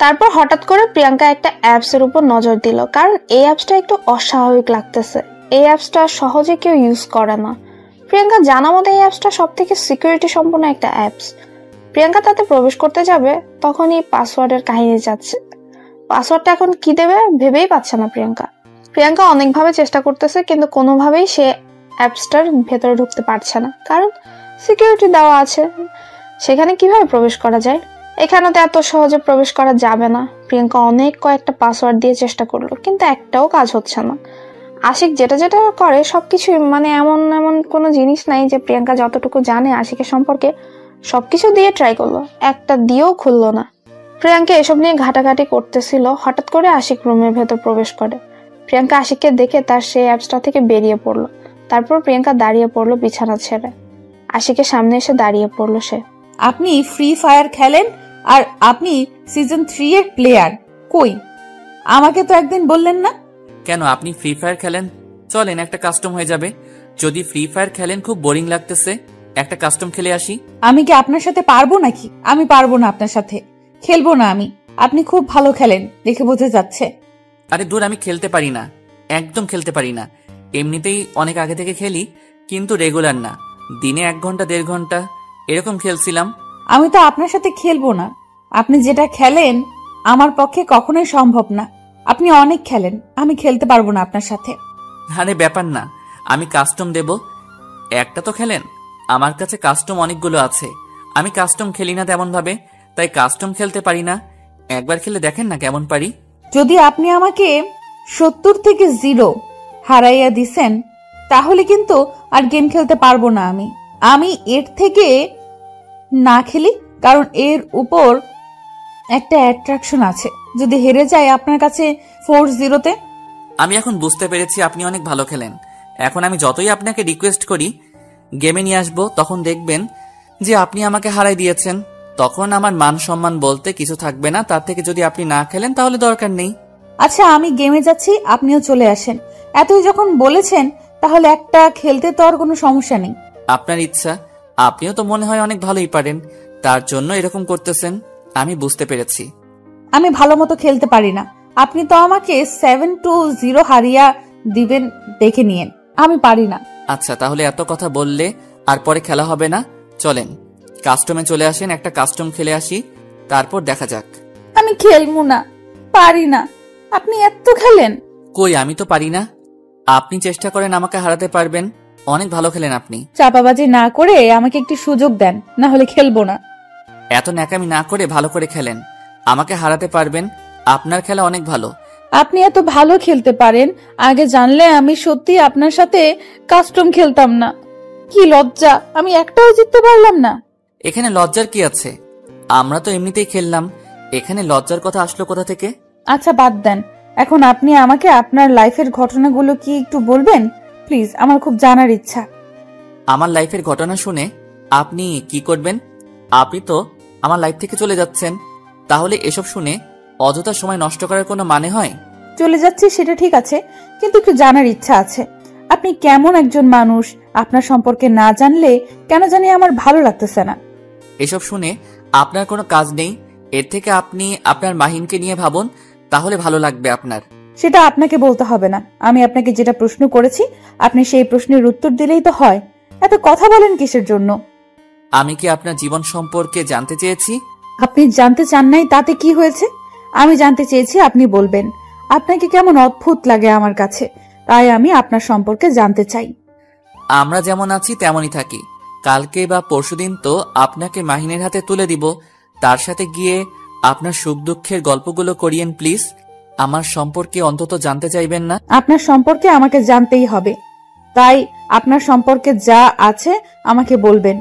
তারপর হঠাৎ করে প্রিয়াঙ্কা একটা অ্যাপসের উপর নজর দিল, কারণ এই অ্যাপসটা একটু অস্বাভাবিক লাগতেছে। এই অ্যাপসটা সহজে কেউ ইউজ করে না। প্রিয়াঙ্কা জানা মতো এই অ্যাপসটা সব থেকে সিকিউরিটি সম্পন্ন একটা অ্যাপস। প্রিয়াঙ্কা তাতে প্রবেশ করতে যাবে, তখনই পাসওয়ার্ডের কাহিনী যাচ্ছে। পাসওয়ার্ডটা এখন কি দেবে ভেবেই পাচ্ছে না প্রিয়াঙ্কা অনেকভাবে চেষ্টা করতেছে, কিন্তু কোনোভাবেই সে অ্যাপসটার ভেতরে ঢুকতে পারছে না, কারণ সিকিউরিটি দেওয়া আছে। সেখানে কিভাবে প্রবেশ করা যায়? এখানে তো এত সহজে প্রবেশ করা যাবে না। প্রিয়াঙ্কা কয়েকটা পাসওয়ার্ড দিয়ে চেষ্টা করলো, কিন্তু একটাও কাজ হচ্ছে না। আশিক যেটা করে সবকিছু এমন কোনো জিনিস নাই যে প্রিয়াঙ্কা যতটুকু জানে আশিকের সম্পর্কে সবকিছু দিয়ে ট্রাই করলো, একটা দিয়েও খুললো না। প্রিয়াঙ্কা এসব নিয়ে ঘাটাঘাটি করতেছিল, হঠাৎ করে আশিক রুমের ভেতর প্রবেশ করে। প্রিয়াঙ্কা আশিককে দেখে তার সেই অ্যাপসটা থেকে বেরিয়ে পড়লো। তারপর প্রিয়াঙ্কা দাঁড়িয়ে পড়লো বিছানা ছেড়ে। আশিকের সামনে এসে দাঁড়িয়ে পড়লো সে। আপনি ফ্রি ফায়ার খেলেন আর আপনি সিজন 3 এর প্লেয়ার, কই আমাকে তো একদিন বললেন না? কেন, আপনি ফ্রি ফায়ার খেলেন? চলেন একটা কাস্টম হয়ে যাবে। যদি ফ্রি ফায়ার খেলেন খুব বোরিং লাগতেছে, একটা কাস্টম খেলে আসি। আমি কি আপনার সাথে পারবো নাকি? আমি পারবো না আপনার সাথে, খেলবো না আমি। আপনি খুব ভালো খেলেন দেখে বোঝা যাচ্ছে। আরে দূর, আমি খেলতে পারি না, একদম খেলতে পারি না। এমনিতেই অনেক আগে থেকে খেলি, কিন্তু রেগুলার না। দিনে 1 ঘন্টা 1.5 ঘন্টা এরকম খেলছিলাম। আমি তো আপনার সাথে খেলবো না। আপনি যেটা খেলেন আমার পক্ষে কখনোই সম্ভব না। আপনি অনেক খেলেন, আমি খেলতে পারবো না আপনার সাথে। আরে ব্যাপার না, আমি কাস্টম দেব। একটা তো খেলেন, আমার কাছে কাস্টম অনেকগুলো আছে। আমি কাস্টম খেলি না তেমন ভাবে, তাই কাস্টম খেলতে পারি না। একবার খেলে দেখেন না কেমন পারি। যদি আপনি আমাকে 70 থেকে 0 হারাইয়া দিছেন, তাহলে কিন্তু আর গেম খেলতে পারবো না আমি এর থেকে না খেলি, কারণ এর উপর একটা অ্যাট্রাকশন আছে। যদি হেরে যায় আপনার কাছে 4-0-তে। আমি এখন বুঝতে পেরেছি আপনি অনেক ভালো খেলেন। এখন আমি যতই আপনাকে রিকোয়েস্ট করি গেমে নিয়ে আসবো, তখন দেখবেন যে আপনি আমাকে হারাই দিয়েছেন। তখন আমার মান সম্মান বলতে কিছু থাকবে না। তার থেকে যদি আপনি না খেলেন তাহলে দরকার নেই। আচ্ছা, আমি গেমে যাচ্ছি, আপনিও চলে আসেন। এতই যখন বলেছেন তাহলে একটা খেলতে তো আর কোনো সমস্যা নেই। আপনার ইচ্ছা, আপনিও তো মনে হয় অনেক ভালোই পারেন, তার জন্য এরকম করতেছেন। আমি বুঝতে পেরেছি। আমি ভালো মতো খেলতে পারি না। আপনি তো আমাকে 7-0 হারিয়া দিবেন দেখে নিয়েন, আমি পারি না। আচ্ছা, তাহলে এত কথা বললে আর পরে খেলা হবে না। চলেন কাস্টমে চলে আসেন, একটা কাস্টম খেলে আসি, তারপর দেখা যাক। আমি খেলবো না, পারি না। আপনি এত খেলেন। কই, আমি তো পারি না। আপনি চেষ্টা করেন, আমাকে হারাতে পারবেন। অনেক ভালো খেলেন আপনি। চাপাবাজি না করে আমাকে একটু সুযোগ দেন, না হলে খেলবো না। এত ন্যাকামি না করে ভালো করে খেলেন, আমাকে হারাতে পারবেন। আপনার খেলা অনেক ভালো। আপনি এত ভালো খেলতে পারেন, আগে জানলে আমি সত্যি আপনার সাথে কাস্টম খেলতাম না। কি লজ্জা, আমি একটাও জিততে পারলাম না। এখানে লজ্জার কি আছে? আমরা তো এমনিতেই খেললাম, এখানে লজ্জার কথা আসলো কোথা থেকে? আচ্ছা বাদ দেন, এখন আপনি আমাকে আপনার লাইফের ঘটনাগুলো কি একটু বলবেন প্লিজ? আমার খুব জানার ইচ্ছা। আমার লাইফের ঘটনা শুনে আপনি কি করবেন? আপনি তো আমার লাইফ থেকে চলে যাচ্ছেন। তাহলে এসব শুনে অযথা সময় নষ্ট করার কোনো মানে হয়? চলে যাচ্ছি সেটা ঠিক আছে, কিন্তু একটু জানার ইচ্ছা আছে আপনি কেমন একজন মানুষ। আপনার সম্পর্কে না জানলে কেন জানি আমার ভালো লাগতেছে না। এসব শুনে আপনার কোনো কাজ নেই, এর থেকে আপনি আপনার মাহিনকে নিয়ে ভাবুন, তাহলে ভালো লাগবে আপনার। সেটা আপনাকে বলতে হবে না। আমি আপনাকে যেটা প্রশ্ন করেছি আপনি সেই প্রশ্নের উত্তর দিলেই তো হয়। এত কথা বলেন কিসের জন্য? আমি কি আপনার জীবন সম্পর্কে জানতে চেয়েছি? আপনি জানতে চান নাই তাতে কি হয়েছে? আমি জানতে চেয়েছি আপনি বলবেন। আপনাকে কেমন অদ্ভুত লাগে আমার কাছে, তাই আমি আপনার সম্পর্কে জানতে চাই। আমরা যেমন আছি তেমনই থাকি। কালকে বা পরশুদিন তো আপনাকে মাহিনের হাতে তুলে দিব, তার সাথে গিয়ে আপনার সুখ দুঃখের গল্পগুলো করিয়েন প্লিজ। আমার সম্পর্কে অন্তত জানতে চাইবেন না? আপনার সম্পর্কে আমাকে জানতেই হবে, তাই আপনার সম্পর্কে যা আছে আমাকে বলবেন।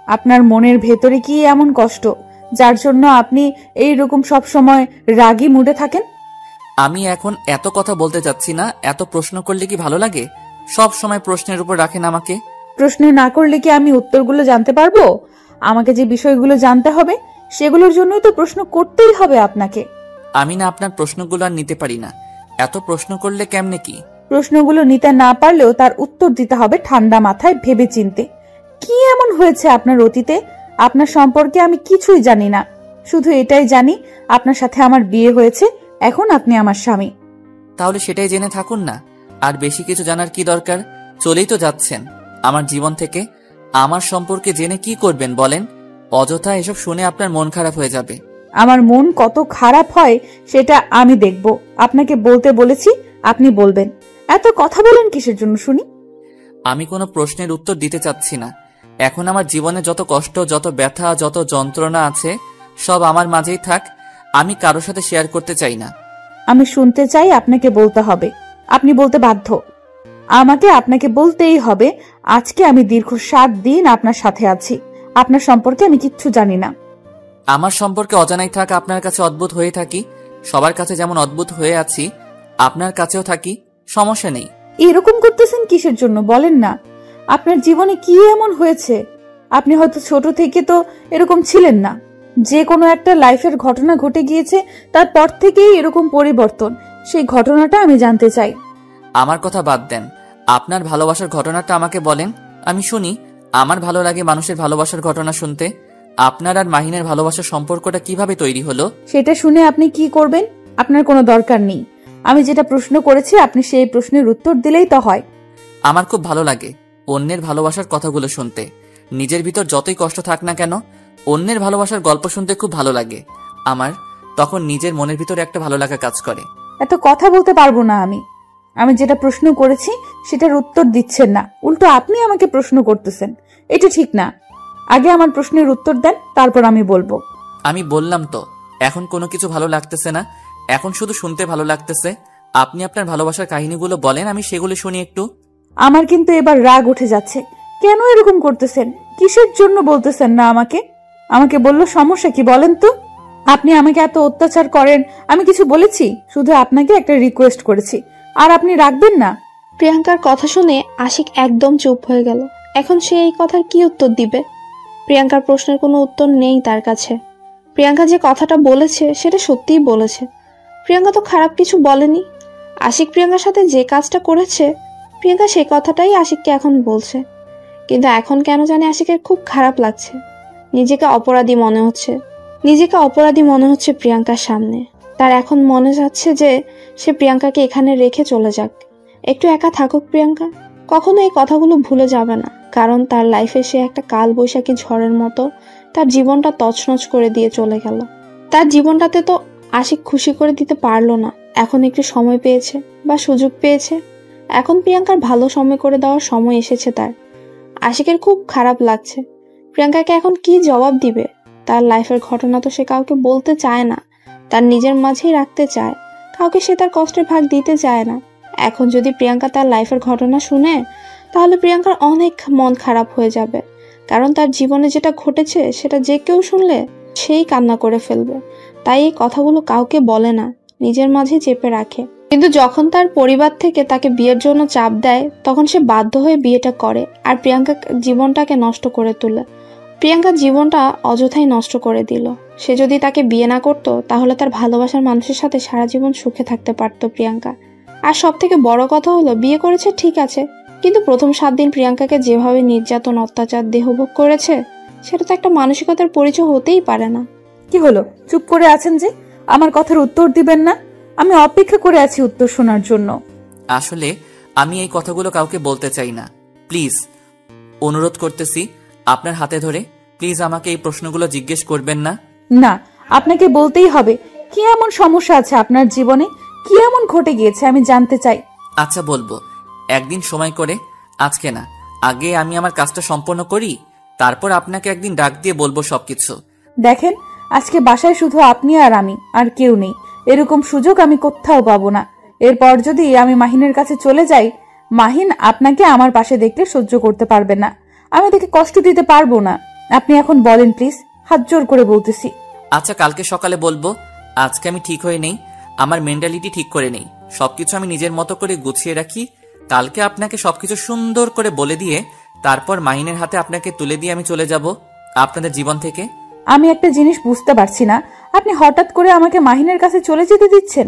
আপনার মনের ভেতরে কি এমন কষ্ট যার জন্য আপনি এই রকম সব সময় রাগী মুডে থাকেন? আমি এখন এত কথা বলতে চাচ্ছি না। এত প্রশ্ন করলে কি ভালো লাগে? সব সময় প্রশ্নের উপর রাখেন আমাকে। প্রশ্ন না করলে কি আমি উত্তরগুলো জানতে পারবো? আমাকে যে বিষয়গুলো জানতে হবে সেগুলোর জন্যই তো প্রশ্ন করতেই হবে আপনাকে। আমি না আপনার প্রশ্নগুলো আর নিতে পারি না। এত প্রশ্ন করলে কেমনে কি? প্রশ্নগুলো নিতে না পারলেও তার উত্তর দিতে হবে ঠান্ডা মাথায় ভেবে চিনতে। কি এমন হয়েছে আপনার অতীতে? আপনার সম্পর্কে আমি কিছুই জানি না, শুধু এটাই জানি আপনার সাথে আমার বিয়ে হয়েছে, এখন আপনি আমার স্বামী। তাহলে সেটাই জেনে থাকুন না। আর বেশি কিছু জানার কি দরকার? চলেই তো যাচ্ছেন আমার জীবন থেকে। আমার সম্পর্কে জেনে কি করবেন বলেন? অযথা এসব শুনে আপনার মন খারাপ হয়ে যাবে। আমার মন কত খারাপ হয় সেটা আমি দেখব। আপনাকে বলতে বলেছি, আপনি বলবেন। এত কথা বলেন কিসের জন্য শুনি? আমি কোনো প্রশ্নের উত্তর দিতে চাচ্ছি না। এখন আমার জীবনে যত কষ্ট, যত ব্যথা, যত যন্ত্রণা আছে সব আমার মাঝেই থাক। আমি কারোর সাথে শেয়ার করতে চাই না। আমি শুনতে চাই, আপনাকে বলতে হবে। আপনি বলতে বাধ্য। আমাকে আপনাকে বলতেই হবে। আজকে আমি দীর্ঘ 7 দিন আপনার সাথে আছি, আপনার সম্পর্কে আমি কিচ্ছু জানি না। আমার সম্পর্কে অজানাই থাক, আপনার কাছে অদ্ভুত হয়ে থাকি। সবার কাছে যেমন অদ্ভুত হয়ে আছি, আপনার কাছেও থাকি, সমস্যা নেই। এরকম করতেছেন কিসের জন্য বলেন না? আপনার জীবনে কি এমন হয়েছে? আপনি হয়তো ছোট থেকে তো এরকম ছিলেন না, যে কোনো একটা লাইফের ঘটনা ঘটে গিয়েছে, তারপর থেকেই এরকম পরিবর্তন। সেই ঘটনাটা আমি জানতে চাই। আমার কথা বাদ দেন, আপনার ভালোবাসার ঘটনাটা আমাকে বলেন, আমি শুনি। আমার ভালো লাগে মানুষের ভালোবাসার ঘটনা শুনতে। আপনার আর মাহিনের ভালোবাসার সম্পর্কটা কিভাবে তৈরি হলো? সেটা শুনে আপনি কি করবেন? আপনার কোনো দরকার নেই। আমি যেটা প্রশ্ন করেছি আপনি সেই প্রশ্নের উত্তর দিলেই তো হয়। আমার খুব ভালো লাগে অন্যের ভালোবাসার কথাগুলো শুনতে। নিজের ভিতর যতই কষ্ট থাক না কেন, অন্যের ভালোবাসার গল্প শুনতে খুব ভালো লাগে আমার। তখন নিজের মনের ভিতরে একটা ভালো লাগা কাজ করে। এত কথা বলতে পারবো না আমি যেটা প্রশ্ন করেছি সেটার উত্তর দিচ্ছেন না, উল্টো আপনি আমাকে প্রশ্ন করতেছেন। এটা ঠিক না। আগে আমার প্রশ্নের উত্তর দেন, তারপর আমি বলবো। আমি বললাম তো, এখন কোনো কিছু ভালো লাগতেছে না, এখন শুধু শুনতে ভালো লাগতেছে। আপনি আপনার ভালোবাসার কাহিনীগুলো বলেন, আমি সেগুলো শুনি একটু। আমার কিন্তু এবার রাগ উঠে যাচ্ছে। কেন এরকম করতেছেন? কিসের জন্য বলতেছেন না আমাকে? আমাকে বললো সমস্যা কি বলেন তো? আপনি আমাকে এত অত্যাচার করেন, আমি কিছু বলেছি? শুধু আপনাকে একটা রিকোয়েস্ট করেছি, আর আপনি রাখবেন না? প্রিয়াঙ্কার কথা শুনে আশিক একদম চুপ হয়ে গেল। এখন সে এই কথার কি উত্তর দিবে? প্রিয়াঙ্কার প্রশ্নের কোনো উত্তর নেই তার কাছে। প্রিয়াঙ্কা যে কথাটা বলেছে সেটা সত্যিই বলেছে। প্রিয়াঙ্কা তো খারাপ কিছু বলেনি। আশিক প্রিয়াঙ্কার সাথে যে কাজটা করেছে, প্রিয়াঙ্কা সেই কথাটাই আশিককে এখন বলছে। কিন্তু এখন কেন জানি আশিকের খুব খারাপ লাগছে। নিজেকে অপরাধী মনে হচ্ছে প্রিয়াঙ্কার সামনে। তার এখন মনে যাচ্ছে যে সে প্রিয়াঙ্কাকে এখানে রেখে চলে যাক, একটু একা থাকুক প্রিয়াঙ্কা। কখনো এই কথাগুলো ভুলে যাবে না, কারণ তার লাইফে সে একটা কাল বৈশাখী ঝড়ের মতো তার জীবনটা তছনছ করে দিয়ে চলে গেল। তার জীবনটাতে তো আশিক খুশি করে দিতে পারলো না। এখন একটু সময় পেয়েছে বা সুযোগ পেয়েছে, এখন প্রিয়াঙ্কার ভালো সময় করে দেওয়ার সময় এসেছে তার। আশিকের খুব খারাপ লাগছে। প্রিয়াঙ্কাকে এখন কি জবাব দিবে? তার লাইফের ঘটনা তো সে কাউকে বলতে চায় না, তার নিজের মাঝেই রাখতে চায়। কাউকে সে তার কষ্টের ভাগ দিতে চায় না। এখন যদি প্রিয়াঙ্কা তার লাইফের ঘটনা শুনে, তাহলে প্রিয়াঙ্কার অনেক মন খারাপ হয়ে যাবে, কারণ তার জীবনে যেটা ঘটেছে সেটা যে কেউ শুনলে সেই কান্না করে ফেলবে। তাই এই কথাগুলো কাউকে বলে না, নিজের মাঝে চেপে রাখে। কিন্তু যখন তার পরিবার থেকে তাকে বিয়ের জন্য চাপ দেয় তখন সে বাধ্য হয়ে বিয়েটা করে আর প্রিয়াঙ্কা জীবনটাকে নষ্ট করে তোলে। প্রিয়াঙ্কার জীবনটা অযথাই নষ্ট করে দিল। সে যদি তাকে বিয়ে না করতো তাহলে তার ভালোবাসার মানুষের সাথে সারা জীবন সুখে থাকতে পারতো প্রিয়াঙ্কা। আর সব থেকে বড় কথা হলো বিয়ে করেছে ঠিক আছে, কিন্তু প্রথম 7 দিন প্রিয়াঙ্কাকে যেভাবে নির্যাতন অত্যাচার দেহভোগ করেছে সেটা তো একটা মানসিকতার পরিচয় হতেই পারে না। কি হলো, চুপ করে আছেন যে? আমার কথার উত্তর দিবেন না? আমি অপেক্ষা করে আছি উত্তর শোনার জন্য। আসলে আমি এই কথাগুলো কাউকে বলতে চাই না। প্লিজ অনুরোধ করতেছি আপনার হাতে ধরে, প্লিজ আমাকে এই প্রশ্নগুলো জিজ্ঞেস করবেন না। না, আপনাকে বলতেই হবে। কি এমন সমস্যা আছে আপনার জীবনে? কি এমন ঘটে গিয়েছে আমি জানতে চাই। আচ্ছা বলবো, একদিন সময় করে, আজকে না, আগে আমি আমার কাজটা সম্পন্ন করি, তারপর আপনাকে একদিন ডাক দিয়ে বলবো সবকিছু। দেখেন, আজকে বাসায় শুধু আপনি আর আমি, আর কেউ নেই। এরকম সুযোগ আমি কোথাও পাবো না। এরপর যদি আমি মাহিনের কাছে চলে যাই, মাহিন আপনাকে আমার পাশে দেখলে সহ্য করতে পারবে না। আমি তাকে কষ্ট দিতে পারবো না। আপনি এখন বলেন প্লিজ, হাত জোর করে বলতেছি। আচ্ছা কালকে সকালে বলবো। আজকে আমি ঠিক হয়ে নেই, আমার মেন্টালিটি ঠিক করে নেই, সবকিছু আমি নিজের মতো করে গুছিয়ে রাখি। কালকে আপনাকে সবকিছু সুন্দর করে বলে দিয়ে তারপর মাহিনের হাতে আপনাকে তুলে দিয়ে আমি চলে যাব আপনাদের জীবন থেকে। আমি একটা জিনিস বুঝতে পারছি না, আপনি হঠাৎ করে আমাকে মাহিনের কাছে চলে যেতে দিচ্ছেন?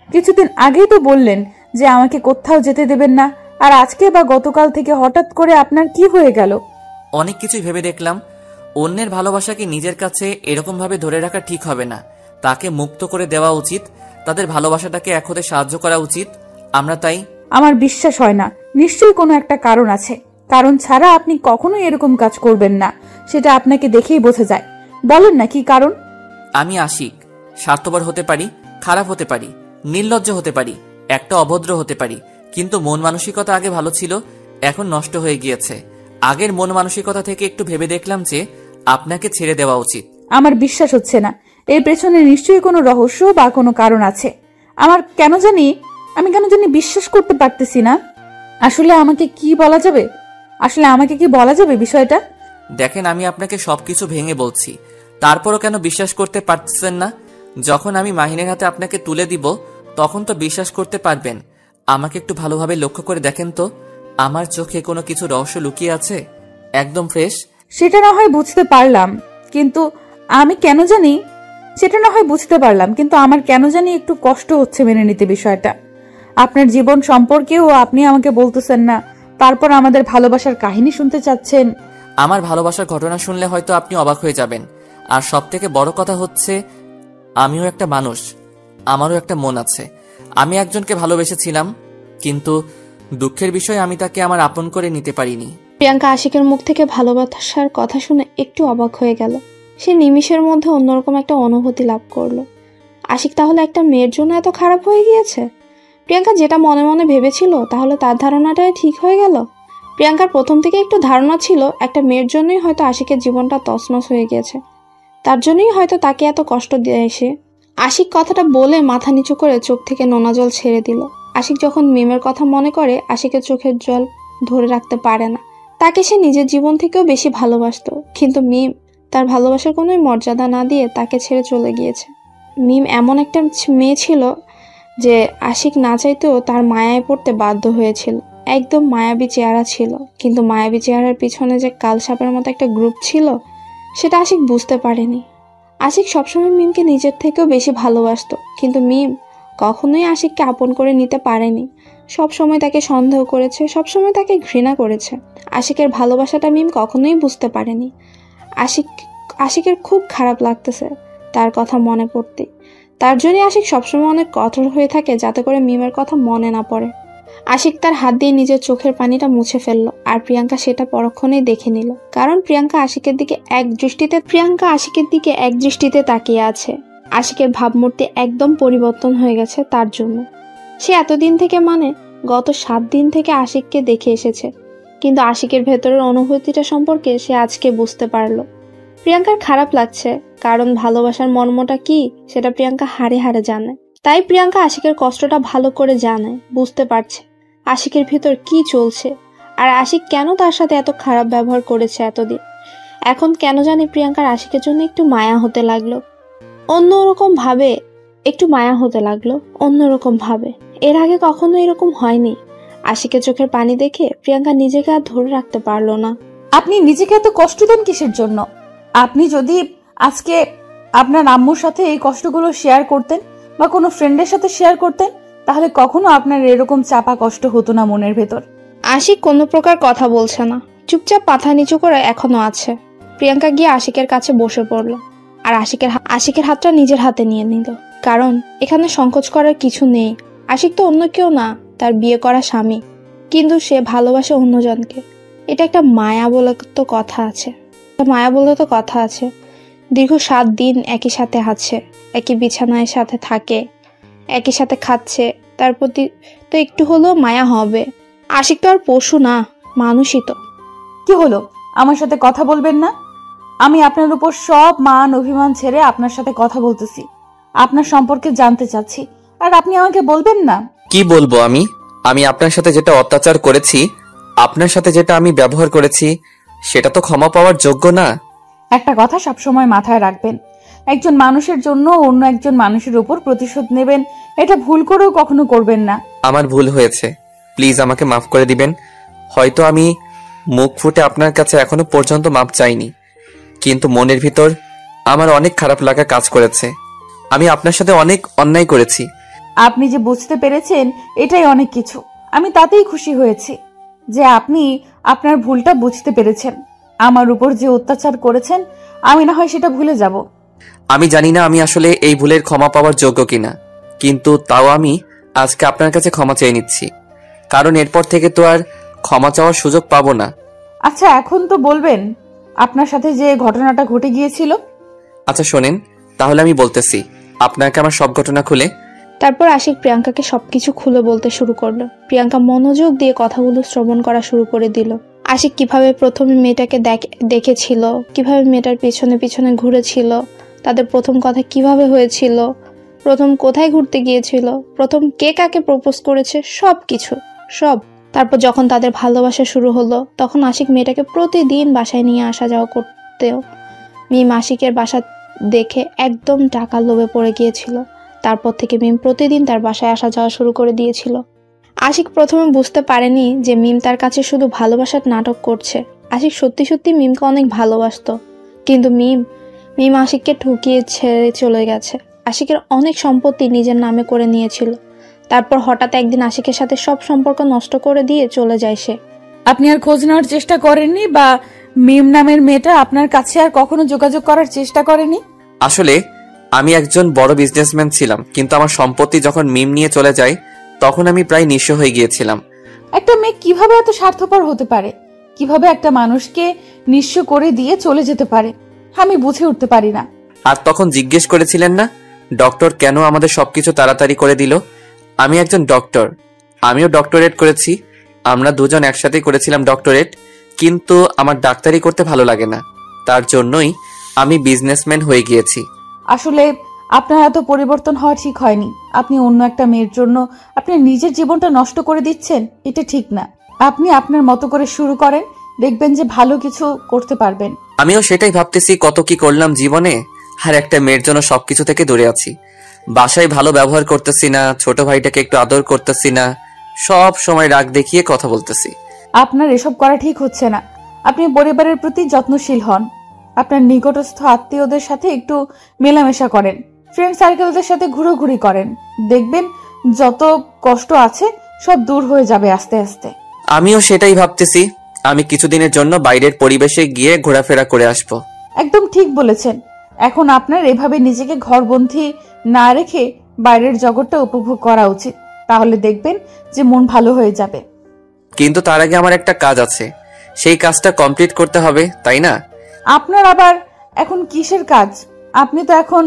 কিছুদিন আগেই তো বললেন যে আমাকে কোথাও যেতে দেবেন না, আর আজকে বা গতকাল থেকে হঠাৎ করে আপনার কি হয়ে গেল? অনেক কিছুই ভেবে দেখলাম, অন্যের ভালোবাসাকে নিজের কাছে এরকম ভাবে ধরে রাখা ঠিক হবে না, তাকে মুক্ত করে দেওয়া উচিত, তাদের ভালোবাসাটাকে এক হতে সাহায্য করা উচিত। আমরা তাই। আমার বিশ্বাস হয় না। নিশ্চয়ই কোনো একটা কারণ আছে। কারণ ছাড়া আপনি কখনোই এরকম কাজ করবেন না, সেটা আপনাকে দেখেই বোঝা যায়। বলেন না কি কারণ? আমি আশিক, স্বার্থপর হতে পারি, খারাপ হতে পারি, নির্লজ্জ হতে পারি, একটা অভদ্র হতে পারি, কিন্তু মন মানসিকতা আগে ভালো ছিল, এখন নষ্ট হয়ে গিয়েছে। আগের মন মানসিকতা থেকে একটু ভেবে দেখলাম যে আপনাকে ছেড়ে দেওয়া উচিত। আমার বিশ্বাস হচ্ছে না। এর পেছনে নিশ্চয়ই কোনো রহস্য বা কোনো কারণ আছে। আমি কেন জানি বিশ্বাস করতে পারতেছি না। আসলে আমাকে কি বলা যাবে বিষয়টা? দেখেন, আমি আপনাকে সবকিছু ভেঙে বলছি, তারপরও কেন বিশ্বাস করতে পারতেছেন না? যখন আমি মাহিনের হাতে আপনাকে তুলে দিব তখন তো বিশ্বাস করতে পারবেন। আমাকে একটু ভালোভাবে লক্ষ্য করে দেখেন তো, আমার চোখে কোনো কিছু রহস্য লুকিয়ে আছে? একদম ফ্রেশ। সেটা না হয় বুঝতে পারলাম, কিন্তু আমার কেন জানি একটু কষ্ট হচ্ছে মেনে নিতে বিষয়টা। আপনার জীবন সম্পর্কেও আপনি আমাকে বলতেছেন না, তারপর আমাদের ভালোবাসার কাহিনী শুনতে চাচ্ছেন। আমার ভালোবাসার ঘটনা শুনলে হয়তো আপনি অবাক হয়ে যাবেন। আর সব থেকে বড় কথা হচ্ছে, আমিও একটা মানুষ, আমারও একটা মন আছে। আমি একজনকে ভালোবেসেছিলাম, কিন্তু দুঃখের বিষয় আমি তাকে আমার আপন করে নিতে পারিনি। প্রিয়াঙ্কা আশিকের মুখ থেকে ভালোবাসার কথা শুনে একটু অবাক হয়ে গেল। সে নিমিষের মধ্যে অন্যরকম একটা অনুভূতি লাভ করলো। আশিক তাহলে একটা মেয়ের জন্য এত খারাপ হয়ে গিয়েছে? প্রিয়াঙ্কা যেটা মনে মনে ভেবেছিল তাহলে তার ধারণাটাই ঠিক হয়ে গেল। প্রিয়াঙ্কার প্রথম থেকে একটু ধারণা ছিল একটা মেয়ের জন্যই হয়তো আশিকের জীবনটা তছনছ হয়ে গিয়েছে, তার জন্যই হয়তো তাকে এত কষ্ট দিয়ে এসে। আশিক কথাটা বলে মাথা নিচু করে চোখ থেকে নোনা জল ছেড়ে দিল। আশিক যখন মিমের কথা মনে করে আশিকের চোখের জল ধরে রাখতে পারে না। তাকে সে নিজের জীবন থেকেও বেশি ভালোবাসতো, কিন্তু মিম তার ভালোবাসার কোনোই মর্যাদা না দিয়ে তাকে ছেড়ে চলে গিয়েছে। মিম এমন একটা মেয়ে ছিল যে আশিক না চাইতেও তার মায়ায় পড়তে বাধ্য হয়েছিল। একদম মায়াবী চেহারা ছিল, কিন্তু মায়াবী চেহারার পিছনে যে কালসাপের মতো একটা গ্রুপ ছিল সেটা আশিক বুঝতে পারেনি। আশিক সবসময় মিমকে নিজের থেকেও বেশি ভালোবাসতো, কিন্তু মিম কখনোই আশিককে আপন করে নিতে পারেনি। সবসময় তাকে সন্দেহ করেছে, সবসময় তাকে ঘৃণা করেছে। আশিকের ভালোবাসাটা মিম কখনোই বুঝতে পারেনি। আশিকের খুব খারাপ লাগতেছে তার কথা মনে পড়তে। তার জন্যই আশিক সবসময় অনেক কঠোর হয়ে থাকে যাতে করে মিমের কথা মনে না পড়ে। আশিক তার হাত দিয়ে নিজের চোখের পানিটা মুছে ফেললো, আর প্রিয়াঙ্কা সেটা পরক্ষণেই দেখে নিল। কারণ প্রিয়াঙ্কা আশিকের দিকে এক দৃষ্টিতে তাকিয়ে আছে। আশিকের ভাবমূর্তি একদম পরিবর্তন হয়ে গেছে তার জন্য। সে এতদিন থেকে গত 7 দিন থেকে আশিককে দেখে এসেছে, কিন্তু আশিকের ভেতরের অনুভূতিটা সম্পর্কে সে আজকে বুঝতে পারলো। প্রিয়াঙ্কার খারাপ লাগছে, কারণ ভালোবাসার মর্মটা কি সেটা প্রিয়াঙ্কা হাড়ে হাড়ে জানে। তাই প্রিয়াঙ্কা আশিকের কষ্টটা ভালো করে জানে, বুঝতে পারছে আশিকের ভেতর কি চলছে, আর আশিক কেন তার সাথে এত খারাপ ব্যবহার করেছে এতদিন। এখন কেন জানি প্রিয়াঙ্কার আশিকের জন্য একটু মায়া হতে লাগলো। অন্যরকম ভাবে একটু মায়া হতে লাগলো অন্যরকম ভাবে। এর আগে কখনো এরকম হয়নি। আশিকের চোখের পানি দেখে প্রিয়াঙ্কা নিজেকে আর ধরে রাখতে পারলো না। আপনি নিজেকে এত কষ্ট দেন কিসের জন্য? আপনি যদি আজকে আপনার আম্মুর সাথে এই কষ্টগুলো শেয়ার করতেন বা কোনো ফ্রেন্ডের সাথে শেয়ার করতেন, তাহলে কখনো আপনার এরকম চাপা কষ্ট হতো না মনের ভেতর। আশিক কোনো প্রকার কথা বলছে না, চুপচাপ মাথা নিচু করে এখনো আছে। প্রিয়াঙ্কা গিয়ে আশিকের কাছে বসে পড়লো আর আশিকের হাতটা নিজের হাতে নিয়ে নিল। কারণ এখানে সংকোচ করার কিছু নেই। আশিক তো অন্য কেউ না, তার বিয়ে করা স্বামী, কিন্তু সে ভালোবাসে অন্যজনকে। এটা একটা মায়া বলে তো কথা আছে। দীর্ঘ 7 দিন একই সাথে আছে, একই বিছানায় সাথে থাকে, একই সাথে খাচ্ছে, তার প্রতি তো একটু হলেও মায়া হবে। আশিক তো আর পশু না, মানুষই তো। কি হলো, আমার সাথে কথা বলবেন না? আমি আপনার উপর সব মান অভিমান ছেড়ে আপনার সাথে কথা বলতেছি, আপনার সম্পর্কে জানতে চাচ্ছি, আর আপনি আমাকে বলবেন না? কি বলবো আমি আপনার সাথে যেটা অত্যাচার করেছি, আপনার সাথে যেটা আমি ব্যবহার করেছি, সেটা তো ক্ষমা পাওয়ার যোগ্য না। একটা কথা সবসময় মাথায় রাখবেন, একজন মানুষের জন্য অন্য একজন মানুষের উপর প্রতিশোধ নেবেন, এটা ভুল করেও কখনো করবেন না। আমার ভুল হয়েছে, প্লিজ আমাকে মাফ করে দিবেন। হয়তো আমি মুখ ফুটে আপনার কাছে এখনো পর্যন্ত মাপ চাইনি, কিন্তু মনের ভিতর আমার অনেক খারাপ লাগা কাজ করেছে। আমি আপনার সাথে অনেক অন্যায় করেছি। আপনি যে বুঝতে পেরেছেন এটাই অনেক কিছু। আমি তাতেই খুশি হয়েছি যে আপনি আপনার ভুলটা বুঝতে পেরেছেন। আমার উপর যে অত্যাচার করেছেন আমি না হয় সেটা ভুলে যাব। আমি জানি না আমি আসলে এই ভুলের ক্ষমা পাওয়ার যোগ্য কিনা, কিন্তু তাও আমি আজকে আপনার কাছে ক্ষমা চেয়ে নিচ্ছি, কারণ এরপর থেকে তো আর ক্ষমা চাওয়ার সুযোগ পাবো না। আচ্ছা, এখন তো বলবেন আপনার সাথে যে ঘটনাটা ঘটে গিয়েছিল। আচ্ছা শোনেন, তাহলে আমি বলতেছি আপনাকে আমার সব ঘটনা খুলে। তারপর আশিক প্রিয়াঙ্কাকে সবকিছু খুলে বলতে শুরু করলো। প্রিয়াঙ্কা মনোযোগ দিয়ে কথাগুলো শ্রবণ করা শুরু করে দিল। আশিক কিভাবে প্রথমে মেয়েটাকে দেখেছিল, কিভাবে মেয়েটার পিছনে পিছনে ঘুরেছিল, তাদের প্রথম কথা কিভাবে হয়েছিল, প্রথম কোথায় ঘুরতে গিয়েছিল, প্রথম কে কাকে প্রপোজ করেছে, সব। তারপর যখন তাদের ভালোবাসা শুরু হলো, তখন আশিক মেয়েটাকে প্রতিদিন বাসায় নিয়ে আসা যাওয়া করতেও মিম আশিকের বাসা দেখে একদম টাকার লোভে পড়ে গিয়েছিল। তারপর থেকে মিম প্রতিদিন তার বাসায় আসা যাওয়া শুরু করে দিয়েছিল। আশিক প্রথমে বুঝতে পারেনি যে মিম তার কাছে শুধু ভালোবাসার নাটক করছে। আশিক সত্যি সত্যি মিমকে অনেক ভালোবাসতো, কিন্তু মিম আশিককে ঠকিয়ে ছেড়ে চলে গেছে। আশিকের অনেক সম্পত্তি নিজের নামে করে নিয়েছিল। তারপর হঠাৎ একদিন আশিকের সাথে সব সম্পর্ক নষ্ট করে দিয়ে চলে যায় সে। আপনি আর খোঁজ নেওয়ার চেষ্টা করেননি, বা মিম নামের মেয়েটা আপনার কাছে আর কখনো যোগাযোগ করার চেষ্টা করেনি? আসলে আমি একজন বড় বিজনেসম্যান ছিলাম, কিন্তু আমার সম্পত্তি যখন মিম নিয়ে চলে যায় তখন আমি প্রায় নিঃস্ব হয়ে গিয়েছিলাম। একটা মেয়ে কিভাবে এত স্বার্থপর হতে পারে? কিভাবে একটা মানুষকে নিঃস্ব করে দিয়ে চলে যেতে পারে? আমি বুঝে উঠতে পারি না। আর তখন জিজ্ঞেস করেছিলেন না ডক্টর কেন আমাদের সবকিছু তাড়াতাড়ি করে দিল? আমি একজন ডক্টর, আমিও ডক্টরেট করেছি, আমরা দুজন একসাথেই করেছিলাম ডক্টরেট, কিন্তু আমার ডাক্তারি করতে ভালো লাগে না, তার জন্যই আমি বিজনেসম্যান হয়ে গিয়েছি। আসলে আপনার এত পরিবর্তন হওয়া ঠিক হয়নি। আপনি অন্য একটা মেয়ের জন্য আপনার নিজের জীবনটা নষ্ট করে দিচ্ছেন, এটা ঠিক না। আপনি আপনার মতো করে শুরু করেন, দেখবেন যে ভালো কিছু করতে পারবেন। আমিও সেটাই ভাবতেছি, কত কি করলাম জীবনে, আর একটা মেয়ের জন্য সবকিছু থেকে দূরে আছি। বাসায় ভালো ব্যবহার করতেছি না, ছোট ভাইটাকে একটু আদর করতেছি না, সব সময় রাগ দেখিয়ে কথা বলতেছি। আপনার এসব করা ঠিক হচ্ছে না। আপনি পরিবারের প্রতি যত্নশীল হন, আপনার নিকটস্থ আত্মীয়দের সাথে একটু মেলামেশা করেন, ফ্রেন্ড সার্কেলদের সাথে ঘুরোঘুরি করেন, দেখবেন যত কষ্ট আছে সব দূর হয়ে যাবে আস্তে আস্তে। আমিও সেটাই ভাবতেছি, আমি কিছুদিনের জন্য বাইরের পরিবেশে গিয়ে ঘোরাফেরা করে আসব। একদম ঠিক বলেছেন। এখন আপনার এভাবে নিজেকে ঘরবন্দি না রেখে বাইরের জগৎটা উপভোগ করা উচিত, তাহলে দেখবেন যে মন ভালো হয়ে যাবে। কিন্তু তার আগে আমার একটা কাজ আছে, সেই কাজটা কমপ্লিট করতে হবে, তাই না? আপনার আবার এখন কিসের কাজ? আপনি তো এখন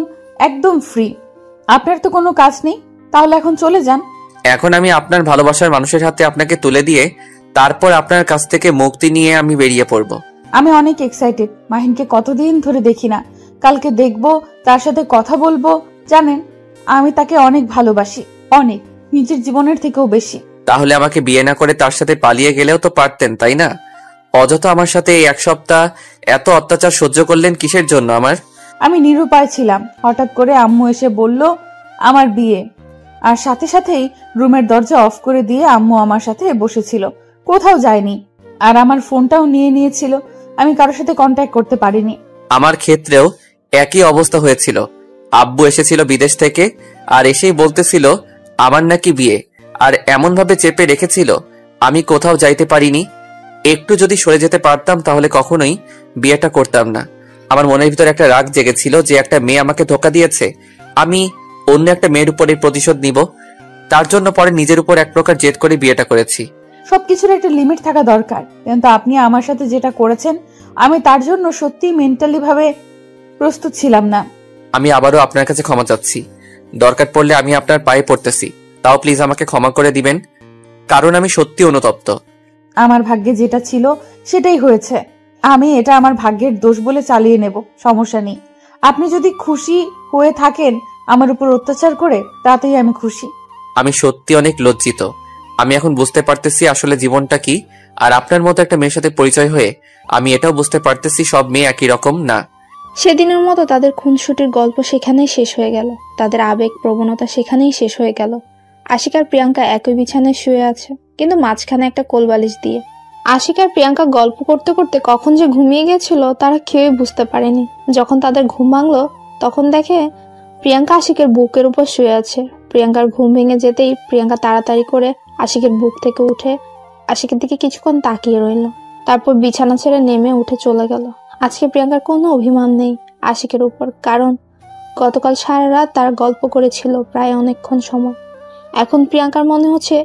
একদম ফ্রি, আপনার তো কোনো কাজ নেই, তাহলে এখন চলে যান। এখন আমি আপনার ভালোবাসার মানুষের হাতে আপনাকে তুলে দিয়ে তারপর আপনার কাছ থেকে মুক্তি নিয়ে আমি বেরিয়ে পড়ব। আমি অনেক এক্সাইটেড। মাহিনকে কতদিন ধরে দেখি না, কালকে দেখবো, তার সাথে কথা বলবো। জানেন, আমি তাকে অনেক ভালোবাসি, অনেক, নিজের জীবনের থেকেও বেশি। তাহলে আমাকে বিয়ে না করে তার সাথে পালিয়ে গেলেও তো পারতেন, তাই না? অযথা আমার সাথে এই 1 সপ্তাহ এত অত্যাচার সহ্য করলেন কিসের জন্য? আমি নিরুপায় ছিলাম। হঠাৎ করে আম্মু এসে বলল আমার বিয়ে। আর সাথে সাথেই রুমের দরজা অফ করে দিয়ে আম্মু আমার সাথে বসেছিল, কোথাও যায়নি। আর আমার ফোনটাও নিয়ে নিয়েছিল, আমি কারোর সাথে কন্ট্যাক্ট করতে পারিনি। আমার ক্ষেত্রেও একই অবস্থা হয়েছিল। আব্বু এসেছিল বিদেশ থেকে, আর এসেই বলতেছিল আমার নাকি বিয়ে, আর এমন ভাবে চেপে রেখেছিল আমি কোথাও যাইতে পারিনি। একটু যদি সরে যেতে পারতাম তাহলে কখনোই বিয়েটা করতাম না। আমার মনের ভিতরে একটা রাগ জেগেছিল যে একটা মেয়ে আমাকে ধোকা দিয়েছে, আমি অন্য একটা মেয়ের উপরে প্রতিশোধ নিব। তার জন্য পরে নিজের উপর এক প্রকার জেদ করে বিয়েটা করেছি। সবকিছুর একটা লিমিট থাকা দরকার, কিন্তু আপনি আমার সাথে যেটা করেছেন আমি তার জন্য সত্যি মেন্টালি ভাবে প্রস্তুত ছিলাম না। আমি আবারও আপনার কাছে ক্ষমা চাচ্ছি। দরকার পড়লে আমি আপনার পায়ে পড়তেছি, তাও প্লিজ আমাকে ক্ষমা করে দিবেন, কারণ আমি সত্যি অনুতপ্ত। আমার ভাগ্যে যেটা ছিল সেটাই হয়েছে, আমি এটা আমার ভাগ্যের দোষ বলে চালিয়ে নেব, সমস্যা নেই। আপনি যদি খুশি হয়ে থাকেন আমার উপর অত্যাচার করে, তাতেই আমি খুশি। আমি সত্যি অনেক লজ্জিত। আমি এখন বুঝতে পারতেছি আসলে জীবনটা কি, আর আপনার মতো একটা মেয়ের সাথে পরিচয় হয়ে আমি এটাও বুঝতে পারতেছি সব মেয়ে একই রকম না। সেদিনের মতো তাদের খুনসুটির গল্প সেখানেই শেষ হয়ে গেল, তাদের আবেগ প্রবণতা সেখানেই শেষ হয়ে গেল। আশিক আর প্রিয়াঙ্কা একই বিছানায় শুয়ে আছে, কিন্তু মাঝখানে একটা কোলবালিশ দিয়ে। আশিক আর প্রিয়াঙ্কা গল্প করতে করতে কখন যে ঘুমিয়ে গেছিল তারা কেউই বুঝতে পারেনি। যখন তাদের ঘুম ভাঙলো তখন দেখে প্রিয়াঙ্কা আশিকের বুকের উপর শুয়ে আছে। প্রিয়াঙ্কার ঘুম ভেঙে যেতেই প্রিয়াঙ্কা তাড়াতাড়ি করে আশিকের বুক থেকে উঠে আশিকের দিকে কিছুক্ষণ তাকিয়ে রইল, তারপর বিছানা ছেড়ে নেমে উঠে চলে গেল। আজকে প্রিয়াঙ্কার কোনো অভিমান নেই আশিকের উপর, কারণ গতকাল সারা রাত তারা গল্প করেছিল প্রায় অনেকক্ষণ সময়। এখন প্রিয়াঙ্কার মনে হচ্ছে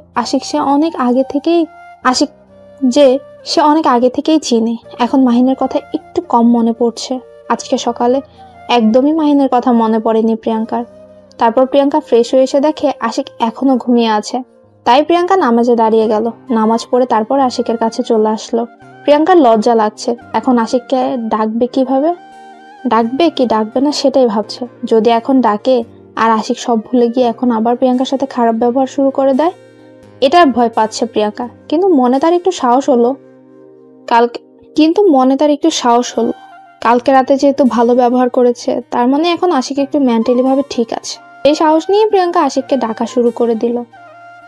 সে অনেক আগে থেকেই চিনে। এখন মাহিনের কথা একটু কম মনে পড়ছে। আজকে সকালে একদমই মাহিনের কথা মনে পড়েনি প্রিয়াঙ্কার। তারপর প্রিয়াঙ্কা ফ্রেশ হয়ে এসে দেখে আশিক এখনো ঘুমিয়ে আছে, তাই প্রিয়াঙ্কা নামাজে দাঁড়িয়ে গেল। নামাজ পড়ে তারপর আশিকের কাছে চলে আসলো। প্রিয়াঙ্কার লজ্জা লাগছে, এখন আশিককে ডাকবে কিভাবে, ডাকবে কি ডাকবে না সেটাই ভাবছে। যদি এখন ডাকে আর আশিক সব ভুলে গিয়ে এখন আবার প্রিয়াঙ্কার সাথে খারাপ ব্যবহার শুরু করে দেয়, এটার ভয় পাচ্ছে প্রিয়াঙ্কা। কিন্তু মনে তার একটু সাহস হলো কালকে রাতে যেহেতু ভালো ব্যবহার করেছে, তার মানে এখন আশিক একটু মেন্টালি ভাবে ঠিক আছে। এই সাহস নিয়ে প্রিয়াঙ্কা আশিককে ডাকা শুরু করে দিল।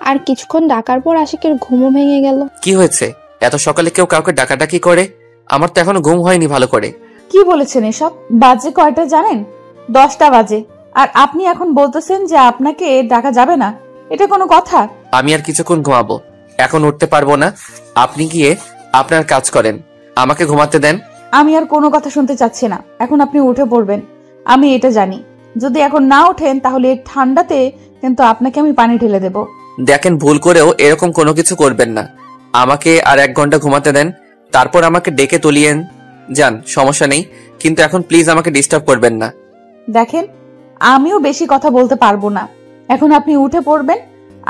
আর কিছুক্ষণ ডাকার পর আশিকের ঘুমও ভেঙে গেল। কি হয়েছে, এত সকালে কেউ কাউকে ডাকাডাকি করে? আমার তো এখনো ঘুম হয়নি ভালো করে। কি বলেছেন এসব? বাজে কয়টা জানেন? 10টা বাজে, আর আপনি এখন বলতেছেন যে আপনাকে ডাকা যাবে না? এটা কোনো কথা? আমি আর কিছুক্ষণ ঘুমাবো, এখন উঠতে পারবো না। আপনি গিয়ে আপনার কাজ করেন, আমাকে ঘুমাতে দেন। আমি আর কোনো কথা শুনতে চাচ্ছি না, এখন আপনি উঠে পড়বেন। আমি এটা জানি, যদি এখন না ওঠেন তাহলে এই ঠান্ডাতে কিন্তু আপনাকে আমি পানি ঢেলে দেব। দেখেন, ভুল করেও এরকম কোনো কিছু করবেন না। আমাকে আর 1 ঘন্টা ঘুমাতে দেন, তারপর আমাকে ডেকে তুলিয়েন যান, সমস্যা নেই, কিন্তু এখন প্লিজ আমাকে ডিস্টার্ব করবেন না। দেখেন, আমিও বেশি কথা বলতে পারবো না, এখন আপনি উঠে পড়বেন।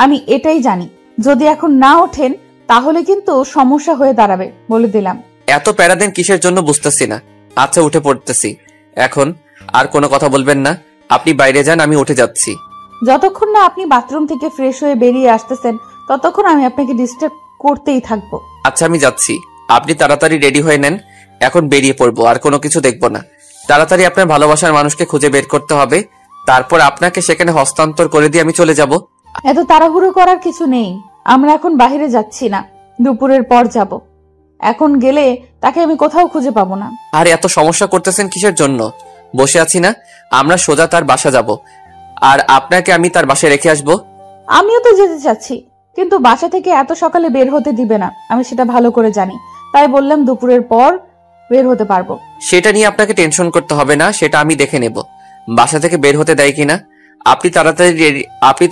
আমি এটাই জানি, যদি এখন না ওঠেন তাহলে কিন্তু সমস্যা হয়ে দাঁড়াবে, বলে দিলাম। এত প্যারা দেন কিসের জন্য বুঝতেছি না। আচ্ছা, উঠে পড়তেছি। এখন আর কোনো কথা বলবেন না, আপনি বাইরে যান, আমি উঠে যাচ্ছি। যতক্ষণ না আপনি বাথরুম থেকে ফ্রেশ হয়ে বেরিয়ে আসতেছেন ততক্ষণ আমি আপনাকে ডিস্টার্ব করতেই থাকবো। আচ্ছা, আমি যাচ্ছি, আপনি তাড়াতাড়ি রেডি হয়ে নেন, এখন বেরিয়ে পড়বো, আর কোনো কিছু দেখবো না। তাড়াতাড়ি আপনার ভালোবাসার মানুষকে খুঁজে বের করতে হবে, তারপর আপনাকে সেখানে হস্তান্তর করে দিয়ে আমি চলে যাব। এত তাড়াহুড়ো করার কিছু নেই, আমরা এখন বাইরে যাচ্ছি না, দুপুরের পর যাব। এখন গেলে তাকে আমি কোথাও খুঁজে পাবো না। আর এত সমস্যা করতেছেন কিসের জন্য? বসে আছি না, আমরা সোজা তার বাসা যাব, আর আপনাকে আমি তার বাসায় রেখে আসবো। আমিও তো যেতে চাচ্ছি, কিন্তু বাসা থেকে এত সকালে বের হতে দিবে না, আমি সেটা ভালো করে জানি, তাই বললাম দুপুরের পর বের হতে পারবো। সেটা নিয়ে আপনাকে টেনশন করতে হবে না, সেটা আমি দেখে নেব বাসা থেকে বের হতে দেয় কিনা। আপনি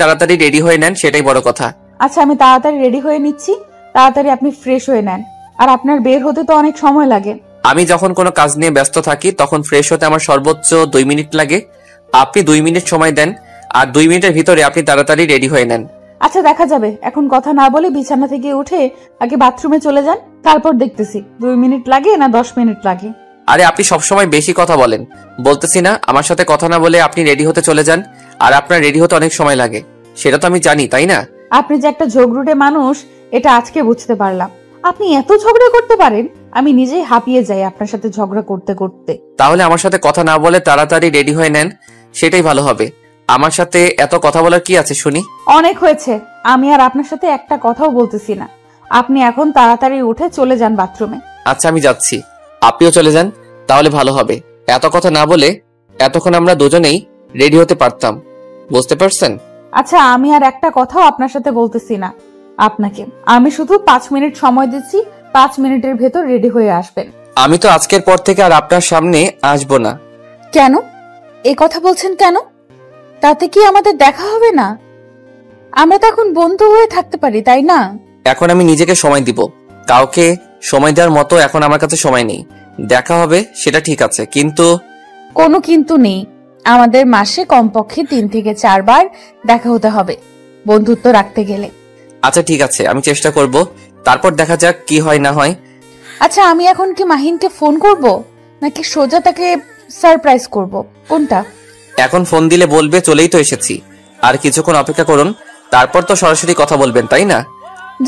তাড়াতাড়ি রেডি হয়ে নেন, সেটাই বড় কথা। আচ্ছা, আমি তাড়াতাড়ি রেডি হয়ে নিচ্ছি, তাড়াতাড়ি আপনি ফ্রেশ হয়ে নেন। আর আপনার বের হতে তো অনেক সময় লাগে। আমি যখন কোনো কাজ নিয়ে ব্যস্ত থাকি তখন ফ্রেশ হতে আমার সর্বোচ্চ 2 মিনিট লাগে। আপনি 2 মিনিট সময় দেন, আর 2 মিনিটের ভিতরে আপনি তাড়াতাড়ি রেডি হয়ে নেন। আচ্ছা, দেখা যাবে। এখন কথা না বলে বিছানা থেকে উঠে আগে বাথরুমে চলে যান, তারপর দেখতেছি 2 মিনিট লাগে না 10 মিনিট লাগে। আরে আপনি সবসময় বেশি কথা বলেন, বলতেছি না আমার সাথে কথা না বলে আপনি রেডি হতে চলে যান, আর আপনার রেডি হতে অনেক সময় লাগে, সেটা তো আমি জানি, তাই না? আপনি যে একটা ঝগড়ুটে মানুষ এটা আজকে বুঝতে পারলাম। আপনি এত ঝগড়া করতে পারেন, আমি নিজেই হাঁপিয়ে যাই আপনার সাথে ঝগড়া করতে করতে। তাহলে আমার সাথে কথা না বলে তাড়াতাড়ি রেডি হয়ে নেন, সেটাই ভালো হবে। আমার সাথে এত কথা বলার কি আছে শুনি? অনেক হয়েছে, আমি আর আপনার সাথে একটা কথাও বলতেছি না। আপনি এখন তাড়াতাড়ি উঠে চলে যান বাথরুমে। আচ্ছা আমি যাচ্ছি, আপনিও চলে যান, তাহলে ভালো হবে। এত কথা না বলে এতক্ষণ আমরা দুজনেই রেডি হতে পারতাম, বুঝতে পারছেন? আচ্ছা, আমি আর একটা কথাও আপনার সাথে বলতেছি না আপনাকে। আমি শুধু 5 মিনিট সময় দিচ্ছি, 5 মিনিটের ভেতর রেডি হয়ে আসবেন। আমি তো আজকের পর থেকে আর আপনার সামনে আসবো না। কেন এই কথা বলছেন কেন? তাতে কি আমাদের দেখা হবে না? আমরা তো এখন বন্ধু হয়ে থাকতে পারি, তাই না? এখন আমি নিজেকে সময় দিব, কাউকে সময় দেওয়ার মতো এখন আমার কাছে সময় নেই। দেখা হবে সেটা ঠিক আছে, কিন্তু কোনো কিন্তু নেই। আমাদের মাসে কমপক্ষে 3 থেকে 4 বার দেখা হতে হবে বন্ধুত্ব রাখতে গেলে। আচ্ছা ঠিক আছে, আমি চেষ্টা করব, তারপর দেখা যাক কি হয় না হয়। আচ্ছা, আমি এখন কি মাহিনকে ফোন করব নাকি সোজা তাকে সারপ্রাইজ করব, কোনটা? এখন ফোন দিলে বলবে চলেই তো এসেছি, আর কিছুক্ষণ অপেক্ষা করুন, তারপর তো সরাসরি কথা বলবেন, তাই না?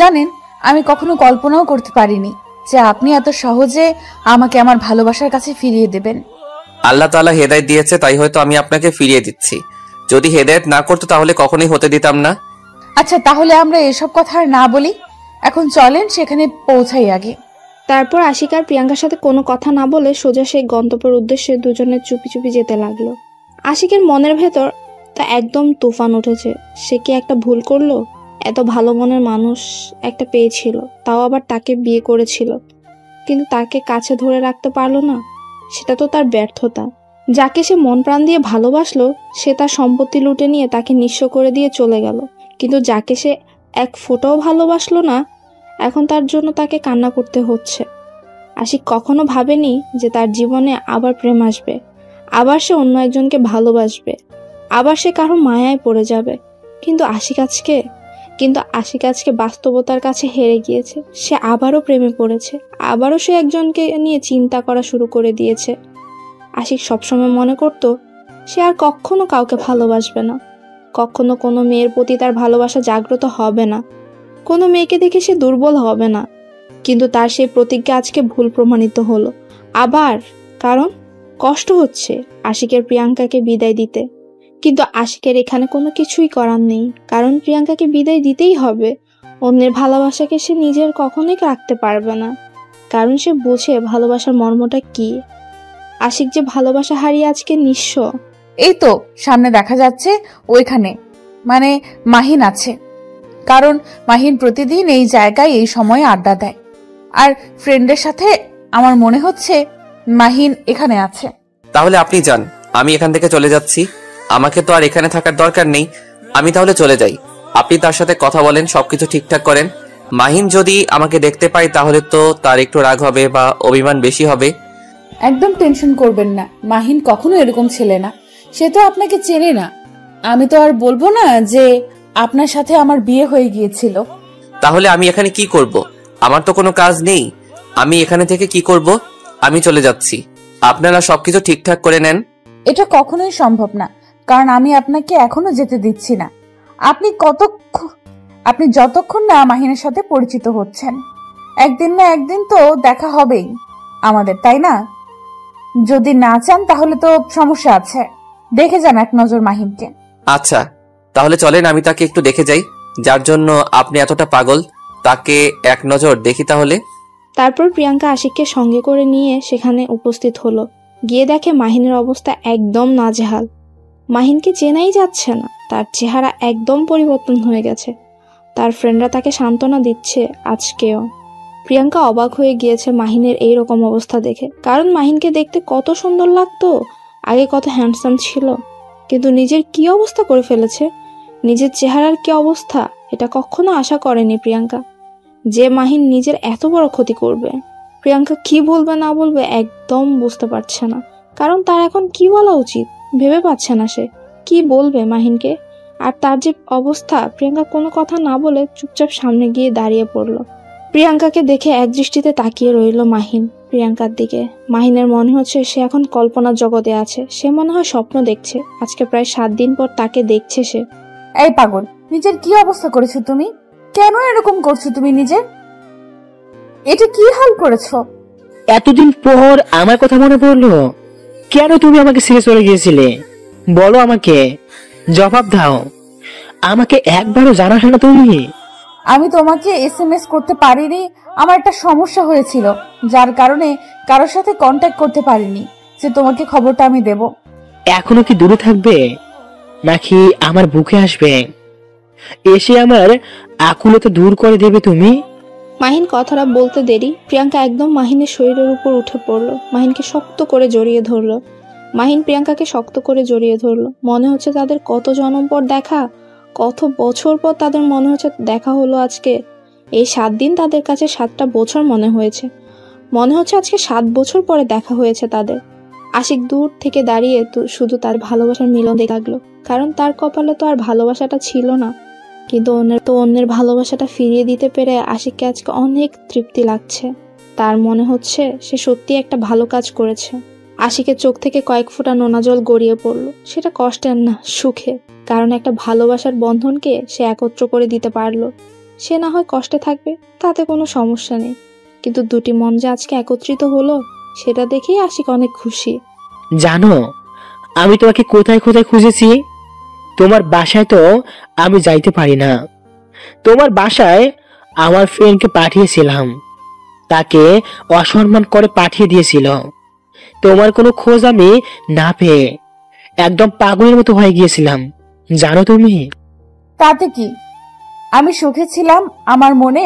জানেন, আমি কখনো কল্পনাও করতে পারিনি যে আপনি এত সহজে আমাকে আমার ভালোবাসার কাছে ফিরিয়ে দেবেন। আল্লাহ তাআলা হেদায়েত দিয়েছে, তাই হয়তো আমি আপনাকে ফিরিয়ে দিচ্ছি। যদি হেদায়েত না করতো তাহলে কখনোই হতে দিতাম না। আচ্ছা, তাহলে আমরা এসব কথা আর না বলি, এখন চলেন সেখানে পৌঁছাই আগে। তারপর আশিক আর প্রিয়াঙ্কার সাথে কোনো কথা না বলে সোজা সেই গন্তব্যের উদ্দেশ্যে দুজনে চুপি চুপি যেতে লাগলো। আশিকের মনের ভেতর তা একদম তুফান উঠেছে। সে কি একটা ভুল করলো? এত ভালো মনের মানুষ একটা পেয়েছিল, তাও আবার তাকে বিয়ে করেছিল, কিন্তু তাকে কাছে ধরে রাখতে পারলো না। সেটা তো তার ব্যর্থতা। যাকে সে মন প্রাণ দিয়ে ভালোবাসলো, সে তার সম্পত্তি লুটে নিয়ে তাকে নিঃস্ব করে দিয়ে চলে গেল। কিন্তু যাকে সে এক ফোঁটাও ভালোবাসলো না, এখন তার জন্য তাকে কান্না করতে হচ্ছে। আশিক কখনো ভাবেনি যে তার জীবনে আবার প্রেম আসবে, আবার সে অন্য একজনকে ভালোবাসবে, আবার সে কারো মায়ায় পড়ে যাবে। কিন্তু আশিক আজকে বাস্তবতার কাছে হেরে গিয়েছে। সে আবারও প্রেমে পড়েছে, আবারও সে একজনকে নিয়ে চিন্তা করা শুরু করে দিয়েছে। আশিক সবসময় মনে করত সে আর কখনো কাউকে ভালোবাসবে না, কখনো কোনো মেয়ের প্রতি তার ভালোবাসা জাগ্রত হবে না, কোনো মেয়েকে দেখে সে দুর্বল হবে না। কিন্তু তার সেই প্রতিজ্ঞা আজকে ভুল প্রমাণিত হলো। আবার কারণ কষ্ট হচ্ছে আশিকের প্রিয়াঙ্কাকে বিদায় দিতে, কিন্তু আশিকের এখানে কোনো কিছুই করার নেই, কারণ প্রিয়াঙ্কাকে বিদায় দিতেই হবে। অন্যের ভালোবাসাকে সে নিজের কখনোই রাখতে পারবে না, কারণ সে বোঝে ভালোবাসার মর্মটা কি। আশিক যে ভালোবাসা হারিয়ে আজকে নিঃস্ব। এই তো সামনে দেখা যাচ্ছে ওইখানে মানে মাহিন আছে, কারণ মাহিন প্রতিদিন এই জায়গায় এই সময়ে আড্ডা দেয়, আর ফ্রেন্ডের সাথে আমার মনে হচ্ছে মাহিন এখানে আছে। তাহলে আপনি যান, আমি এখান থেকে চলে যাচ্ছি। আমাকে তো আর এখানে থাকার দরকার নেই, আমি তাহলে চলে যাই। আপনি তার সাথে কথা বলেন, সবকিছু ঠিকঠাক করেন। মাহিন যদি আমাকে দেখতে পায় তাহলে তো তার একটু রাগ হবে বা অভিমান বেশি হবে। একদম টেনশন করবেন না, মাহিন কখনো এরকম ছেলে না, সে তো আপনাকে চেনে না। আমি তো আর বলবো না যে আপনার সাথে আমার বিয়ে হয়ে গিয়েছিল। তাহলে আমি এখানে কি করব? আমার তো কোনো কাজ নেই, আমি এখানে থেকে কি করব? আমি চলে যাচ্ছি, আপনারা সবকিছু ঠিকঠাক করে নেন। এটা কখনোই সম্ভব না, কারণ আমি আপনাকে এখনো যেতে দিচ্ছি না। আপনি যতক্ষণ না মাহিনের সাথে পরিচিত হচ্ছেন, একদিন না একদিন তো দেখা হবেই আমাদের, তাই না? যদি না চান তাহলে তো সমস্যা আছে, দেখে যান এক নজর মাহিনকে। আচ্ছা তাহলে চলেন, আমি তাকে একটু দেখে যাই, যার জন্য আপনি এতটা পাগল, তাকে এক নজর দেখি তাহলে। তারপর প্রিয়াঙ্কা আশিককে সঙ্গে করে নিয়ে সেখানে উপস্থিত হলো। গিয়ে দেখে মাহিনের অবস্থা একদম নাজেহাল। মাহিনকে চেনাই যাচ্ছে না, তার চেহারা একদম পরিবর্তন হয়ে গেছে। তার ফ্রেন্ডরা তাকে সান্ত্বনা দিচ্ছে আজকেও। প্রিয়াঙ্কা অবাক হয়ে গিয়েছে মাহিনের এই রকম অবস্থা দেখে, কারণ মাহিনকে দেখতে কত সুন্দর লাগতো, আগে কত হ্যান্ডসাম ছিল, কিন্তু নিজের কি অবস্থা করে ফেলেছে, নিজের চেহারার কি অবস্থা, এটা কখনো আশা করেনি প্রিয়াঙ্কা, যে মাহিন নিজের এত বড় ক্ষতি করবে। প্রিয়াঙ্কা কি বলবে না বলবে একদম বুঝতে পারছে না, কারণ তার এখন কি বলা উচিত ভেবে পাচ্ছে না সে কি বলবে মাহিনকে। আর তার যে অবস্থা, প্রিয়াঙ্কা কোনো কথা না বলে চুপচাপ সামনে গিয়ে দাঁড়িয়ে পড়লো। প্রিয়াঙ্কাকে দেখে এক দৃষ্টিতে তাকিয়ে রইল মাহিন প্রিয়াঙ্কার দিকে। মাহিনের মনে হচ্ছে সে এখন কল্পনার জগতে আছে, সে মনে হয় স্বপ্ন দেখছে। আজকে প্রায় 7 দিন পর তাকে দেখছে সে। এই পাগল, নিজের কি অবস্থা করেছো তুমি? কেন এরকম করছো তুমি নিজে? এটা কি হাল করেছো? এতদিন পর আমার কথা মনে পড়লো? কেন তুমি আমাকে ছেড়ে চলে গিয়েছিলে? বলো আমাকে। জবাব দাও, আমাকে একবারও জানাস না তুমি? আমি তোমাকে এসএমএস করতে পারিনি, আমার একটা সমস্যা হয়েছিল যার কারণে কারোর সাথে কন্ট্যাক্ট করতে পারিনি যে তোমাকে খবরটা আমি দেব। এখনো কি দূরে থাকবে নাকি আমার বুকে আসবে, এসে আমার আকুলতা দূর করে দেবে তুমি? মাহিন কথাটা বলতে দেরি প্রিয়াঙ্কা একদম মাহিনের শরীরের উপর উঠে পড়লো, মাহিনকে শক্ত করে জড়িয়ে ধরলো। মাহিন প্রিয়াঙ্কাকে শক্ত করে জড়িয়ে ধরলো। মনে হচ্ছে তাদের কত জন্ম পর দেখা, কত বছর পর তাদের মনে হচ্ছে দেখা হলো আজকে। এই 7 দিন তাদের কাছে 7টা বছর মনে হয়েছে। মনে হচ্ছে আজকে 7 বছর পরে দেখা হয়েছে তাদের। আশিক দূর থেকে দাঁড়িয়ে শুধু তার ভালোবাসার মিলন দেখতে লাগলো, কারণ তার কপালে তো আর ভালোবাসাটা ছিল না। কিন্তু অন্যের ভালোবাসাটা ফিরিয়ে দিতে পেরে আশিককে আজকে অনেক তৃপ্তি লাগছে। তার মনে হচ্ছে সে সত্যি একটা ভালো কাজ করেছে। আশিকের চোখ থেকে কয়েক ফোঁটা নোনা জল গড়িয়ে পড়লো। সেটা কষ্টের না, সুখে, কারণ একটা ভালোবাসার বন্ধনকে সে একত্র করে দিতে পারলো। সে না হয় কষ্টে থাকবে, তাতে কোনো সমস্যা নেই, কিন্তু দুটি মন যে আজকে একত্রিত হলো সেটা দেখেই আশিক অনেক খুশি। জানো আমি তোমাকে কোথায় কোথায় খুঁজেছি? তোমার বাসায় তো আমি যাইতে পারি না। তোমার বাসায় আমার ফ্রেন্ডকে পাঠিয়েছিলাম, তাকে অসম্মান করে পাঠিয়ে দিয়েছিল। তোমার কোনো খোঁজ আমি না পেয়ে একদম পাগলের মতো হয়ে গিয়েছিলাম, জানো তুমি? তাতে কি, আমি সুখে ছিলাম, আমার মনে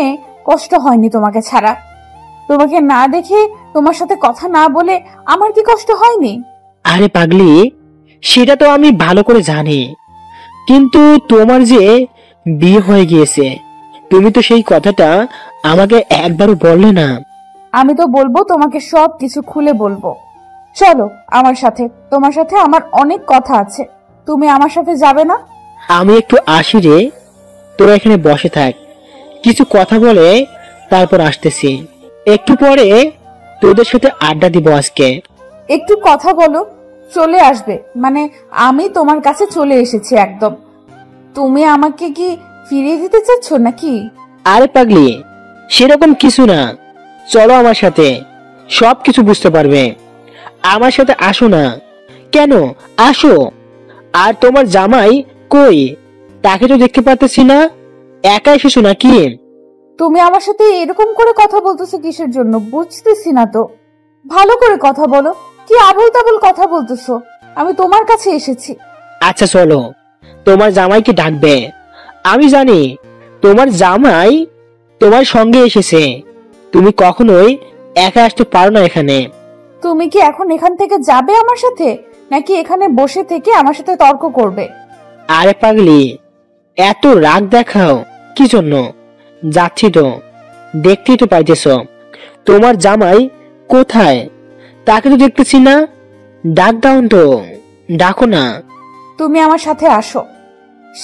কষ্ট হয়নি তোমাকে ছাড়া। তোমাকে না দেখে, তোমার সাথে কথা না বলে আমার কি কষ্ট হয়নি? আরে পাগলি, সেটা তো আমি ভালো করে জানি, কিন্তু তোমার যে বিয়ে হয়ে গিয়েছে, তুমি তো সেই কথাটা আমাকে একবারও বললে না। আমি তো বলবো, তোমাকে সব কিছু খুলে বলবো। চলো আমার সাথে, তোমার সাথে আমার অনেক কথা আছে। তুমি আমার সাথে যাবে না? আমি একটু আসি রে, তোরা এখানে বসে থাক, কিছু কথা বলে তারপর আসতেছি। একটু পরে তোদের সাথে আড্ডা দিব আজকে। একটু কথা বলো, চলে আসবে মানে আমি তোমার কাছে চলে এসেছি একদম। তুমি আমাকে কি ফিরিয়ে দিতে চাচ্ছ নাকি? আরে পাগলি, সেরকম কিছু না, চলো আমার সাথে, সব কিছু বুঝতে পারবে। আমার সাথে আসো না। কেন, আসো। আর তোমার জামাই কই? তাকে তো দেখতে পারতেছি না, একা এসেছো নাকি? তুমি আমার সাথে এরকম করে কথা বলতেছো কিসের জন্য বুঝতেছি না তো। ভালো করে কথা বলো, কি আবল তাবল কথা বলতেছো? আমি তোমার কাছে এসেছি। আচ্ছা চলো, তোমার জামাইকে ডাকবে। আমি জানি তোমার জামাই তোমার সঙ্গে এসেছে, তুমি কখনোই একা আসতে পারো না এখানে। তুমি কি এখন এখান থেকে যাবে আমার সাথে, নাকি এখানে বসে থেকে আমার সাথে তর্ক করবে? আরে পাগলি, এত রাগ দেখাও কি জন্য? যাচ্ছি তো, দেখতেই তো পাইতেছ তোমার জামাই কোথায়, তাকে তো দেখতেছি না। ডাক দাও তো, ডাকো না। তুমি আমার সাথে আসো,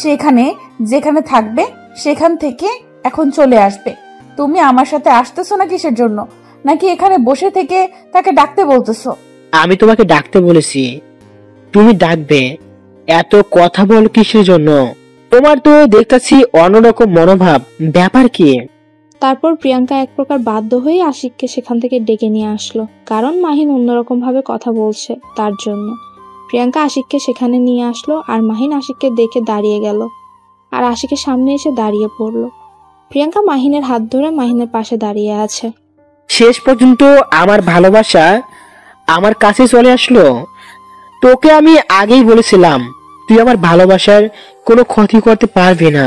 সেখানে যেখানে থাকবে সেখান থেকে এখন চলে আসবে। তুমি আমার সাথে আসতেছো না কিসের জন্য, নাকি এখানে বসে থেকে তাকে ডাকতে বলতেছো? আমি তোমাকে ডাকতে বলেছি, তুমি ডাকবে। এত কথা বল কিসের জন্য? তোমার তো দেখতেছি অন্যরকম মনোভাব, ব্যাপার কি? তারপর প্রিয়াঙ্কা এক প্রকার বাধ্য হয়ে আশিককে সেখান থেকে ডেকে নিয়ে আসলো, কারণ মাহিন অন্যরকম ভাবে কথা বলছে তার জন্য। প্রিয়াঙ্কা আশিককে সেখানে নিয়ে আসলো, আর মাহিন আশিককে দেখে দাঁড়িয়ে গেল, আর আশিকের সামনে এসে দাঁড়িয়ে পড়লো। প্রিয়াঙ্কা মাহিনের হাত ধরে মাহিনের পাশে দাঁড়িয়ে আছে। শেষ পর্যন্ত আমার ভালোবাসা আমার কাছে চলে আসলো। তোকে আমি আগেই বলেছিলাম তুই আমার ভালোবাসার কোনো ক্ষতি করতে পারবি না।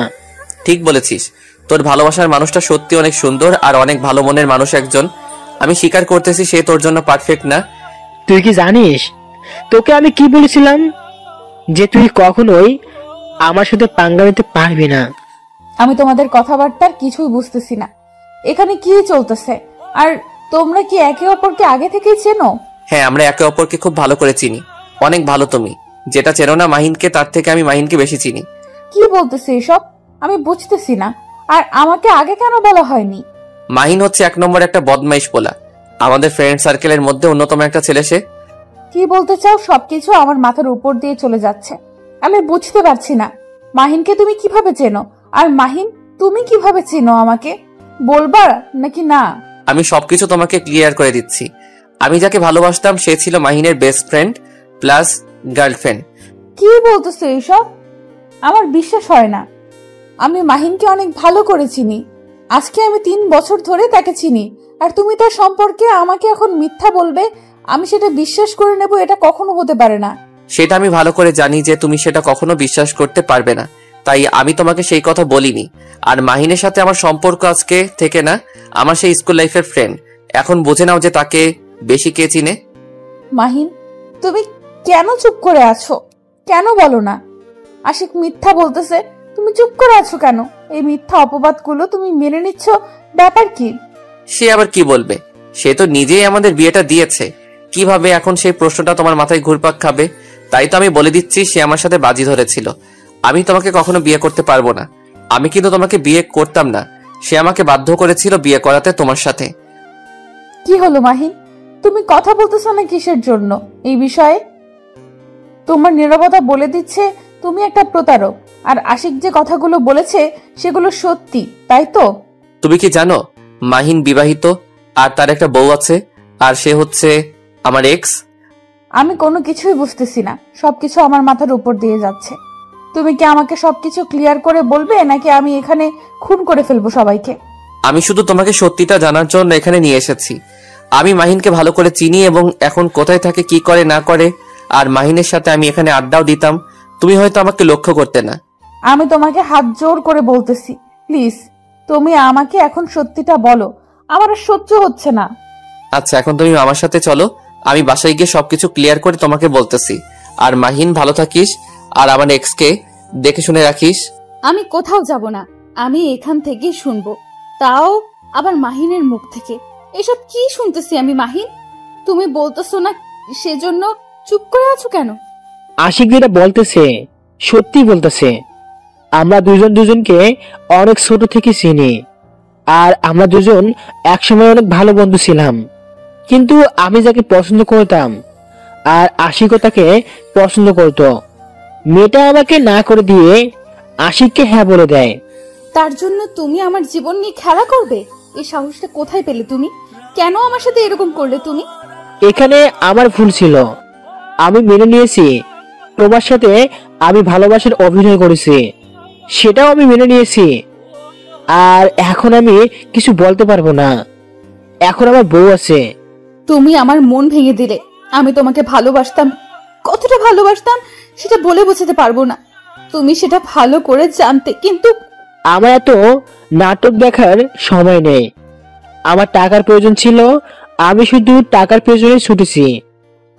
ঠিক বলেছিস, তোর ভালোবাসার মানুষটা সত্যি অনেক সুন্দর আর অনেক ভালো মনের মানুষ একজন। আমি স্বীকার করতেছি সে তোর জন্য পারফেক্ট না। তুই কি জানিস তোকে আমি কি বলেছিলাম? যে তুই কখনোই আমার সাথে পাঙ্গা নিতে পারবি না। আমি তোমাদের কথাবার্তার কিছুই বুঝতেছি না, এখানে কি চলতেছে? আর তোমরা কি একে অপরকে আগে থেকেই চেনো? হ্যাঁ, আমরা একে অপরকে খুব ভালো করে চিনি, অনেক ভালো। তুমি যেটা চেনো না মাহিনকে, তার থেকে আমি মাহিনকে বেশি চিনি। কি বলতেছে এসব? আমি বুঝতেছি না। আর আমাকে আগে কেন বলা হয়নি? মাহিন হচ্ছে 1 নম্বর একটা বদমাইশ পোলা, আমাদের ফ্রেন্ড সার্কেলের মধ্যে অন্যতম একটা ছেলে সে। কি বলতে চাও? সবকিছু আমার মাথার উপর দিয়ে চলে যাচ্ছে, আমি বুঝতে পারছি না। মাহিনকে তুমি কিভাবে চেনো? আর মাহিন তুমি কিভাবে চেনো আমাকে? বলবা নাকি না? আমি সবকিছু তোমাকে ক্লিয়ার করে দিচ্ছি। আমি যাকে ভালোবাসতাম সে ছিল মাহিনের বেস্ট ফ্রেন্ড প্লাস গার্লফ্রেন্ড। কি বলতেছো এইসব? আমার বিশ্বাস হয় না। আমি মাহিনকে অনেক ভালো করে চিনি। আজকে আমি 3 বছর ধরে তাকে চিনি, আর তুমি তার সম্পর্কে আমাকে এখন মিথ্যা বলবে, আমি সেটা বিশ্বাস করে নেব? এটা কখনো হতে পারে না। সেটা আমি ভালো করে জানি যে তুমি সেটা কখনো বিশ্বাস করতে পারবে না, তাই আমি তোমাকে সেই কথা বলিনি। আর মাহিনের সাথে আমার সম্পর্ক আজকে থেকে না, আমার সেই স্কুল লাইফের ফ্রেন্ড। এখন বুঝে নাও যে তাকে বেশি কে চিনে। মাহিন, তুমি কেন চুপ করে আছো? কেন বলো না? আশিক মিথ্যা বলতেছে, তুমি চুপ করে আছো কেন? এই মিথ্যা অপবাদগুলো তুমি মেনে নিচ্ছ, ব্যাপার কি? সে আবার কি বলবে? সে তো নিজেই আমাদের বিয়েটা দিয়েছে। কিভাবে এখন সেই প্রশ্নটা তোমার মাথায় ঘুরপাক খাবে? তাই তো আমি বলে দিচ্ছি, সে আমার সাথে বাজি ধরেছিল। আমি তোমাকে কখনো বিয়ে করতে পারবো না। আমি কিন্তু তোমাকে বিয়ে করতাম না, সে আমাকে বাধ্য করেছিল বিয়ে করাতে তোমার সাথে। কি হলো মাহিন, তুমি কথা বলতেছো না কিসের জন্য এই বিষয়ে? তোমার নীরবতা বলে দিচ্ছে তুমি একটা প্রতারক। আর আশিক যে কথাগুলো বলেছে সেগুলো সত্যি, তাই তো? তুমি কি জানো মাহিন বিবাহিত, আর তার একটা বউ আছে, আর সে হচ্ছে আমার এক্স। আমি কোনো কিছুই বুঝতেছি না, সবকিছু আমার মাথার উপর দিয়ে যাচ্ছে। তুমি কি আমাকে সবকিছু ক্লিয়ার করে বলবে, নাকি আমি এখানে খুন করে ফেলবো সবাইকে? আমি শুধু তোমাকে সত্যিটা জানার জন্য এখানে নিয়ে এসেছি। আমি মাহিনকে ভালো করে চিনি এবং এখন কোথায় থাকে, কি করে না করে। আর মাহিনের সাথে আমি এখানে আড্ডাও দিতাম, তুমি হয়তো আমাকে লক্ষ্য করতে না। আমি তোমাকে হাত জোর করে বলতেছি, প্লিজ তুমি আমাকে এখন সত্যিটা বলো, আমার আর সহ্য হচ্ছে না। আচ্ছা, এখন তুমি আমার সাথে চলো, আমি বাসায় গিয়ে সবকিছু ক্লিয়ার করে তোমাকে বলতেছি। আর মাহিন, ভালো থাকিস, আর আমার এক্সকে দেখে শুনে রাখিস। আমি কোথাও যাব না, আমি এখান থেকেই শুনবো, তাও আবার মাহিনের মুখ থেকে। এসব কি শুনতেছি আমি মাহিন? তুমি বলতেছো না, সেজন্য চুপ করে আছো কেন? আশিক যেটা বলতেছে সত্যি বলতেছে। আমরা দুজন দুজনকে অনেক ছোট থেকে চিনি, আর আমরা দুজন একসময় অনেক ভালো বন্ধু ছিলাম। কিন্তু আমি যাকে পছন্দ করতাম আর আশিকও তাকে পছন্দ করত, মেয়েটা আমাকে না করে দিয়ে আশিককে হ্যাঁ বলে দেয়। তার জন্য তুমি আমার জীবন নিয়ে খেলা করবে? এই সাহসটা কোথায় পেলে তুমি? কেন আমার সাথে এরকম করলে তুমি? এখানে আমার ভুল ছিল, আমি মেনে নিয়েছি। তোমার সাথে আমি ভালোবাসার অভিনয় করেছি, সেটাও আমি মেনে নিয়েছি। আর এখন আমি কিছু বলতে পারবো না, এখন আমার বউ আছে। তুমি আমার মন ভেঙে দিলে। আমি তোমাকে ভালোবাসতাম, কতটা ভালোবাসতাম সেটা বলে বোঝাতে পারবো না। তুমি সেটা ভালো করে জানতে, কিন্তু আমার এত নাটক দেখার সময় নেই। আমার টাকার প্রয়োজন ছিল, আমি শুধু টাকার প্রয়োজনে ছুটেছি।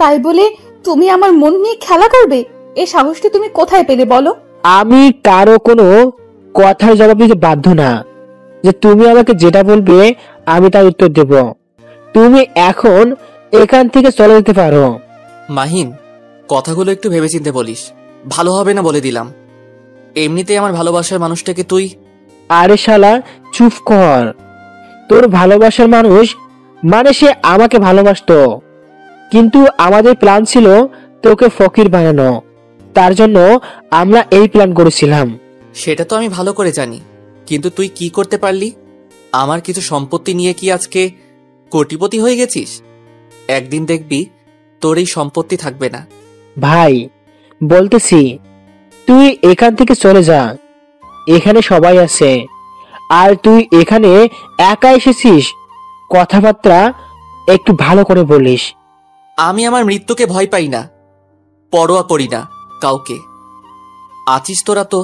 তাই বলে তুমি আমার মন নিয়ে খেলা করবে? এই সাহসটা তুমি কোথায় পেলে বলো? আমি কারো কোনো কথার জবাব দিতে বাধ্য না, যে তুমি আমাকে যেটা বলবে আমি তার উত্তর দেব। তুমি এখন এখান থেকে চলে যেতে পারো। মাহিন, কথাগুলো একটু ভেবেচিন্তে বলিস, ভালো হবে না বলে দিলাম। এমনিতেই আমার ভালোবাসার মানুষটাকে তুই। আরে শালা চুপ কর। তোর ভালোবাসার মানুষ মানে সে আমাকে ভালোবাসতো, কিন্তু আমাদের প্ল্যান ছিল তোকে ফকির বানানো। তার জন্য আমরা এই প্ল্যান করেছিলাম। সেটা তো আমি ভালো করে জানি, কিন্তু তুই কি করতে পারলি? আমার কিছু সম্পত্তি নিয়ে কি আজকে কোটিপতি হয়ে গেছিস? একদিন দেখবি তোর এই সম্পত্তি থাকবে না। ভাই বলতেছি, তুই এখান থেকে চলে যা, এখানে সবাই আছে। আর তুই এখানে একা এসেছিস, কথাবার্তা একটু ভালো করে বলিস। আমি আমার মৃত্যুকে ভয় পাই না, পরোয়া করি না কাউকে। আছিস তোরা তো,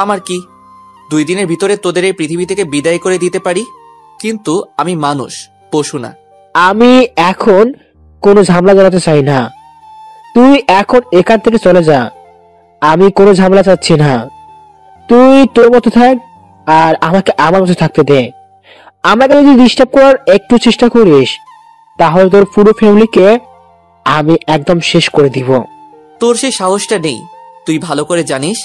আমার কি? 2 দিনের ভিতরে তোদের এই পৃথিবী থেকে বিদায় করে দিতে পারি, কিন্তু আমি মানুষ, পশু না। আমি এখন কোনো ঝামেলা জড়াতে চাই না, তুই এখন এখান থেকে চলে যা। আমি কোনো ঝামেলা চাচ্ছি না, তুই তোর মতো থাক, আর আমাকে আমার মতো থাকতে দে। আমাকে যদি ডিস্টার্ব করার একটু চেষ্টা করিস, তাহলে তোর পুরো ফ্যামিলিকে আমি একদম শেষ করে দিব। তোর সেই সাহসটা নেই। তুই ভালো করে জানিস,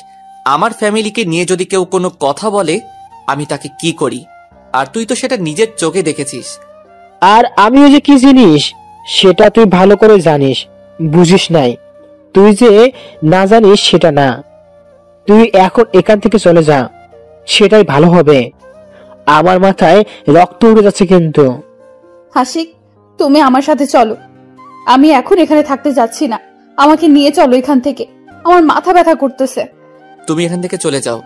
আমার ফ্যামিলিকে নিয়ে যদি কেউ কোনো কথা বলে, আমি তাকে কি করি, আর তুই তো সেটা নিজের চোখে দেখেছিস। আর আমিও যে কি জিনিস সেটা তুই ভালো করে জানিস, বুঝিস নাই। তুই যে না জানিস সেটা না, তুই এখন এখান থেকে চলে যা, সেটাই ভালো হবে। আমার মাথায় রক্ত উঠে যাচ্ছে কিন্তু। হাসিক, তুমি আমার সাথে চলো। আমি এখন এখানে থাকতে যাচ্ছি না, আমাকে নিয়ে চলো এখান থেকে, আমার মাথা ব্যথা করতেছে। তুমি এখান থেকে চলে যাও।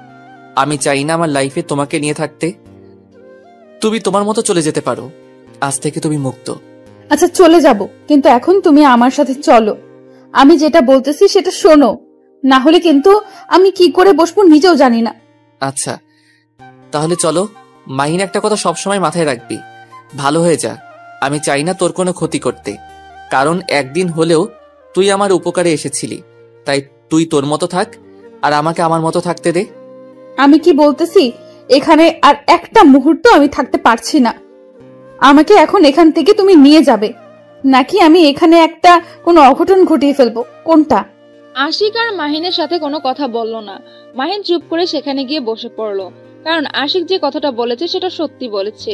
আমি চাই না আমার লাইফে তোমাকে নিয়ে থাকতে। তুমি তোমার মতো চলে যেতে পারো। আজ থেকে তুমি মুক্ত। আচ্ছা চলে যাব, কিন্তু এখন তুমি আমার সাথে চলো। আমি যেটা বলতেছি সেটা শোনো, না হলে কিন্তু আমি কি করে বসবো নিজেও জানি না। আচ্ছা তাহলে চলো। মাহিন, একটা কথা সবসময় মাথায় রাখবি, ভালো হয়ে যা। আমি চাই না তোর কোনো ক্ষতি করতে, কারণ একদিন হলেও তুই আমার উপকারে এসেছিলি। তাই তুই তোর মতো থাক আর আমাকে আমার মতো থাকতে দে। আমি কি বলতেছি, এখানে আর একটা মুহূর্ত আমি থাকতে পারছি না। আমাকে এখন এখান থেকে তুমি নিয়ে যাবে, নাকি আমি এখানে একটা কোনো অঘটন ঘটিয়ে ফেলবো, কোনটা? আশিক আর মাহিনের সাথে কোনো কথা বলল না। মাহিন চুপ করে সেখানে গিয়ে বসে পড়লো, কারণ আশিক যে কথাটা বলেছে সেটা সত্যি বলেছে।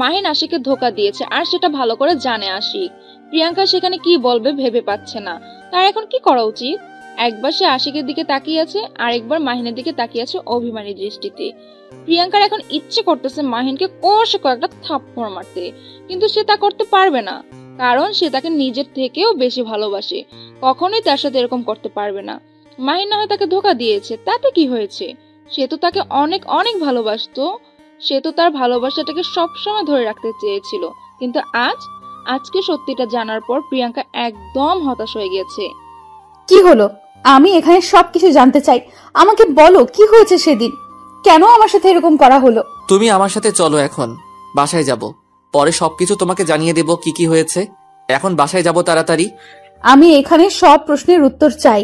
মাহিন আশিককে ধোকা দিয়েছে, আর সেটা ভালো করে জানে আশিক। প্রিয়াঙ্কা সেখানে কি বলবে ভেবে পাচ্ছে না। তার এখন কি করা উচিত? একবার সে আশিকের দিকে তাকিয়ে আছে, আরেকবার মাহিনের দিকে তাকিয়ে আছে অভিমানী দৃষ্টিতে। প্রিয়াঙ্কার এখন ইচ্ছে করতেছে মাহিনকে কষে কয়েকটা থাপ্পড় মারতে, কিন্তু সে তা করতে পারবে না, কারণ সে তাকে নিজের থেকেও বেশি ভালোবাসে। কখনোই তার সাথে এরকম করতে পারবে না। মাহিন না হয় তাকে ধোকা দিয়েছে, তাতে কি হয়েছে? সে তো তাকে অনেক অনেক ভালোবাসতো। সে তো তার ভালোবাসাটাকে সবসময় ধরে রাখতে চেয়েছিল, কিন্তু আজকে সত্যিটা জানার পর প্রিয়াঙ্কা একদম হতাশ হয়ে গেছে। কি হলো? আমি এখানে সবকিছু জানতে চাই। আমাকে বলো কি হয়েছে সেদিন, কেন আমার সাথে এরকম করা হলো? তুমি আমার সাথে চলো, এখন বাসায় যাব। পরে সবকিছু তোমাকে জানিয়ে দেব কি কি হয়েছে। এখন বাসায় যাব তাড়াতাড়ি। আমি এখানে সব প্রশ্নের উত্তর চাই।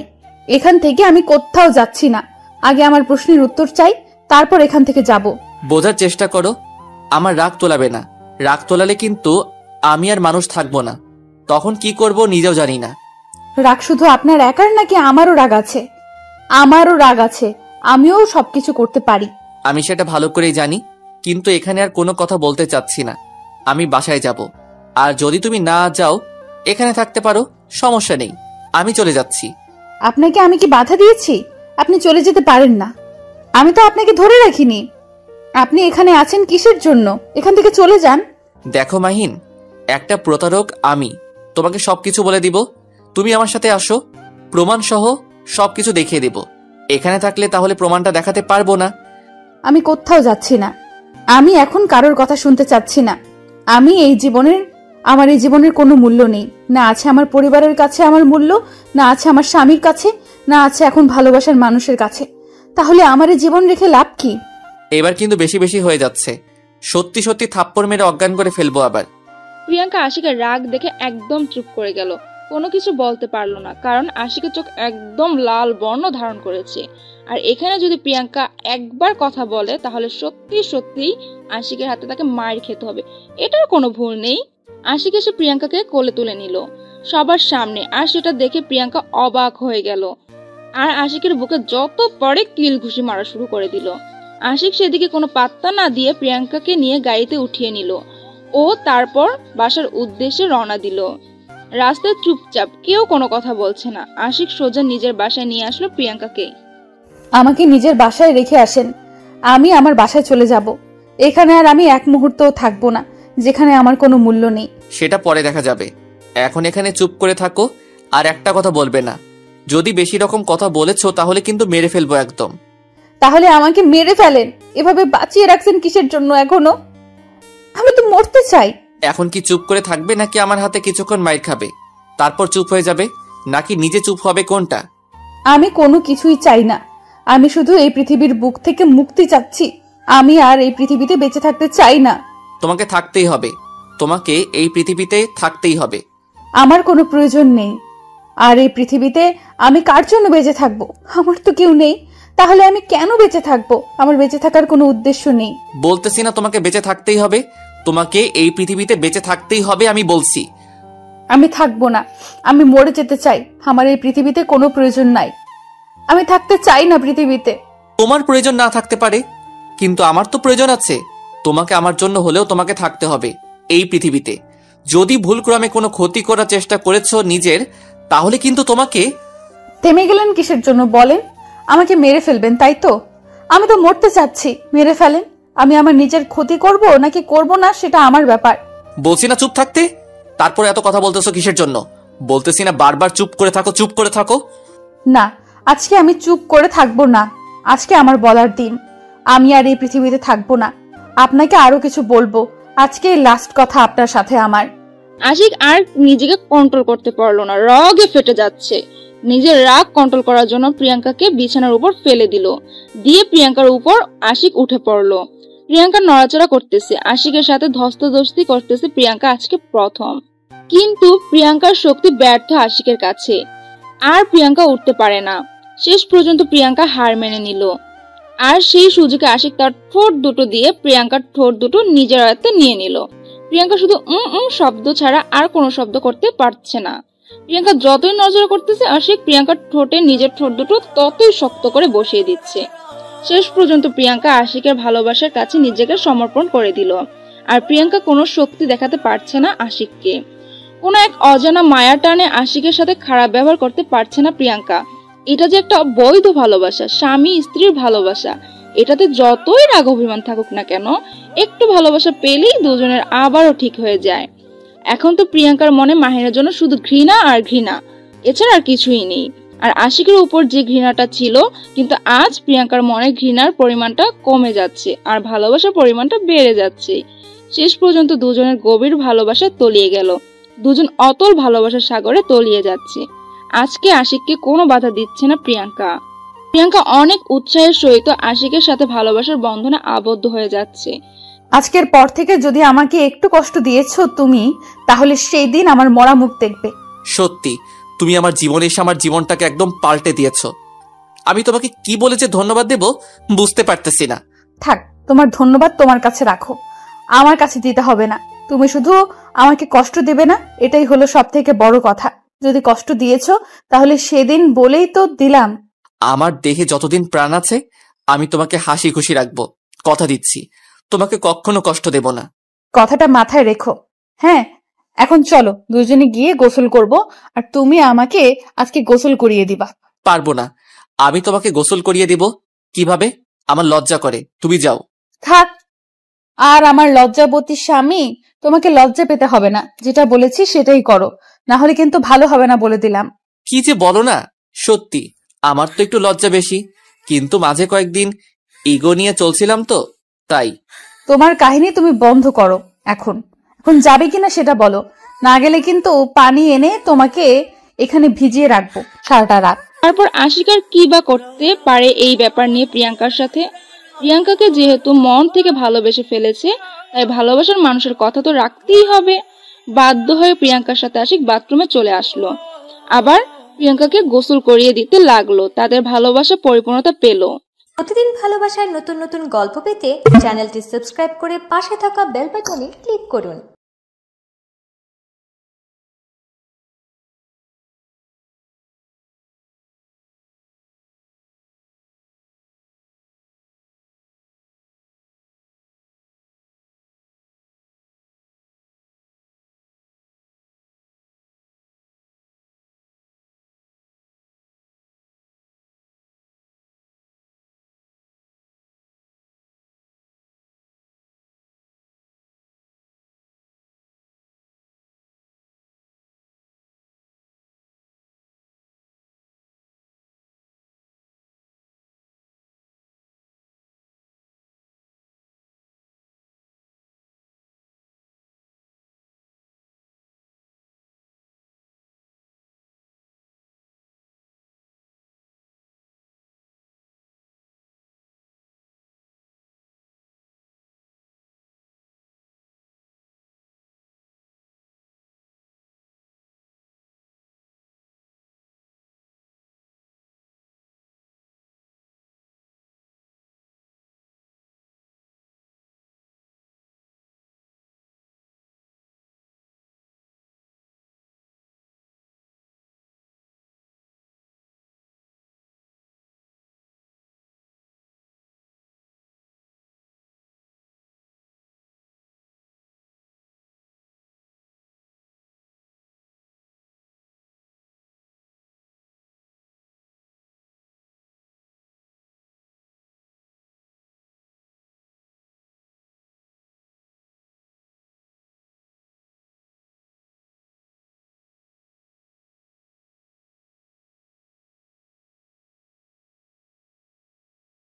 এখান থেকে আমি কোথাও যাচ্ছি না। আগে আমার প্রশ্নের উত্তর চাই, তারপর এখান থেকে যাব। বোঝার চেষ্টা করো, আমার রাগ তোলাবে না। রাগ তোলালে কিন্তু আমি আর মানুষ থাকবো না। তখন কি করব নিজেও জানি না। রাগ শুধু আপনার একার নাকি আমারও রাগ আছে? আমারও রাগ আছে, আমিও সবকিছু করতে পারি। আমি সেটা ভালো করেই জানি, কিন্তু এখানে আর কোনো কথা বলতে চাচ্ছি না। আমি বাসায় যাব, আর যদি তুমি না যাও এখানে থাকতে পারো, সমস্যা নেই, আমি চলে যাচ্ছি। আপনাকে আমি কি বাধা দিয়েছি? আপনি চলে যেতে পারেন না। আমি তো আপনাকে ধরে রাখিনি। আপনি এখানে আছেন কিসের জন্য? এখান থেকে চলে যান। দেখো মাহিন, একটা প্রতারক আমি। তোমাকে সবকিছু বলে দিব, তুমি আমার সাথে আসো, প্রমাণ সহ সবকিছু দেখিয়ে দেব। এখানে থাকলে তাহলে প্রমাণটা দেখাতে পারবো না। আমি কোথাও যাচ্ছি না। আমি এখন কারোর কথা শুনতে চাচ্ছি না। আমার এই জীবনের কোনো মূল্য নেই। না আছে আমার পরিবারের কাছে আমার মূল্য, না আছে আমার স্বামীর কাছে, না আছে এখন ভালোবাসার মানুষের কাছে। তাহলে আমার এই জীবন রেখে লাভ কি? এবার কিন্তু বেশি বেশি হয়ে যাচ্ছে। সত্যি সত্যি থাপ্পড় মেরে অজ্ঞান করে ফেলবো আবার। প্রিয়াঙ্কা আশিকের রাগ দেখে একদম চুপ করে গেল, কোনো কিছু বলতে পারলো না, কারণ আশিকের চোখ একদম লাল বর্ণ ধারণ করেছে। আর এখানে যদি প্রিয়াঙ্কা একবার কথা বলে তাহলে সত্যি সত্যি আশিকের হাতে তাকে মার খেতে হবে, এটার কোনো ভুল নেই। আশিক এসে প্রিয়াঙ্কাকে কোলে তুলে নিল সবার সামনে, আর সেটা দেখে প্রিয়াঙ্কা অবাক হয়ে গেল, আর আশিকের বুকে যত পরে কিল ঘুষি মারা শুরু করে দিল। আশিক সেদিকে কোনো পাত্তা না দিয়ে প্রিয়াঙ্কাকে নিয়ে গাড়িতে উঠিয়ে নিল ও তারপর বাসার উদ্দেশ্যে রওনা দিল। রাস্তায় চুপচাপ, কেউ কোনো কথা বলছে না। আশিক সোজা নিজের বাসায় নিয়ে আসলো প্রিয়াঙ্কাকে। আমাকে নিজের বাসায় রেখে আসেন, আমি আমার বাসায় চলে যাব। এখানে আর আমি এক মুহূর্তও থাকবো না, যেখানে আমার কোনো মূল্য নেই। সেটা পরে দেখা যাবে, এখন এখানে চুপ করে থাকো আর একটা কথা বলবে না। যদি বেশি রকম কথা বলেছো তাহলে কিন্তু মেরে ফেলবো একদম। তাহলে আমাকে মেরে ফেলেন, এভাবে বাঁচিয়ে রাখছেন কিসের জন্য এখনো? আমি তো মরতে চাই। এখন কি চুপ করে থাকবে নাকি আমার হাতে কিছুক্ষণ মাইর খাবে তারপর চুপ হয়ে যাবে, নাকি নিজে চুপ হবে, কোনটা? আমি কোনো কিছুই চাই না। আমি শুধু এই পৃথিবীর বুক থেকে মুক্তি চাচ্ছি। আমি আর এই পৃথিবীতে বেঁচে থাকতে চাই না। তোমাকে থাকতেই হবে, তোমাকে এই পৃথিবীতে থাকতেই হবে। আমার কোনো প্রয়োজন নেই। আর এই পৃথিবীতে আমি কার জন্য বেঁচে থাকবো? আমার তো কেউ নেই, তাহলে আমি কেন বেঁচে থাকবো? আমার বেঁচে থাকার কোনো উদ্দেশ্য নেই। বলতেছি না তোমাকে বেঁচে থাকতেই হবে, তোমাকে এই পৃথিবীতে বেঁচে থাকতেই হবে, আমি বলছি। আমি থাকবো না, আমি মরে যেতে চাই। আমার এই পৃথিবীতে কোনো প্রয়োজন নাই, আমি থাকতে চাই না পৃথিবীতে। তোমার প্রয়োজন না থাকতে পারে, কিন্তু আমার তো প্রয়োজন আছে। তোমাকে আমার জন্য হলেও তোমাকে থাকতে হবে এই পৃথিবীতে। যদি ভুলক্রমে কোনো ক্ষতি করার চেষ্টা করেছো নিজের, তাহলে কিন্তু তোমাকে। থেমে গেলেন কিসের জন্য বলেন? আমাকে মেরে ফেলবেন তাই তো? আমি তো মরতে চাচ্ছি, মেরে ফেলেন। আমি আমার নিজের ক্ষতি করব নাকি করব না সেটা আমার ব্যাপার। বলছি না চুপ থাকতে, তারপর এত কথা বলতেছো কিসের জন্য? বলতেছি না বারবার চুপ করে থাকো, চুপ করে থাকো। না, আজকে আমি চুপ করে থাকবো না। আজকে আমার বলার দিন। আমি আর এই পৃথিবীতে থাকবো না। আপনাকে আরো কিছু বলবো। আজকে লাস্ট কথা আপনার সাথে আমার। আশিক আর নিজেকে কন্ট্রোল করতে পারলো না, রাগে ফেটে যাচ্ছে। নিজের রাগ কন্ট্রোল করার জন্য প্রিয়াঙ্কাকে বিছানার উপর ফেলে দিল, দিয়ে প্রিয়াঙ্কার উপর আশিক উঠে পড়লো। প্রিয়াঙ্কা নড়াচড়া করতেছে, আশিকের সাথে ধস্তাধস্তি করতেছে প্রিয়াঙ্কা আজকে প্রথম। কিন্তু প্রিয়াঙ্কার শক্তি ব্যর্থ আশিকের কাছে, আর প্রিয়াঙ্কা উঠতে পারে না। শেষ পর্যন্ত প্রিয়াঙ্কা হার মেনে নিল, আর সেই সুযোগে আশিক তার ঠোঁট দুটো দিয়ে প্রিয়াঙ্কার ঠোঁট দুটো নিজের আয়ত্তে নিয়ে নিল। প্রিয়াঙ্কা শুধু শব্দ ছাড়া আর কোনো শব্দ করতে পারছে না। প্রিয়াঙ্কা যতই নজর করতেছে, আশিক প্রিয়াঙ্কার ঠোঁটে নিজের ঠোঁট দুটো ততই শক্ত করে বসিয়ে দিচ্ছে। শেষ পর্যন্ত প্রিয়াঙ্কা আশিকের ভালোবাসার কাছে নিজেকে সমর্পণ করে দিল। আর প্রিয়াঙ্কা কোনো শক্তি দেখাতে পারছে না আশিককে। কোনো এক অজানা মায়ার টানে আশিকের সাথে খারাপ ব্যবহার করতে পারছে না প্রিয়াঙ্কা। এটা যে একটা বৈধ ভালোবাসা, স্বামী স্ত্রীর ভালোবাসা, এটাতে যতই রাগ অভিমান থাকুক না কেন, একটু ভালোবাসা পেলেই দুজনের আবারও ঠিক হয়ে যায়। এখন তো প্রিয়াঙ্কার মনে মাহিনের জন্য শুধু ঘৃণা আর ঘৃণা, এছাড়া আর কিছুই নেই। আর আশিকের উপর যে ঘৃণাটা ছিল, কিন্তু আজ প্রিয়াঙ্কার মনে ঘৃণার পরিমাণটা কমে যাচ্ছে আর ভালোবাসার পরিমাণটা বেড়ে যাচ্ছে। শেষ পর্যন্ত দুজনের গভীর ভালোবাসা তলিয়ে গেল, দুজন অতল ভালোবাসার সাগরে তলিয়ে যাচ্ছে। আজকে আশিককে কোনো বাধা দিচ্ছে না প্রিয়াঙ্কা। প্রিয়াঙ্কা অনেক উৎসাহের সহিত আশিকের সাথে ভালোবাসার বন্ধনে আবদ্ধ হয়ে যাচ্ছে। আজকের পর থেকে যদি আমাকে একটু কষ্ট দিয়েছো তুমি, তাহলে সেই দিন আমার মরা মুখ দেখবে। সত্যি তুমি আমার জীবনে এসে আমার জীবনটাকে একদম পাল্টে দিয়েছো। আমি তোমাকে কি বলে যে ধন্যবাদ দেব বুঝতে পারতেছি না। থাক, তোমার ধন্যবাদ তোমার কাছে রাখো, আমার কাছে দিতে হবে না। তুমি শুধু আমাকে কষ্ট দেবে না, এটাই হলো সব থেকে বড় কথা। যদি কষ্ট দিয়েছো তাহলে সেদিন বলেই তো দিলাম। আমার দেহে যতদিন প্রাণ আছে আমি তোমাকে হাসি খুশি রাখবো, কথা দিচ্ছি। তোমাকে কখনো কষ্ট দেব না। কথাটা মাথায় রেখো। হ্যাঁ, এখন চলো দুজনে গিয়ে গোসল করব, আর তুমি আমাকে আজকে গোসল করিয়ে দিবা। পারবো না, আমি তোমাকে গোসল করিয়ে দিব। কিভাবে? আমার লজ্জা করে, তুমি যাও। থাক, আর আমার লজ্জাবতী স্বামী, তোমাকে লজ্জা পেতে হবে না। যেটা বলেছি সেটাই করো, না হলে কিন্তু ভালো হবে না বলে দিলাম। কি যে বলো না, সত্যি আমার তো একটু লজ্জা বেশি, কিন্তু মাঝে কয়েকদিন ইগো নিয়ে চলছিলাম তো তাই। তোমার কাহিনী তুমি বন্ধ করো। এখন এখন যাবে কিনা সেটা বলো, না গেলে কিন্তু পানি এনে তোমাকে এখানে ভিজিয়ে রাখবো সারাটা রাত। তারপর আশিক আর কি বা করতে পারে এই ব্যাপার নিয়ে প্রিয়াঙ্কার সাথে। প্রিয়াঙ্কাকে যেহেতু মন থেকে ভালোবেসে ফেলেছে, তাই ভালোবাসার মানুষের কথা তো রাখতেই হবে। বাধ্য হয়ে প্রিয়াঙ্কার সাথে আশিক বাথরুমে চলে আসলো, আবার প্রিয়াঙ্কাকে গোসল করিয়ে দিতে লাগলো। তাদের ভালোবাসা পরিপূর্ণতা পেল। প্রতিদিন ভালোবাসার নতুন নতুন গল্প পেতে চ্যানেলটি সাবস্ক্রাইব করে পাশে থাকা বেল বাটনে ক্লিক করুন।